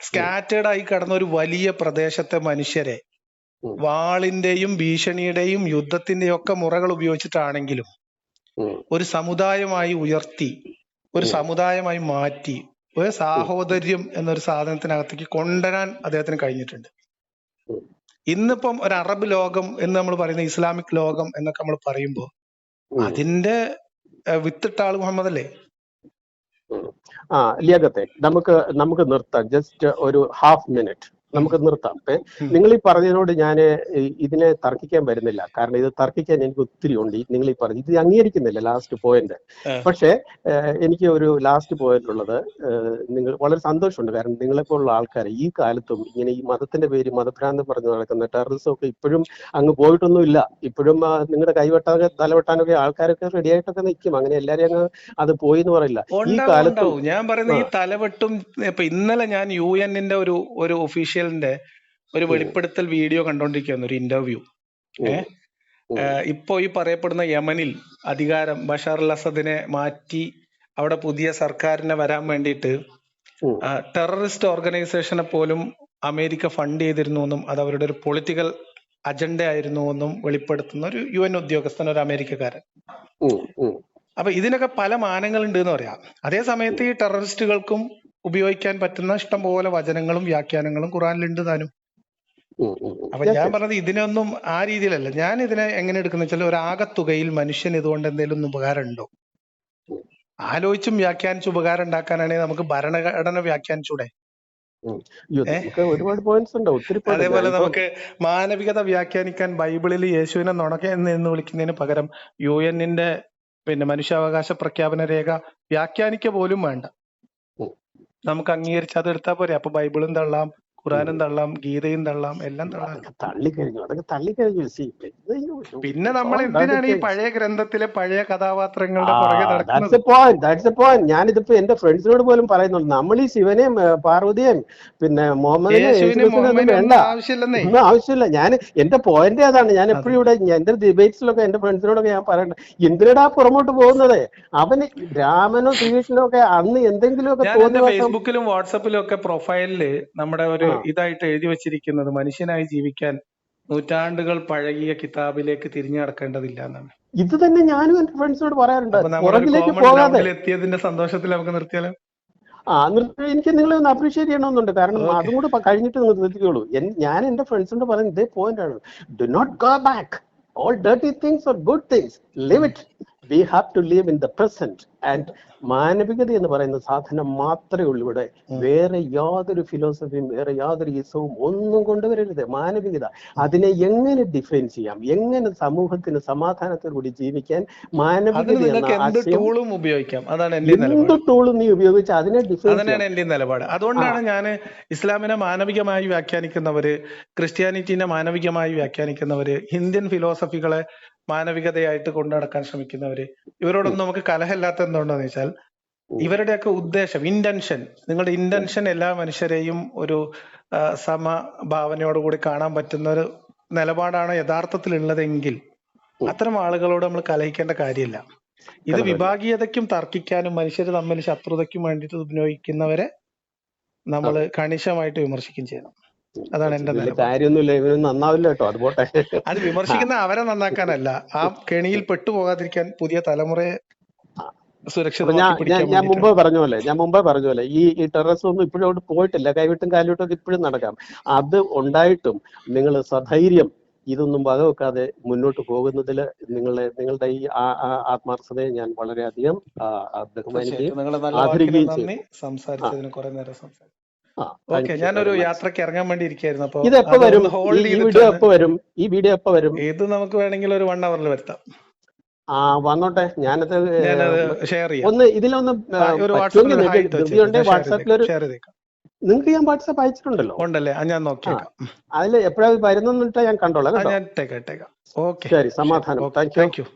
സ്കാറ്റേർഡ് ആയി കിടന്ന ഒരു വലിയ പ്രദേശത്തെ മനുഷ്യരെ വാളിന്റെയും ഭീഷണിയുടെയും യുദ്ധത്തിന്റെയും ഒക്കെ മുറകൾ ഉപയോഗിച്ചിട്ടാണെങ്കിലും ഒരു സമുദായമായി ഉയർത്തി, ഒരു സമുദായമായി മാറ്റി, ഒരു സാഹോദര്യം എന്നൊരു സാധനത്തിനകത്തേക്ക് കൊണ്ടുവരാൻ അദ്ദേഹത്തിന് കഴിഞ്ഞിട്ടുണ്ട്. ഇന്നിപ്പം ഒരു അറബ് ലോകം എന്ന് നമ്മൾ പറയുന്ന ഇസ്ലാമിക് ലോകം എന്നൊക്കെ നമ്മൾ പറയുമ്പോൾ അതിന്റെ വിത്തിട്ട ആള് മുഹമ്മദ് അല്ലേ? ലിയാഖത്തെ നമുക്ക് നിർത്താം. ജസ്റ്റ് ഒരു ഹാഫ് മിനിറ്റ് നമുക്ക് നിർത്താം. നിങ്ങൾ ഈ പറഞ്ഞതിനോട് ഞാൻ ഇതിനെ തർക്കിക്കാൻ വരുന്നില്ല. കാരണം ഇത് തർക്കിക്കാൻ എനിക്ക് ഒത്തിരി ഉണ്ട്. നിങ്ങൾ ഈ പറഞ്ഞു ഇത് അംഗീകരിക്കുന്നില്ല ലാസ്റ്റ് പോയിന്റ്. പക്ഷെ എനിക്ക് ഒരു ലാസ്റ്റ് പോയിന്റ് ഉള്ളത്, നിങ്ങൾ വളരെ സന്തോഷമുണ്ട്. കാരണം നിങ്ങളെപ്പോലുള്ള ആൾക്കാർ ഈ കാലത്തും ഇങ്ങനെ ഈ മതത്തിന്റെ പേര് മതഭ്രാന്തം പറഞ്ഞു നടക്കുന്ന ടെററിസം ഒക്കെ ഇപ്പോഴും അങ്ങ് പോയിട്ടൊന്നുമില്ല. ഇപ്പോഴും നിങ്ങളുടെ കൈവെട്ടാനൊക്കെ തലവെട്ടാനൊക്കെ ആൾക്കാരൊക്കെ റെഡി ആയിട്ടൊക്കെ നിൽക്കും. അങ്ങനെ എല്ലാവരും അങ്ങ് അത് പോയി എന്ന് പറയില്ല. ഈ കാലത്ത് ഞാൻ പറയുന്നത് ഈ തലവെട്ടും ഇപ്പൊ ഇന്നലെ ഞാൻ UN-ന്റെ ഒരു ഒഫീഷ്യലിന്റെ ഒരു വെളിപ്പെടുത്തൽ വീഡിയോ കണ്ടോണ്ടിരിക്കുകയാണ്, ഒരു ഇന്റർവ്യൂ. ഇപ്പോ ഈ പറയപ്പെടുന്ന യമനിൽ അധികാരം ബഷാർ അൽ അസദിനെ മാറ്റി അവിടെ പുതിയ സർക്കാരിനെ വരാൻ വേണ്ടിയിട്ട് ടെററിസ്റ്റ് ഓർഗനൈസേഷനെ പോലും അമേരിക്ക ഫണ്ട് ചെയ്തിരുന്നു എന്നും അത് അവരുടെ ഒരു പൊളിറ്റിക്കൽ അജണ്ട ആയിരുന്നു എന്നും വെളിപ്പെടുത്തുന്ന ഒരു UN ഉദ്യോഗസ്ഥൻ, ഒരു അമേരിക്കക്കാരൻ. അപ്പൊ ഇതിനൊക്കെ പല മാനങ്ങളുണ്ട് എന്ന് പറയാം. അതേ സമയത്ത് ഈ ടെററിസ്റ്റുകൾക്കും ഉപയോഗിക്കാൻ പറ്റുന്ന ഇഷ്ടംപോലെ വചനങ്ങളും വ്യാഖ്യാനങ്ങളും ഖുറാനിലുണ്ട് താനും. അപ്പൊ ഞാൻ പറഞ്ഞത് ഇതിനൊന്നും ആ രീതിയിലല്ല. ഞാൻ ഇതിനെ എങ്ങനെ എടുക്കുന്ന വെച്ചാൽ ഒരു ആകത്തുകയിൽ മനുഷ്യൻ ഇതുകൊണ്ട് എന്തെങ്കിലും ഉപകാരം ഉണ്ടോ? ആലോചിച്ചും വ്യാഖ്യാനിച്ച് ഉപകാരം ഉണ്ടാക്കാനാണെങ്കിൽ നമുക്ക് ഭരണഘടന വ്യാഖ്യാനിച്ചൂടെ? നമുക്ക് ഒരുപാട് പോയിന്റ്സ് ഉണ്ട്, ഒത്തിരി പോയിന്റ്. അതേപോലെ നമുക്ക് മാനവികത വ്യാഖ്യാനിക്കാൻ ബൈബിളിൽ യേശുവിനെ നുണകൻ എന്ന് വിളിക്കുന്നതിന് പകരം UN-ന്റെ മനുഷ്യാവകാശ പ്രഖ്യാപന രേഖ വ്യാഖ്യാനിക്ക പോലും വേണ്ട, നമുക്ക് അംഗീകരിച്ച് അത് എടുത്താൽ പോരെ. അപ്പൊ ബൈബിളും തള്ളാം, ഖുറാനും തള്ളാം, ഗീതയും തള്ളാം, എല്ലാം തള്ളാം. പിന്നെ നമ്മൾ എന്തിനാണ് ഈ പഴയ ഗ്രന്ഥത്തിലെ പഴയ കഥാപാത്രങ്ങളുടെ പുറകെ നടക്കുന്നത്? ഞാനിതിപ്പോ എന്റെ ഫ്രണ്ട്സിനോട് പോലും പറയുന്നുണ്ട്, നമ്മൾ ഈ ശിവനെയും പാർവതിയെയും വേണ്ട, ഒന്നും ആവശ്യമില്ല. ഞാൻ എന്റെ പോയിന്റ് അതാണ്. ഞാൻ എപ്പോഴും ഇവിടെ എന്റെ ഡിബേറ്റ്സിലൊക്കെ എന്റെ ഫ്രണ്ട്സിനോടൊക്കെ ഞാൻ പറയണ്ട, എന്തിനാ പുറമോട്ട് പോകുന്നത്? അവന് രാമനോ ശ്രീകൃഷ്ണനോ ഒക്കെ അന്ന് എന്തെങ്കിലുമൊക്കെ ഫേസ്ബുക്കിലും വാട്സപ്പിലും ഒക്കെ പ്രൊഫൈലില് നമ്മുടെ ഒരു ഇതായിട്ട് എഴുതി വെച്ചിരിക്കുന്നത് മനുഷ്യനായി ജീവിക്കാൻ നൂറ്റാണ്ടുകൾ പഴകിയ കിതാബിലേക്ക് തിരിഞ്ഞു നടക്കേണ്ടതില്ല എന്നാണ്. ഇത് തന്നെ ഞാനും എന്റെ ഫ്രണ്ട്സിനോട് പറയാറുണ്ട്. പുറകിലേക്ക് പോകാതെ എത്തിയതിന്റെ സന്തോഷത്തിൽ നമുക്ക് നിർത്തിയാലോ? എനിക്ക് നിങ്ങളെ ഒന്ന് അപ്രീഷിയേറ്റ് ചെയ്യണമെന്നുണ്ട്. കാരണം അതും കൂടെ കഴിഞ്ഞിട്ട് നിങ്ങൾ നിർത്തിക്കോളൂ. ഞാൻ എന്റെ ഫ്രണ്ട്സിനോട് പറയുന്നത് ഇതേ പോയിന്റ് ആണ്. Do not go back. All dirty things or good things, live it. We have to live in the present. And മാനവികത എന്ന് പറയുന്ന സാധനം മാത്രമേ ഉള്ളൂ ഇവിടെ. വേറെ യാതൊരു ഫിലോസഫിയും വേറെ യാതൊരു ഈസവും ഒന്നും കൊണ്ടുവരരുത്. മാനവികത അതിനെ എങ്ങനെ ഡിഫൈൻ ചെയ്യാം, എങ്ങനെ സമൂഹത്തിന് സമാധാനത്തോടുകൂടി ജീവിക്കാൻ മാനവികത എന്ത് ടൂളും ഉപയോഗിക്കാം. അതാണ് എന്ത് ടൂളും നീ ഉപയോഗിച്ച് അതിനെ ഡിഫൈൻ. അതാണ് എന്റെ നിലപാട്. അതുകൊണ്ടാണ് ഞാൻ ഇസ്ലാമിനെ മാനവികമായി വ്യാഖ്യാനിക്കുന്നവര്, ക്രിസ്ത്യാനിറ്റിനെ മാനവികമായി വ്യാഖ്യാനിക്കുന്നവര്, ഇന്ത്യൻ ഫിലോസഫികളെ മാനവികതയായിട്ട് കൊണ്ടുനടക്കാൻ ശ്രമിക്കുന്നവര്, ഇവരോടൊന്നും നമുക്ക് കലഹമില്ലാത്ത എന്തുകൊണ്ടാന്ന് വെച്ചാൽ ഇവരുടെയൊക്കെ ഉദ്ദേശം, ഇന്റൻഷൻ, നിങ്ങളുടെ ഇന്റൻഷൻ എല്ലാ മനുഷ്യരെയും ഒരു സമഭാവനയോടുകൂടി കാണാൻ പറ്റുന്ന ഒരു നിലപാടാണ് യഥാർത്ഥത്തിൽ ഉള്ളതെങ്കിൽ അത്തരം ആളുകളോട് നമ്മൾ കലഹിക്കേണ്ട കാര്യമില്ല. ഇത് വിഭാഗീയതയ്ക്കും തർക്കിക്കാനും മനുഷ്യർ തമ്മിൽ ശത്രുതയ്ക്കും വേണ്ടിയിട്ട് ഉപയോഗിക്കുന്നവരെ നമ്മൾ കണിശമായിട്ട് വിമർശിക്കുകയും ചെയ്യണം. അതാണ് എന്റെ അത് വിമർശിക്കുന്ന അവരെ നന്നാക്കാനല്ല, ആ കെണിയിൽ പെട്ടുപോകാതിരിക്കാൻ പുതിയ തലമുറയെ ഞാൻ മുമ്പേ പറഞ്ഞ പോലെ ഈ ടെററിസം ഒന്നും ഇപ്പോഴും പോയിട്ടില്ല. കൈവിട്ടും കാലുവിട്ടും ഇപ്പോഴും നടക്കാം. അത് ഉണ്ടായിട്ടും നിങ്ങൾ സധൈര്യം ഇതൊന്നും വകവെക്കാതെ മുന്നോട്ട് പോകുന്നതിൽ നിങ്ങളുടെ ഈ ആത്മാർത്ഥതയെ ഞാൻ വളരെയധികം ബഹുമാനിക്കുകയും ആദരിക്കുകയും ചെയ്യും. സംസാരിച്ചതിന് കുറെ നേരം സംസാരിച്ചു. ഞാനൊരു യാത്രക്ക് ഇറങ്ങാൻ വേണ്ടി ഇരിക്കായിരുന്നു. അപ്പൊ ഇത് എപ്പോ വരും? ഈ വീഡിയോ എപ്പോ വരും? ഇത് നമുക്ക് വേണമെങ്കിൽ ഒരു 1 hour വരുത്താം. വന്നോട്ടെ, ഞാനത് ഷെയർ ചെയ്യാം. ഒന്ന് ഇതിലൊന്ന് വാട്സാപ്പിലൊരു നിങ്ങൾക്ക് ഞാൻ വാട്സാപ്പ് അയച്ചിട്ടുണ്ടല്ലോ. ഉണ്ടല്ലേ? ഞാൻ നോക്കിയേക്കാം. അതിൽ എപ്പോഴാ വരുന്നിട്ടാ ഞാൻ കണ്ടോളാം. ഞാൻ ഇട്ടേക്കാം. ഓക്കെ, ശരി, സമാധാനം. Thank you.